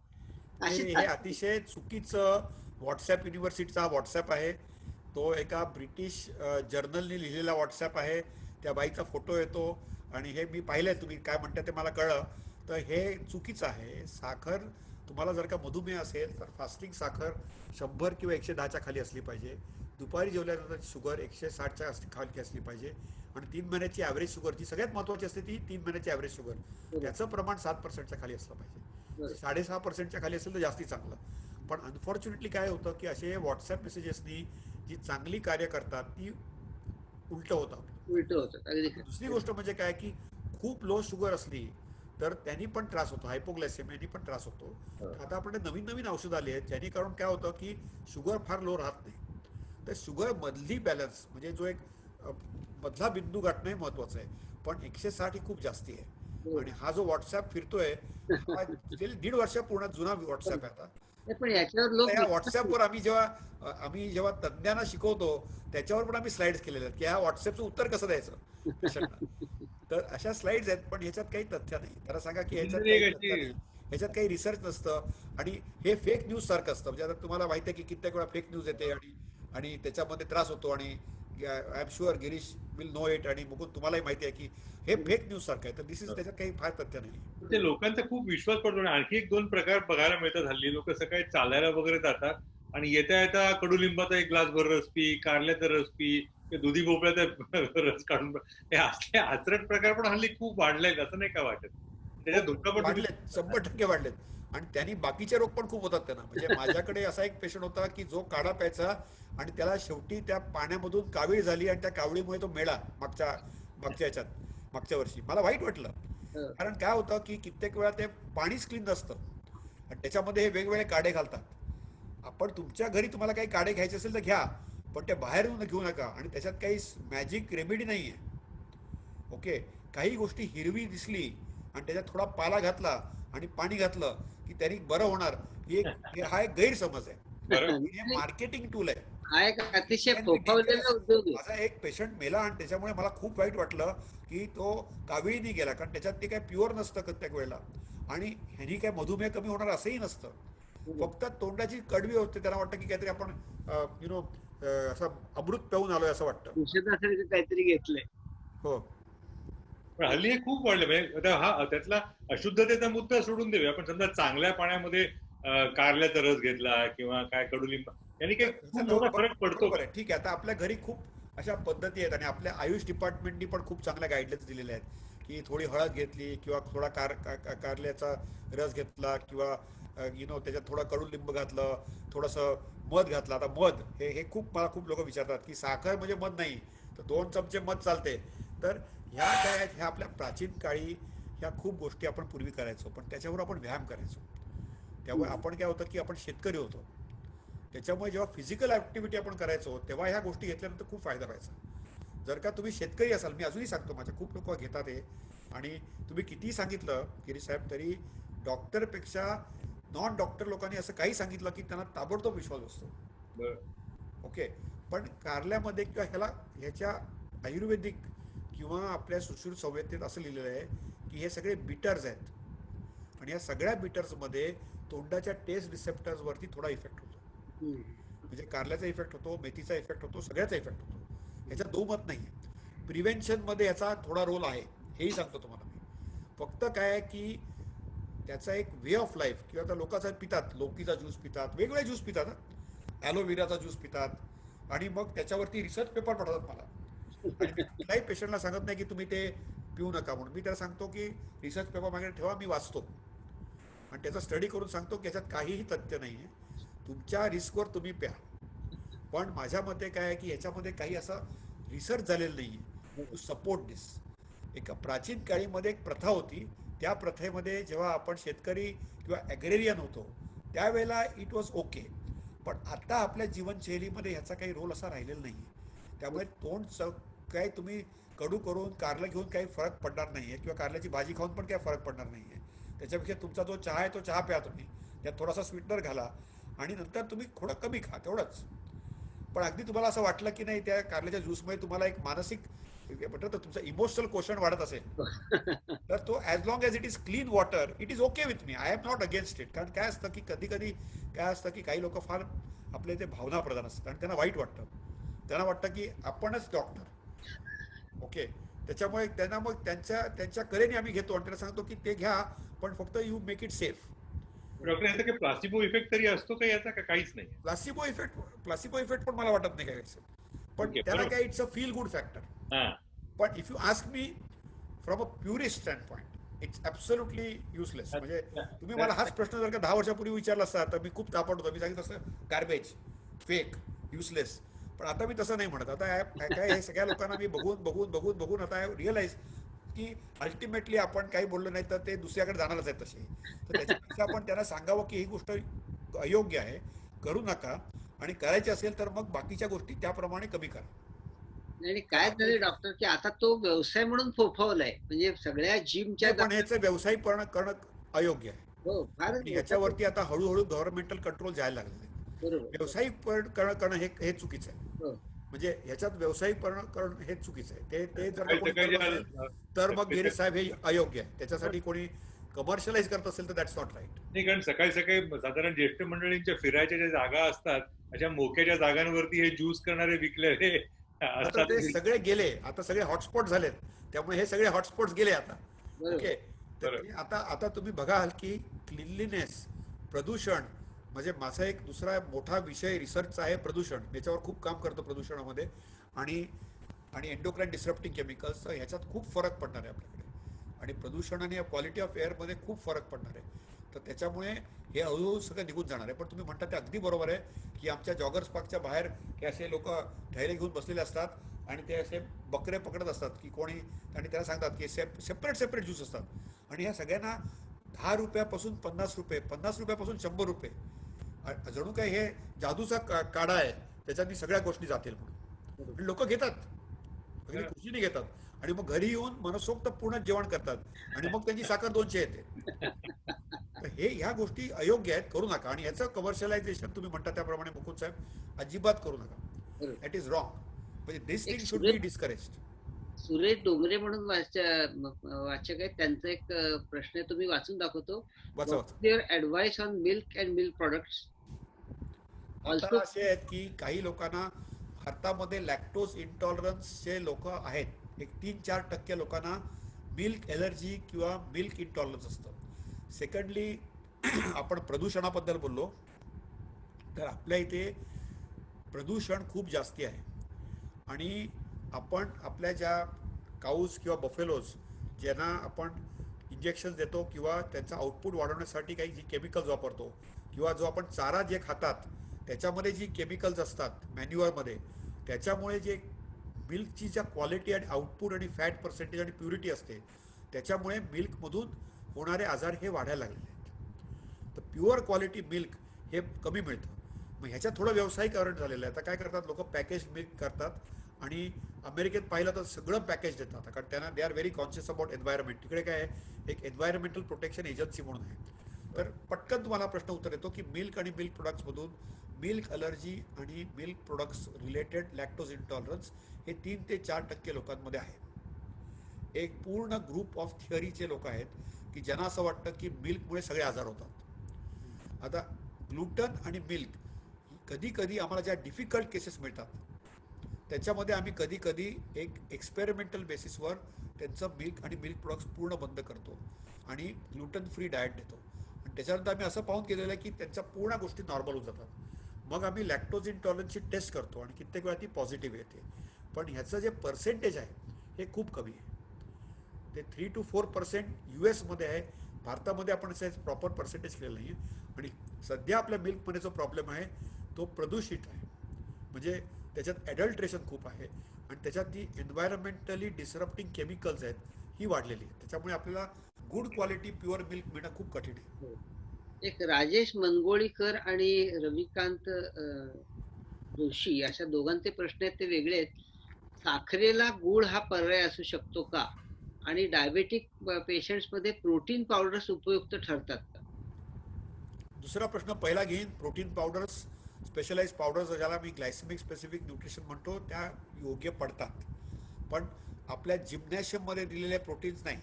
नाही अशी नाही, हे अतिशय चुकीचं व्हॉट्सॲप, युनिव्हर्सिटीचा व्हॉट्सॲप आहे तो, एका ब्रिटिश जर्नलनी लिहिलेला व्हॉट्सॲप आहे, त्या बाईचा फोटो येतो आणि हे मी पाहिलंय, तुम्ही काय म्हणता ते मला कळलं. तर हे चुकीचं आहे. साखर, तुम्हाला जर का मधुमेह असेल तर फास्टिंग साखर 100 किंवा 110च्या खाली असली पाहिजे. दुपारी जेवल्यानंतर शुगर 160च्या खाली असली पाहिजे. आणि 3 महिन्याची ॲव्हरेज शुगर जी सगळ्यात महत्त्वाची असते, ती 3 महिन्याची ॲव्हरेज शुगर, त्याचं प्रमाण 7%च्या खाली असलं पाहिजे. 6.5%च्या खाली असेल तर जास्ती चांगलं. पण अनफॉर्च्युनेटली काय होतं की असे व्हॉट्सॲप मेसेजेसनी जी चांगली कार्य करतात ती उलट होतात. उलट होतात. अगदी आणि खरं. दुसरी गोष्ट म्हणजे काय की खूप लो शुगर असली तर त्यांनी पण त्रास होतो, हायपोग्लायसेमियानी पण त्रास होतो. हो. तर आता आपल्याकडे नवीन नवीन औषधं आली आहेत जेणेकरून काय होतं की शुगर फार लो राहत नाही. तर शुगर मधली बॅलन्स म्हणजे जो एक अ, मधला बिंदू गाठणं महत्वाचं आहे. पण 160 ही खूप जास्ती आहे. हो. आणि हा जो व्हॉट्सॲप फिरतोय हा गेली 1.5 वर्ष पूर्ण जुना पण व्हॉट्सॲप आहे आता. नाही, पण आणि याच्यावर आता लोक या विश्वास व्हॉट्सॲपवर आम्ही जेव्हा तज्ज्ञांना शिकवतो त्याच्यावर पण आम्ही स्लाइड्स केलेल्या आहेत की ह्या व्हॉट्सॲपचं उत्तर कसं द्यायचं पेशंटला. तर अशा स्लाइड्स आहेत पण ह्याच्यात काही तथ्य नाही. त्याला सांगा की ह्याच्यात कुठेतरी काही एक तथ्य अशी नाही, ह्याच्यात काही रिसर्च नसतं. आणि हे फेक न्यूज सारखं असतं. म्हणजे आता तुम्हाला माहिती आहे की कित्येक वेळा फेक न्यूज येते आणि आणि त्याच्यामध्ये त्रास होतो. आणि I am sure Girish will know it आणि मुकुंद तुम्हालाही माहिती आहे की हे फेक न्यूज सारखं आहे. तर दिस इज त्याच्यात काही फार तथ्य नाही. ते लोकांचा खूप विश्वास पडतो. आणि आणखी एक दोन प्रकार बघायला मिळतात हल्ली. लोक सकाळी चालायला वगैरे जातात आणि येता येता कडुलिंबाचा एक ग्लास भर रस पी, कारल्याचा रस पी, ते दुधी भोपळ्याचा रस काढून हे असले आचरट प्रकार पण हल्ली खूप वाढलेत, असं नाही का वाटत? हो, त्याच्या धोका पण तुम्ही वाढलेत, 100% वाढलेत. आणि त्यांनी बाकीचे रोग पण खूप होतात त्यांना. म्हणजे माझ्याकडे असा एक पेशंट होता की जो काढा प्यायचा आणि त्याला शेवटी त्या पाण्यामधून कावीळ झाली आणि त्या कावळीमुळे तो मेला मागच्या ह्याच्यात, मागच्या वर्षी. मला वाईट वाटलं. हं. कारण काय होतं की कित्येक वेळा ते पाणीच क्लीन नसतं आणि त्याच्यामध्ये हे वेगवेगळे काढे घालतात. आपण तुमच्या घरी तुम्हाला काही काढे घ्यायचे असेल तर घ्या, पण ते बाहेरून घेऊ नका. आणि त्याच्यात काही मॅजिक रेमेडी नाही आहे. ओके, काही गोष्टी हिरवी दिसली आणि त्याच्यात थोडा पाला घातला आणि पाणी घातलं की त्यांनी बरं होणार, हा एक गैरसमज आहे. बरं. हे मार्केटिंग टूल आहे. हा एक इट अतिशय कॅन बी फोफावलेला डेंजरस. उद्योग आहे. माझा एक पेशंट मेला आणि त्याच्यामुळे मला खूप वाईट वाटलं की तो काविळीने गेला. कारण त्याच्यात ते काय प्युअर नसतं प्रत्येक वेळेला. आणि ह्यानी काय मधुमेह कमी होणार असंही नसतं. फक्त तोंडाची कडवी होते, त्यांना वाटतं की काहीतरी आपण असं अमृत पिऊन आलोय असं वाटतं. औषधासारखं काहीतरी घेतलंय. हो. पण हल्ली हे खूप वाढलं. म्हणजे आता हा त्यातला अशुद्धतेचा मुद्दा सोडून देऊया. आपण समजा चांगल्या पाण्यामध्ये कारल्याचा रस घेतला किंवा काय कडुलिंब, यांनी काही खूप मोठा फरक पडतो बरोबर का? आहे, ठीक आहे. आता आपल्या घरी खूप अशा पद्धती आहेत आणि आपल्या आयुष डिपार्टमेंटनी पण खूप चांगल्या गाईडलाईन्स दिलेल्या आहेत की थोडी हळद घेतली किंवा थोडा कारल्याचा रस घेतला किंवा त्याच्यात थोडा कडुलिंब घातलं, थोडंसं मध घातलं. आता मध हे मला खूप लोक विचारतात की साखर म्हणजे मध नाही, तर 2 चमचे मध चालते. तर ह्या काय आहेत, ह्या आपल्या प्राचीन काळी ह्या खूप गोष्टी आपण पूर्वी करायचो, पण त्याच्यावर आपण व्यायाम करायचो. त्यामुळे आपण काय होतं की आपण शेतकरी होतो. त्याच्यामुळे जेव्हा फिजिकल ॲक्टिव्हिटी आपण करायचो तेव्हा ह्या गोष्टी घेतल्यानंतर खूप फायदा व्हायचा. जर का तुम्ही शेतकरी असाल, मी अजूनही सांगतो, माझ्या खूप लोक घेतात हे. आणि तुम्ही कितीही सांगितलं गिरीश साहेब तरी डॉक्टरपेक्षा नॉन डॉक्टर लोकांनी असं काही सांगितलं की त्यांना ताबडतोब विश्वास बसतो. बरं. ओके. पण कारल्यामध्ये किंवा ह्याच्या आयुर्वेदिक किंवा आपल्या सुश्रुत संवेदनेत असं लिहिलेलं आहे की हे सगळे बिटर्स आहेत आणि या सगळ्या बिटर्समध्ये तोंडाच्या टेस्ट रिसेप्टर्सवरती थोडा इफेक्ट होतो. हं. म्हणजे कारल्याचा इफेक्ट होतो, मेथीचा इफेक्ट होतो, सगळ्याचा इफेक्ट होतो. ह्याच्यात दोमत नाही आहे. प्रिव्हेन्शनमध्ये ह्याचा थोडा रोल आहे, हेही सांगतो तुम्हाला मी. फक्त काय आहे की त्याचा एक वे ऑफ लाईफ किंवा आता लोक पितात, लौकीचा ज्यूस पितात, वेगवेगळे ज्यूस पितात, ॲलोवेराचा ज्यूस पितात आणि मग त्याच्यावरती रिसर्च पेपर पडतात मला. आणि मी कुठल्याही पेशंटला सांगत नाही की तुम्ही ते पिऊ नका म्हणून. मी त्याला सांगतो की रिसर्च पेपर मागे ठेवा, मी वाचतो आणि त्याचा स्टडी करून सांगतो की याच्यात काहीही तथ्य नाही आहे. तुमच्या रिस्कवर तुम्ही प्या. पण माझ्या मते काय आहे की ह्याच्यामध्ये काही असं रिसर्च झालेलं नाही आहे टू सपोर्ट दिस. एका प्राचीन काळीमध्ये एक प्रथा होती. त्या प्रथेमध्ये जेव्हा आपण शेतकरी किंवा ॲग्रेरियन होतो त्यावेळेला इट वॉज ओके. पण आता आपल्या जीवनशैलीमध्ये ह्याचा काही रोल असा राहिलेला नाही आहे. त्यामुळे काय तुम्ही कडू करून कारलं घेऊन काही फरक पडणार नाही आहे किंवा कारल्याची भाजी खाऊन पण काही फरक पडणार नाही आहे. त्याच्यापेक्षा तुमचा जो चहा आहे तो चहा प्या तुम्ही, त्यात थोडासा स्वीटनर घाला आणि नंतर तुम्ही थोडं कमी खा, तेवढंच. पण अगदी तुम्हाला असं वाटलं की नाही त्या कारल्याच्या ज्यूसमुळे तुम्हाला एक मानसिक म्हणतात तर तुमचं इमोशनल क्वेश्चन वाढत असेल तर तो as long as it is clean water it is okay with me. I am not against it. कारण काय असतं की कधी कधी काय असतं की काही लोक फार आपले ते भावना प्रधान असतात आणि त्यांना वाईट वाटतं. त्यांना वाटतं की आपणच डॉक्टर. ओके. त्याच्यामुळे त्यांना मग त्यांच्या कलेने आम्ही घेतो आणि त्यांना सांगतो की ते घ्या, पण फक्त you make it safe. Doctor, याचा काही प्लासिबो इफेक्ट तरी असतो का याचा, का काहीच नाही? प्लासिबो इफेक्ट पण मला वाटत नाही काय. पण ओके, त्याला बरोबर. काय it's a feel good factor. हा. पण if you ask me from a purist standpoint it's absolutely useless. म्हणजे तुम्ही मला हाच प्रश्न जर का 10 वर्षापूर्वी विचारला असता तर मी खूप तापट होतो. मी सांगितलं असतं गार्बेज, फेक, युजलेस. पण आता मी तसं नाही म्हणत. आता काय हे सगळ्या लोकांना मी बघून बघून बघून बघून आता रिअलाइज की अल्टिमेटली आपण काही बोललो नाही तर ते दुसऱ्याकडे जाणारच आहेत तसे. तर त्याच्यापेक्षा आपण त्यांना सांगावं की ही गोष्ट अयोग्य आहे, करू नका, आणि करायची असेल तर मग बाकीच्या गोष्टी त्याप्रमाणे कमी करा. आणि कारण काय आपल्या झालंय डॉक्टर की आता तो व्यवसाय म्हणून फोफावलाय, म्हणजे सगळ्या जिमच्या नाही, पण ह्याचं व्यावसायिकरण करणं अयोग्य आहे. हो फारच आणि मोठा ह्याच्यावरती आता हळूहळू गव्हर्नमेंटल कंट्रोल जायला लागलेले आहे. बरोबर. व्यावसायिक करणं हे चुकीचं आहे. हो. म्हणजे ह्याच्यात व्यावसायिकरण करणं हे चुकीचं आहे. ते जर का सकाळी कोणी सकाळी करत असेल तर मग ज्या गिरीश साहेब हे अयोग्य आहे. त्याच्यासाठी कोणी कमर्शियलाइज करत असेल तर दॅट्स नॉट राईट. नाही, कारण सकाळी सकाळी साधारण ज्येष्ठ मंडळींच्या फिरायच्या ज्या जागा असतात अशा मोक्याच्या जागांवरती हे ज्यूस करणारे विकलेले आता असतात. ते सगळे गेले, आता सगळे हॉटस्पॉट झालेत, त्यामुळे हे सगळे हॉटस्पॉट गेले आता. बरोबर. ओके. तर बरोबर. ते आता आता तुम्ही बघाल की क्लिनलीनेस, प्रदूषण, म्हणजे माझा एक दुसरा मोठा विषय रिसर्चचा आहे प्रदूषण. याच्यावर खूप काम करतो प्रदूषणामध्ये. आणि आणि एंडोक्राईन डिसरप्टिंग केमिकल्स, ह्याच्यात खूप फरक पडणार आहे आपल्याकडे. आणि प्रदूषण आणि क्वालिटी ऑफ एअरमध्ये खूप फरक पडणार आहे. तर त्याच्यामुळे हे हळूहळू सगळं निघून जाणार आहे. पण तुम्ही म्हणता ते अगदी बरोबर आहे की आमच्या जॉगर्स पार्कच्या बाहेर हे असे लोक थैले घेऊन बसलेले असतात आणि ते असे बकरे पकडत असतात की कोणी, आणि त्याला सांगतात की सेपरेट सेपरेट ज्यूस असतात आणि ह्या सगळ्यांना 10 रुपयापासून 50 रुपये, 50 रुपयापासून 100 रुपये, जणू काय हे जादूचा काढा आहे, त्याच्यानी सगळ्या गोष्टी जातील म्हणून. आणि लोक घेतात, अगदी खुशीने घेतात, आणि मग घरी येऊन मनसोक्त पूर्ण जेवण करतात, आणि मग त्यांची साखर 200 येते. तर ह्या गोष्टी अयोग्य आहेत, करू नका. आणि याचं कमर्शियलायझेशन तुम्ही म्हणता त्याप्रमाणे मुकुंद साहेब अजिबात करू नका. बरोबर. That is wrong. म्हणजे दिस एक thing should be discouraged. Suresh Dongre म्हणून वाचक आहेत, त्यांचा एक प्रश्न आहे, तुम्ही वाचून दाखवतो. वाचा व्हॉट वाचा. Is your advice on milk and milk products आता ऑल्सो? असे आहेत की काही लोकांना भारतामध्ये लॅक्टोज इंटॉलरन्सचे लोक आहेत. एक 3-4% लोकांना मिल्क एलर्जी किंवा मिल्क इंटॉलरन्स असतं. सेकंडली आपण प्रदूषणाबद्दल बोललो तर आपल्या इथे प्रदूषण खूप जास्ती आहे. आणि आपण आपल्या ज्या काऊज किंवा बफेलोज ज्यांना आपण इंजेक्शन देतो किंवा त्यांचं आउटपुट वाढवण्यासाठी काही जी केमिकल्स वापरतो, किंवा जो आपण चारा जे खातात त्याच्यामध्ये जी केमिकल्स असतात मॅन्युअरमध्ये, त्याच्यामुळे जे मिल्कची ज्या क्वालिटी आणि आउटपुट आणि फॅट पर्सेंटेज आणि प्युरिटी असते, त्याच्यामुळे मिल्कमधून होणारे आजार हे वाढायला लागलेले आहेत. तर प्युअर क्वालिटी मिल्क हे कमी मिळतं. मग ह्याच्यात थोडं व्यावसायिकरण झालेलं आहे. आता काय करतात लोक, पॅकेज मिल्क करतात, आणि अमेरिकेत पाहिलं तर सगळं पॅकेज देतात, कारण त्यांना they are very conscious about environment. तिकडे काय आहे, एक एन्व्हायरमेंटल प्रोटेक्शन एजन्सी म्हणून आहे. तर पटकन तुम्हाला प्रश्न उत्तर येतो की मिल्क आणि मिल्क प्रोडक्ट्समधून मिल्क अलर्जी आणि milk products related lactose intolerance हे 3 ते 4% लोकांमध्ये आहे. एक पूर्ण ग्रुप ऑफ थिअरीचे लोक आहेत की ज्यांना असं वाटतं की मिल्कमुळे सगळे आजार होतात. आता ग्लुटन आणि मिल्क कधी कधी आम्हाला ज्या डिफिकल्ट केसेस मिळतात त्याच्यामध्ये आम्ही कधी कधी एक एक्सपेरिमेंटल बेसिसवर त्यांचं मिल्क आणि मिल्क प्रोडक्ट्स पूर्ण बंद करतो आणि ग्लुटन फ्री डाएट देतो. आणि त्याच्यानंतर आम्ही असं पाहून केलेलं आहे की त्यांच्या पूर्ण गोष्टी नॉर्मल होऊन जातात. मग आम्ही लॅक्टोज इंटॉलरन्सची टेस्ट करतो आणि कित्येक वेळा ती पॉझिटिव्ह येते. पण ह्याचं जे पर्सेंटेज आहे हे खूप कमी आहे. ते 3 to 4% US मध्ये आहे. भारतामध्ये आपण असं प्रॉपर पर्सेंटेज केलेलं नाही आहे. आणि सध्या आपल्या मिल्कमध्ये जो प्रॉब्लेम आहे तो प्रदूषित आहे, म्हणजे त्याच्यात ॲडल्ट्रेशन खूप आहे, आणि त्याच्यात ती एन्व्हायरमेंटली डिसरप्टिंग केमिकल्स आहेत ही वाढलेली आहे. त्याच्यामुळे आपल्याला गुड क्वालिटी प्युअर मिल्क मिळणं खूप कठीण आहे. एक राजेश मनगोळीकर आणि रविकांत जोशी अशा दोघांचे प्रश्न आहेत, ते वेगळे आहेत. साखरेला गुळ हा पर्याय असू शकतो का, आणि डायबेटिक पेशंट्स मध्ये प्रोटीन पावडर्स उपयुक्त ठरतात का? दुसरा प्रश्न पहिला घेईन. प्रोटीन पावडर्स, स्पेशलाइज पावडर्स ज्याला मी ग्लायसेमिक स्पेसिफिक न्यूट्रिशन म्हणतो, त्या योग्य पडतात. पण आपल्या जिम्नॅशियममध्ये दिलेले प्रोटीन्स नाही,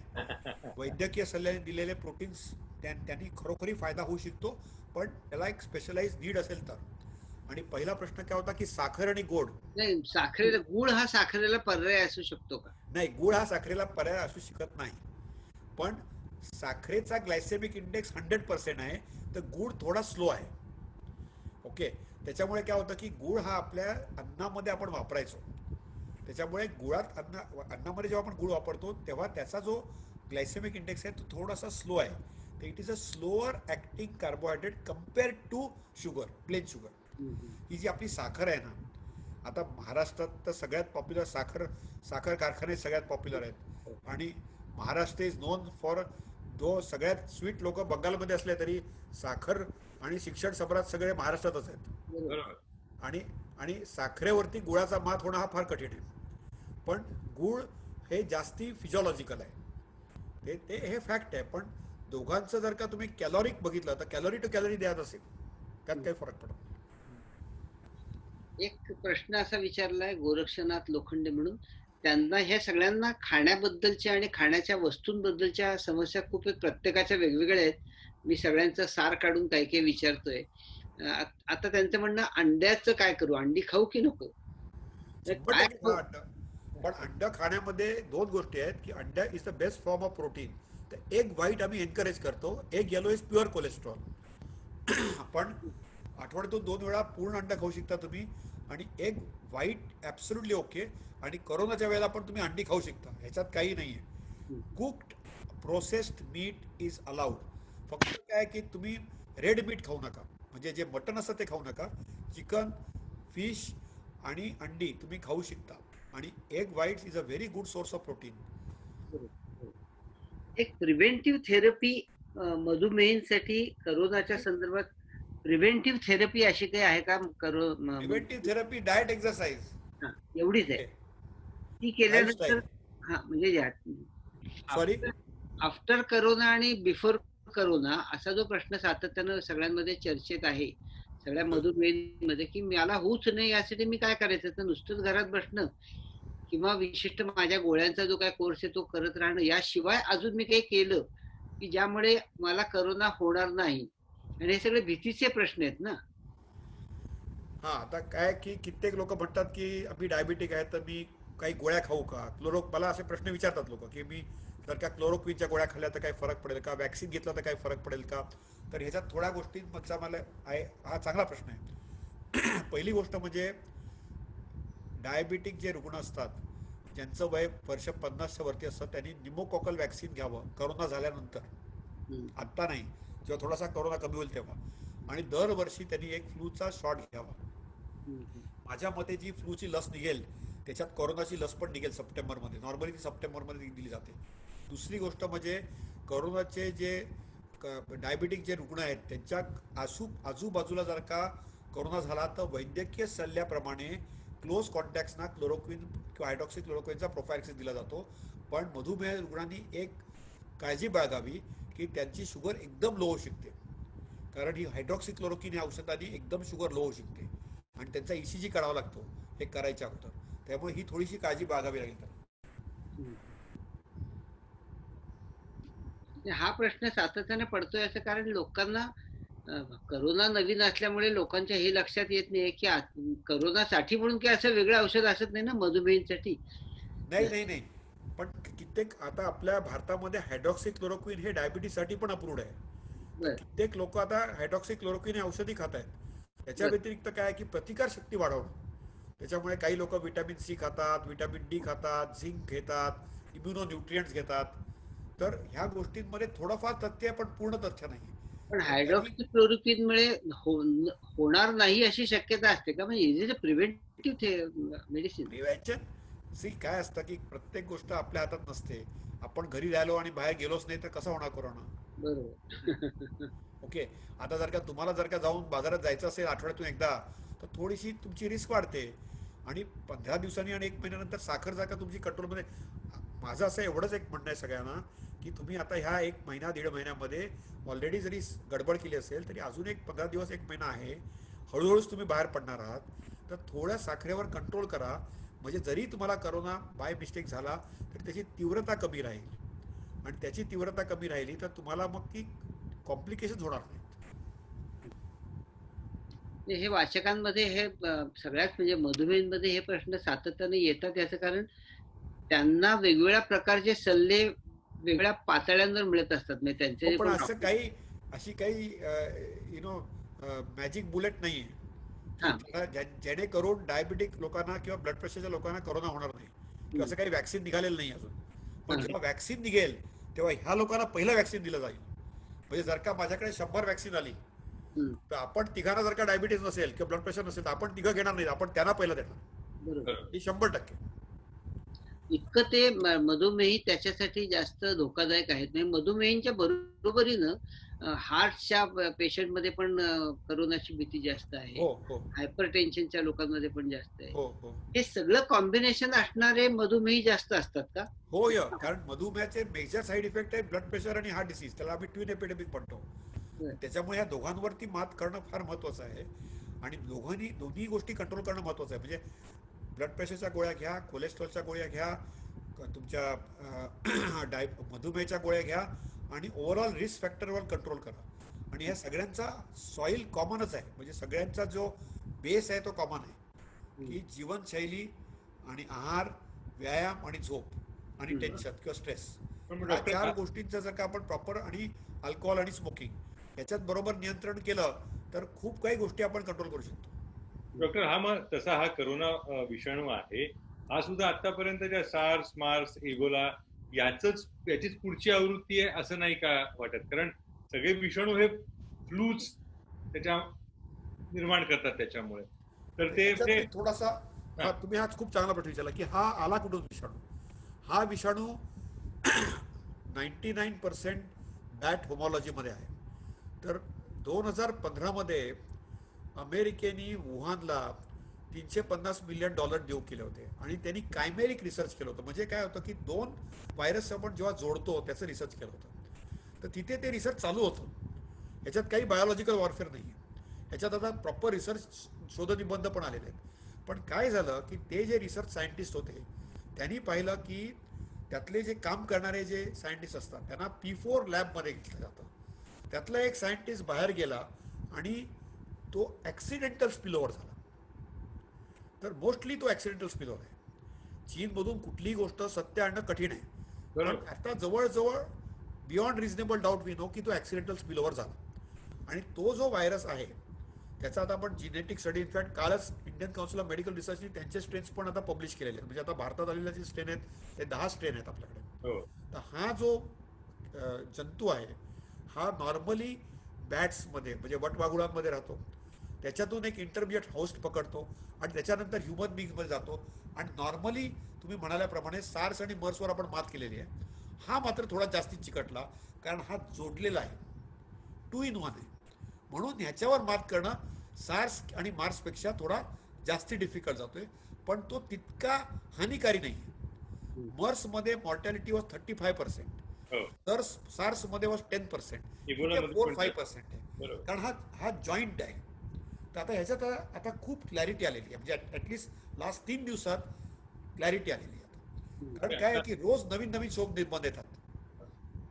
वैद्यकीय सल्ल्याने दिलेले प्रोटीन्स त्यांनी खरोखरी फायदा होऊ शकतो, पण त्याला एक स्पेशलाइज नीड असेल तर. आणि पहिला प्रश्न काय होता की साखर आणि गोड. नाही, साखरेला गुळ हा साखरेला पर्याय असू शकतो का? नाही, गुळ हा साखरेला पर्याय असू शकत नाही. पण साखरेचा ग्लायसेमिक इंडेक्स 100% आहे, तर गुळ थोडा स्लो आहे. ओके. त्याच्यामुळे काय होतं की गुळ हा आपल्या अन्नामध्ये आपण वापरायचो, त्याच्यामुळे गुळात अन्नामध्ये जेव्हा आपण गुळ वापरतो तेव्हा त्याचा जो ग्लायसेमिक इंडेक्स आहे तो थोडासा स्लो आहे. तर it is a slower acting carbohydrate compared to sugar, plain sugar. ही जी आपली साखर आहे ना, आता महाराष्ट्रात तर सगळ्यात पॉप्युलर साखर कारखाने सगळ्यात पॉप्युलर आहेत आणि महाराष्ट्र इज नोन फॉर दो सगळ्यात स्वीट लोक बंगालमध्ये असले तरी साखर आणि शिक्षण सम्राट सगळे महाराष्ट्रातच आहेत. बरोबर. बरोबर. आणि आणि साखरेवरती गुळाचा मात होणं हा फार कठीण आहे. पण गुळ हे जास्ती फिजिओलॉजिकल आहे, ते ते हे फॅक्ट आहे. पण दोघांचं जर का तुम्ही कॅलॉरिक बघितलं तर कॅलरी टू कॅलरी द्यात असेल, त्यात काही फरक पडत नाही. एक प्रश्न असा विचारलाय गोरक्षनाथ लोखंडे म्हणून. त्यांना ह्या सगळ्यांना खाण्याबद्दलच्या आणि खाण्याच्या वस्तूंबद्दलच्या समस्या खूप आहेत, प्रत्येकाच्या वेगवेगळ्या आहेत. मी सगळ्यांचा सार काढून काही काही विचारतोय. आता त्यांचं म्हणणं अंड्याचं काय करू, अंडी खाऊ की नको? तर शंभर काय टक्के खा अंड. पण अंड खाण्यामध्ये दोन गोष्टी आहेत की अंडा is the best form of protein. तर एग व्हाईट आम्ही एनकरेज करतो. Egg yellow is pure cholesterol. पण आठवड्यातून 2 वेळा पूर्ण अंडा खाऊ शकता तुम्ही. आणि एग व्हाईट ॲब्सोल्युटली ओके. आणि कोरोनाच्या वेळेला पण तुम्ही अंडी खाऊ शकता, ह्याच्यात काही नाही आहे. Cooked processed meat is allowed. फक्त काय की तुम्ही रेड मीट खाऊ नका, म्हणजे जे मटण असतं ते खाऊ नका. चिकन, फिश आणि अंडी तुम्ही खाऊ शकता. आणि egg white is a very good source of protein. एक प्रिव्हेंटिव्ह थेरपी मधुमेहींसाठी करोनाच्या संदर्भात प्रिव्हेंटिव्ह थेरपी अशी काही आहे का? प्रिव्हेंटिव्ह थेरपी डाएट एक्सरसाइज हा, एवढीच आहे. ती लाईफस्टाईल. केल्यानंतर हा म्हणजे सॉरी. आफ्टर करोना आणि बिफोर करोना असा जो प्रश्न सातत्यानं सगळ्यांमध्ये चर्चेत आहे, सगळ्या मधुमेहींमध्ये, की मला होऊच नाही यासाठी मी काय करायचं? तर नुसतंच घरात बसणं किंवा विशिष्ट माझ्या गोळ्यांचा जो काय कोर्स आहे तो करत राहणं, याशिवाय अजून मी काही केलं की ज्यामुळे मला करोना होणार नाही? आणि हे सगळे भीतीचे प्रश्न आहेत ना. हा, आता काय की कित्येक लोक म्हणतात की मी डायबिटिक आहे तर मी काही गोळ्या खाऊ का, मला असे प्रश्न विचारतात लोक की मी जर का क्लोरोक्विनच्या गोळ्या खाल्ल्या तर काही फरक पडेल का, वॅक्सिन घेतला तर काही फरक पडेल का. तर ह्याच्यात थोड्या गोष्टींमधचा मला आहे, हा चांगला प्रश्न आहे. पहिली गोष्ट म्हणजे डायबिटिक जे रुग्ण असतात ज्यांचं वय वर्ष 50च्या वरती असतं त्यांनी निमोकॉकल वॅक्सिन घ्यावं करोना झाल्यानंतर. हम्म, आत्ता नाही, जेव्हा थोडासा करोना कमी होईल तेव्हा. आणि दरवर्षी त्यांनी एक फ्लूचा शॉट घ्यावा. हम्म, माझ्या मते जी फ्लूची लस निघेल त्याच्यात कोरोनाची लस पण निघेल सप्टेंबरमध्ये. नॉर्मली ती सप्टेंबरमध्ये दिली जाते. दुसरी गोष्ट म्हणजे कोरोनाचे जे डायबिटिक जे रुग्ण आहेत त्यांच्या आजूबाजूला जर का कोरोना झाला तर वैद्यकीय सल्ल्याप्रमाणे क्लोज कॉन्टॅक्ट्सना क्लोरोक्विन किंवा हायड्रॉक्सी क्लोरोक्विनचा प्रोफायलिसिस दिला जातो. पण मधुमेह रुग्णांनी एक काळजी बाळगावी की त्यांची शुगर एकदम लो होऊ शकते, कारण ही हायड्रॉक्सी क्लोरोक्विन या औषधाने एकदम शुगर लो होऊ शकते आणि त्यांचा ECG काढावा लागतो हे करायच्या अगोदर. त्यामुळे ही थोडीशी काळजी बाळगावी लागेल त्यांना. हम्म. म्हणजे हा प्रश्न सातत्याने पडतोय असं कारण लोकांना करोना नवीन असल्यामुळे लोकांच्या हे लक्षात येत नाही की करोनासाठी म्हणून की असं वेगळं औषध असत नाही ना मधुमेहींसाठी. नाही नाही नाही, पण कित्येक आता आपल्या भारतामध्ये हायड्रॉक्सी क्लोरोक्विन हे डायबिटीससाठी पण अप्रूव्ड आहे. तर बर कित्येक लोक आता हायड्रॉक्सी क्लोरोक्विन हे औषधी खात आहेत. त्याच्या बर व्यतिरिक्त काय आहे की प्रतिकार शक्ती वाढवणं. त्याच्यामुळे काही लोक व्हिटॅमिन C खातात, व्हिटॅमिन D खातात, झिंक घेतात, इम्युनो न्यूट्रियंट्स घेतात. तर ह्या गोष्टींमध्ये थोडंफार तथ्य आहे पण पूर्ण तथ्य नाही. पण तर त्यांनी हायड्रॉक्सीक्लोरोक्विनमुळे होणार नाही अशी शक्यता असते का? म्हणजे is it a preventive medicine? Prevention सी काय असतं की प्रत्येक गोष्ट आपल्या हातात नसते. आपण घरी राहिलो आणि बाहेर गेलोच नाही तर कसा होणार कोरोना. बरोबर. ओके. आता जर का तुम्हाला जर का जाऊन बाजारात जायचं असेल आठवड्यातून एकदा तर थोडीशी तुमची रिस्क वाढते. आणि 15 दिवसांनी आणि 1 महिन्यानंतर साखर जर का तुमची कंट्रोलमध्ये. माझं असं एवढंच एक म्हणणं आहे सगळ्यांना की तुम्ही आता ह्या 1 महिना 1.5 महिन्यामध्ये ऑलरेडी जरी गडबड केली असेल तरी अजून एक 15 दिवस 1 महिना आहे. हळूहळूच तुम्ही बाहेर पडणार आहात. तर थोड्या साखरेवर कंट्रोल करा, म्हणजे जरी तुम्हाला करोना बाय मिस्टेक झाला तरी त्याची तीव्रता कमी राहील. आणि त्याची तीव्रता कमी राहिली तर तुम्हाला मग ती कॉम्प्लिकेशन होणार नाही. हे वाचकांमध्ये हे सगळ्याच म्हणजे मधुमेहींमध्ये हे प्रश्न सातत्याने येतात याचं कारण त्यांना वेगवेगळ्या प्रकारचे सल्ले वेगळ्या पातळ्यांवर मिळत असतात. म्हणजे त्यांचे हो, जे पण कोण असं डॉक्टर. काही अशी काही मॅजिक बुलेट नाही आहे की हा. जेणेकरून डायबिटिक लोकांना किंवा ब्लड प्रेशरच्या लोकांना कोरोना होणार नाही, किंवा असं काही वॅक्सिन निघालेलं नाही अजून. पण हा. जेव्हा वॅक्सिन निघेल तेव्हा ह्या लोकांना पहिलं वॅक्सिन दिलं जाईल. म्हणजे जर का माझ्याकडे 100 वॅक्सिन आली हम्म, तर आपण तिघांना जर का डायबिटीज नसेल किंवा ब्लड प्रेशर नसेल तर आपण तिघं घेणार नाही, आपण त्यांना पहिलं देणार. बरोबर. ही 100%. इतकं ते मधुमेही त्याच्यासाठी जास्त धोकादायक आहेत. म्हणजे मधुमेहींच्या बरोबरीनं हार्टच्या पेशंटमध्ये पण करोनाची भीती जास्त आहे. हो हो हायपरटेन्शनच्या लोकांमध्ये पण जास्त आहे. हो हो हे सगळं कॉम्बिनेशन असणारे मधुमेही जास्त असतात का? हो य कारण मधुमेहाचे मेजर साईड इफेक्ट आहे ब्लड प्रेशर आणि हार्ट डिसीज, त्याला आम्ही ट्विन एपिडेमिक म्हणतो. बरं. त्याच्यामुळे या दोघांवरती मात करणं फार महत्वाचं आहे. आणि दोन्ही गोष्टी कंट्रोल करणं महत्वाचं आहे. म्हणजे ब्लड प्रेशरच्या गोळ्या घ्या, कोलेस्ट्रॉलच्या गोळ्या घ्या, तुमच्या मधुमेहाच्या गोळ्या घ्या, आणि ओव्हरऑल रिस्क फॅक्टरवर कंट्रोल करा. आणि ह्या सगळ्यांचा सॉईल कॉमनच आहे. म्हणजे सगळ्यांचा जो बेस आहे तो कॉमन आहे, की जीवनशैली आणि आहार, व्यायाम आणि झोप आणि टेन्शन किंवा स्ट्रेस, पण मग या डॉक्टर 4 गोष्टींचं जर का आपण प्रॉपर, आणि अल्कोहोल आणि स्मोकिंग याच्यात बरोबर नियंत्रण केलं तर खूप काही गोष्टी आपण कंट्रोल करू शकतो. डॉक्टर हा मग तसा हा करोना विषाणू आहे, हा सुद्धा आतापर्यंतच्या सार्स, मार्स, इबोला याचीच पुढची आवृत्ती आहे असं नाही का वाटत? कारण सगळे विषाणू हे फ्लूच त्याच्या निर्माण करतात त्याच्यामुळे. तर ते याच्यात ते मी थोडासा, तुम्ही हा खूप चांगला प्रश्न विचारला की हा आला कुठून विषाणू. हा विषाणू 99% बॅट होमॉलॉजीमध्ये आहे. तर 2015 मध्ये अमेरिकेने वुहानला $350 मिलियन देऊ केले होते, आणि त्यांनी कायमेरिक रिसर्च केलं होतं. म्हणजे काय होतं की 2 व्हायरस आपण जेव्हा जोडतो त्याचं रिसर्च केलं होतं. तर तिथे ते रिसर्च चालू होतं. याच्यात काही बायोलॉजिकल वॉरफेअर नाही आहे. याच्यात आता प्रॉपर रिसर्च शोधनिबंध पण आलेले आहेत. पण काय झालं की ते जे रिसर्च सायंटिस्ट होते त्यांनी पाहिलं की त्यातले जे काम करणारे जे सायंटिस्ट असतात त्यांना P4 लॅबमध्ये घेतलं जातं. त्यातला एक सायंटिस्ट बाहेर गेला आणि तो ॲक्सिडेंटल स्पिलओव्हर झाला. तर मोस्टली तो ॲक्सिडेंटल स्पिलओव्हर आहे. चीनमधून कुठलीही गोष्ट सत्य आणणं कठीण आहे. पण बरोबर. आता जवळजवळ beyond reasonable doubt we know की तो ॲक्सिडेंटल स्पिलओव्हर झाला. आणि तो जो व्हायरस आहे त्याचा आता आपण जिनेटिक स्टडी, इनफॅक्ट कालच इंडियन काउन्सिल ऑफ मेडिकल रिसर्चने त्यांचे स्ट्रेन्स पण आता पब्लिश केलेले आहेत. म्हणजे आता भारतात आलेले जे स्ट्रेन आहेत ते 10 स्ट्रेन आहेत आपल्याकडे. हो. तर हा जो जंतू आहे हा नॉर्मली बॅट्समध्ये म्हणजे वटवाघुळांमध्ये राहतो. त्याच्यातून एक इंटरमिडिएट होस्ट पकडतो आणि त्याच्यानंतर ह्युमन बिंगमध्ये जातो. आणि नॉर्मली तुम्ही म्हणाल्याप्रमाणे सार्स आणि मर्सवर आपण मात केलेली आहे. हा मात्र थोडा जास्ती चिकटला, कारण हा जोडलेला आहे, 2 in 1 आहे. म्हणून ह्याच्यावर मात करणं सार्स आणि मार्सपेक्षा थोडा जास्ती डिफिकल्ट जातोय. पण तो तितका हानिकारी नाही आहे. मर्समध्ये मॉर्टॅलिटी वॉज 35%, हो. तर सार्समध्ये वॉज 10%, इबोला इथे मध्ये 4-5% आहे. बरोबर. कारण हा जॉईंट आहे. तर आता ह्याच्यात आता खूप क्लॅरिटी आलेली आहे. म्हणजे ॲटलिस्ट लास्ट 3 दिवसात क्लॅरिटी आलेली आहे. कारण काय आहे की रोज नवीन नवीन शोध निर्बंध येतात.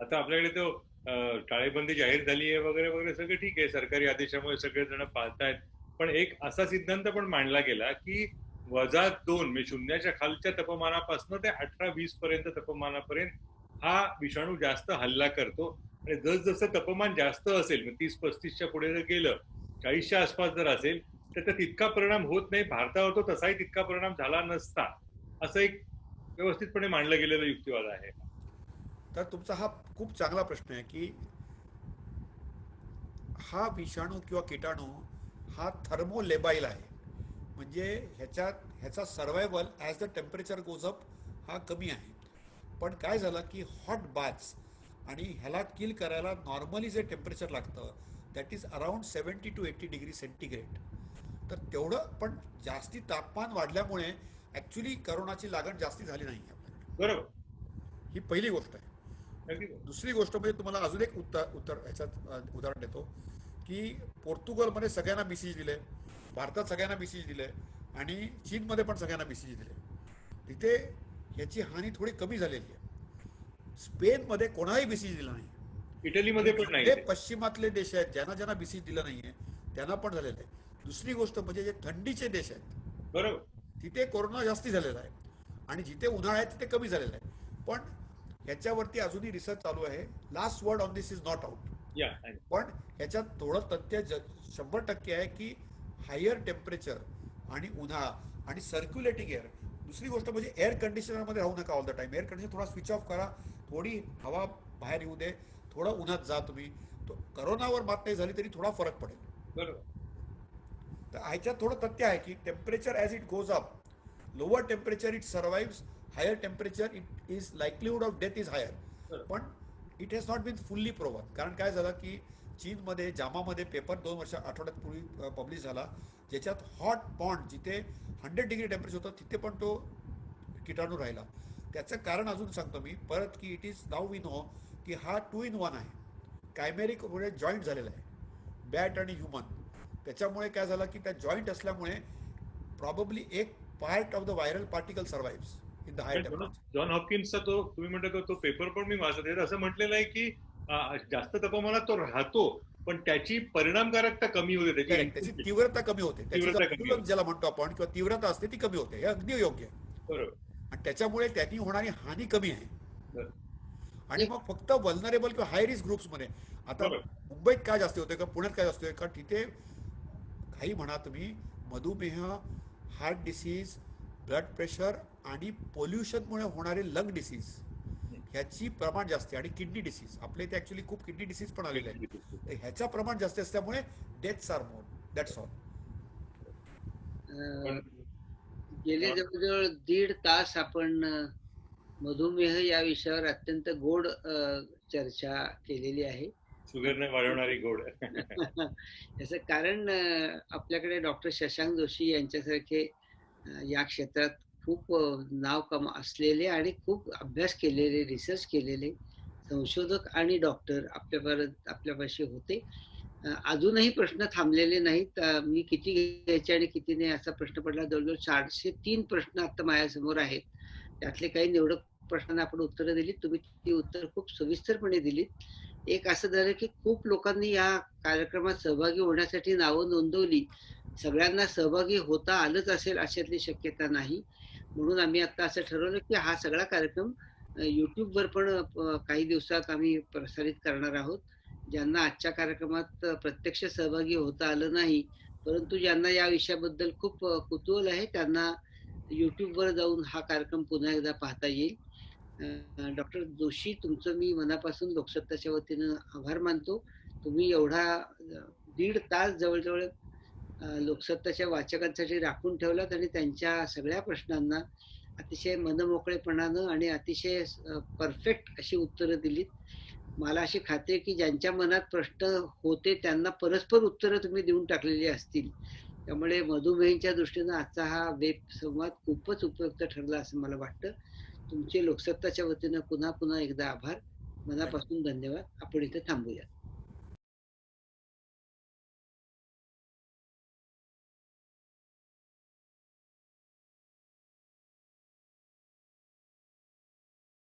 आता आपल्याकडे तो टाळेबंदी जाहीर झाली आहे वगैरे वगैरे सगळं ठीक आहे, सरकारी आदेशामुळे सगळेजण पाळतायत. पण एक असा सिद्धांत पण मांडला गेला की -2 म्हणजे शून्याच्या खालच्या तापमानापासून ते 18-20 पर्यंत तापमानापर्यंत हा विषाणू जास्त हल्ला करतो. आणि जसजसं तापमान जास्त असेल, 30-35च्या पुढे जर गेलं, 40च्या आसपास जर असेल, तर त्याचा तितका परिणाम होत नाही. भारतावर तो तसाही तितका परिणाम झाला नसता, असं एक व्यवस्थितपणे मांडलं गेलेलं युक्तिवाद आहे. तर तुमचा हा खूप चांगला प्रश्न आहे की हा विषाणू किंवा किटाणू हा थर्मोलेबाईल आहे. म्हणजे ह्याचा survival as the temperature goes up हा कमी आहे. पण काय झालं की हॉट बाथ्स आणि ह्याला किल करायला नॉर्मली जे टेम्परेचर लागतं that is around 70 to 80 degree centigrade. तर तेवढं पण जास्ती तापमान वाढल्यामुळे ॲक्च्युली करोनाची लागण जास्ती झाली नाही आपल्याकडे. बरोबर. ही पहिली गोष्ट आहे. अगदी बरोबर. दुसरी गोष्ट म्हणजे तुम्हाला अजून एक उत्तर ह्याच्यात उदाहरण देतो की पोर्तुगलमध्ये सगळ्यांना BCG दिले, भारतात सगळ्यांना BCG दिले, आणि चीनमध्ये पण सगळ्यांना BCG दिले. तिथे ह्याची हानी थोडी कमी झालेली आहे. स्पेनमध्ये कोणालाही BCG दिलं नाही. इटलीमध्ये पण हे नाही. पश्चिमातले देश आहेत ज्यांना ज्यांना BCG दिलं नाहीये त्यांना पण झालेलं आहे. दुसरी गोष्ट म्हणजे जे थंडीचे देश आहेत बरोबर. तिथे कोरोना जास्ती झालेला आहे, आणि जिथे उन्हाळा आहे तिथे कमी झालेला आहे. पण ह्याच्यावरती अजूनही रिसर्च चालू आहे. Last word on this is not out. या. पण ह्याच्यात थोडं तथ्य 100% आहे की हायर टेम्परेचर आणि उन्हाळा आणि सर्क्युलेटिंग एअर. दुसरी गोष्ट म्हणजे एअर कंडिशनरमध्ये राहू नका all the time. Air conditioner थोडा स्विच ऑफ करा, थोडी हवा बाहेर येऊ दे, थोडं उन्हात जा तुम्ही. तो करोनावर मात नाही झाली तरी थोडा फरक पडेल. बरोबर. तर ह्याच्यात थोडं तथ्य आहे की temperature as it goes up, lower temperature it survives, higher temperature it is likelihood of death is higher. बरोबर. पण it has not been fully proven. कारण काय झालं की चीनमध्ये जामामध्ये पेपर 2 आठवड्यापूर्वी पब्लिश झाला, ज्याच्यात हॉट पॉन्ड जिथे 100 डिग्री टेम्परेचर होतं तिथे पण तो किटाणू राहिला. त्याचं कारण अजून सांगतो मी परत की it is now we know की हा 2 in 1 आहे. कायमेरिक मुळे जॉईंट झालेला आहे, बॅट आणि ह्युमन. त्याच्यामुळे काय झालं की त्या जॉईंट असल्यामुळे प्रॉबब्ली एक part of the viral particle survives in the higher John temperature. John हॉपकिन्सचा तो तुम्ही म्हणता तो पेपर पण मी वाचत आहे. असं म्हटलेलं आहे की जास्त तापमानात तो राहतो, पण त्याची परिणामकारकता कमी होते, त्याची करेक्ट, त्याची तीव्रता कमी होते, त्याची तीव्रता कमी व्हॅल्युलन्स होते. ज्याला म्हणतो आपण किंवा तीव्रता असते ती कमी होते, हे अगदी योग्य आहे. बरोबर. आणि त्याच्यामुळे त्यांनी होणारी हानी कमी आहे. बरोबर. आणि मग फक्त वल्नरेबल किंवा हाय रिस्क ग्रुप्समध्ये आता बरोबर. मुंबईत काय जास्त होते का पुण्यात काय जास्त होते कारण तिथे काही म्हणा तुम्ही मधुमेह, हार्ट डिसीज, ब्लड प्रेशर आणि पोल्युशनमुळे होणारे लंग डिसीज ह्याची प्रमाण जास्त आहे. आणि किडनी डिसीज आपल्या इथे ॲक्च्युली खूप किडनी डिसीज पण आलेले आहे. तर ह्याचं प्रमाण जास्त असल्यामुळे deaths are more. That's all. पण गेले जवळजवळ 1.5 तास आपण मधुमेह या विषयावर अत्यंत गोड चर्चा केलेली आहे. शुगरने वाढवणारी गोड. याचं कारण आपल्याकडे डॉक्टर शशांक जोशी यांच्यासारखे या क्षेत्रात खूप नाव असलेले आणि खूप अभ्यास केलेले, रिसर्च केलेले संशोधक आणि डॉक्टर आपल्यापाशी होते. अजूनही प्रश्न थांबलेले नाहीत. मी किती घ्यायचे आणि किती नाही असा प्रश्न पडला. जवळजवळ 403 प्रश्न आता माझ्यासमोर आहेत. त्यातले काही निवडक प्रश्नांना आपण उत्तरं दिलीत. तुम्ही ती उत्तर खूप सविस्तरपणे दिलीत. एक असं झालं की खूप लोकांनी या कार्यक्रमात सहभागी होण्यासाठी नावं नोंदवली. सगळ्यांना सहभागी होता आलंच असेल अशातली शक्यता नाही. म्हणून आम्ही आता असं ठरवलं की हा सगळा कार्यक्रम YouTubeवर पण काही दिवसात आम्ही प्रसारित करणार आहोत. ज्यांना आजच्या कार्यक्रमात प्रत्यक्ष सहभागी होता आलं नाही, परंतु ज्यांना या विषयाबद्दल खूप कुतूहल आहे त्यांना YouTubeवर जाऊन हा कार्यक्रम पुन्हा एकदा पाहता येईल. डॉक्टर जोशी तुमचं मी मनापासून लोकसत्ताच्या वतीनं आभार मानतो. तुम्ही एवढा 1.5 तास जवळ-जवळ लोकसत्ताच्या वाचकांसाठी राखून ठेवलात आणि त्यांच्या सगळ्या प्रश्नांना अतिशय मनमोकळेपणानं आणि अतिशय परफेक्ट अशी उत्तरं दिलीत. मला अशी खात्री आहे की ज्यांच्या मनात प्रश्न होते त्यांना परस्पर उत्तरं तुम्ही देऊन टाकलेली असतील. त्यामुळे मधुमेहींच्या दृष्टीनं आजचा हा वेब संवाद खूपच उपयुक्त ठरला असं मला वाटतं. तुमचे लोकसत्ताच्या वतीनं पुन्हा पुन्हा एकदा आभार. थँक्यू. मनापासून धन्यवाद. आपण इथे थांबूया.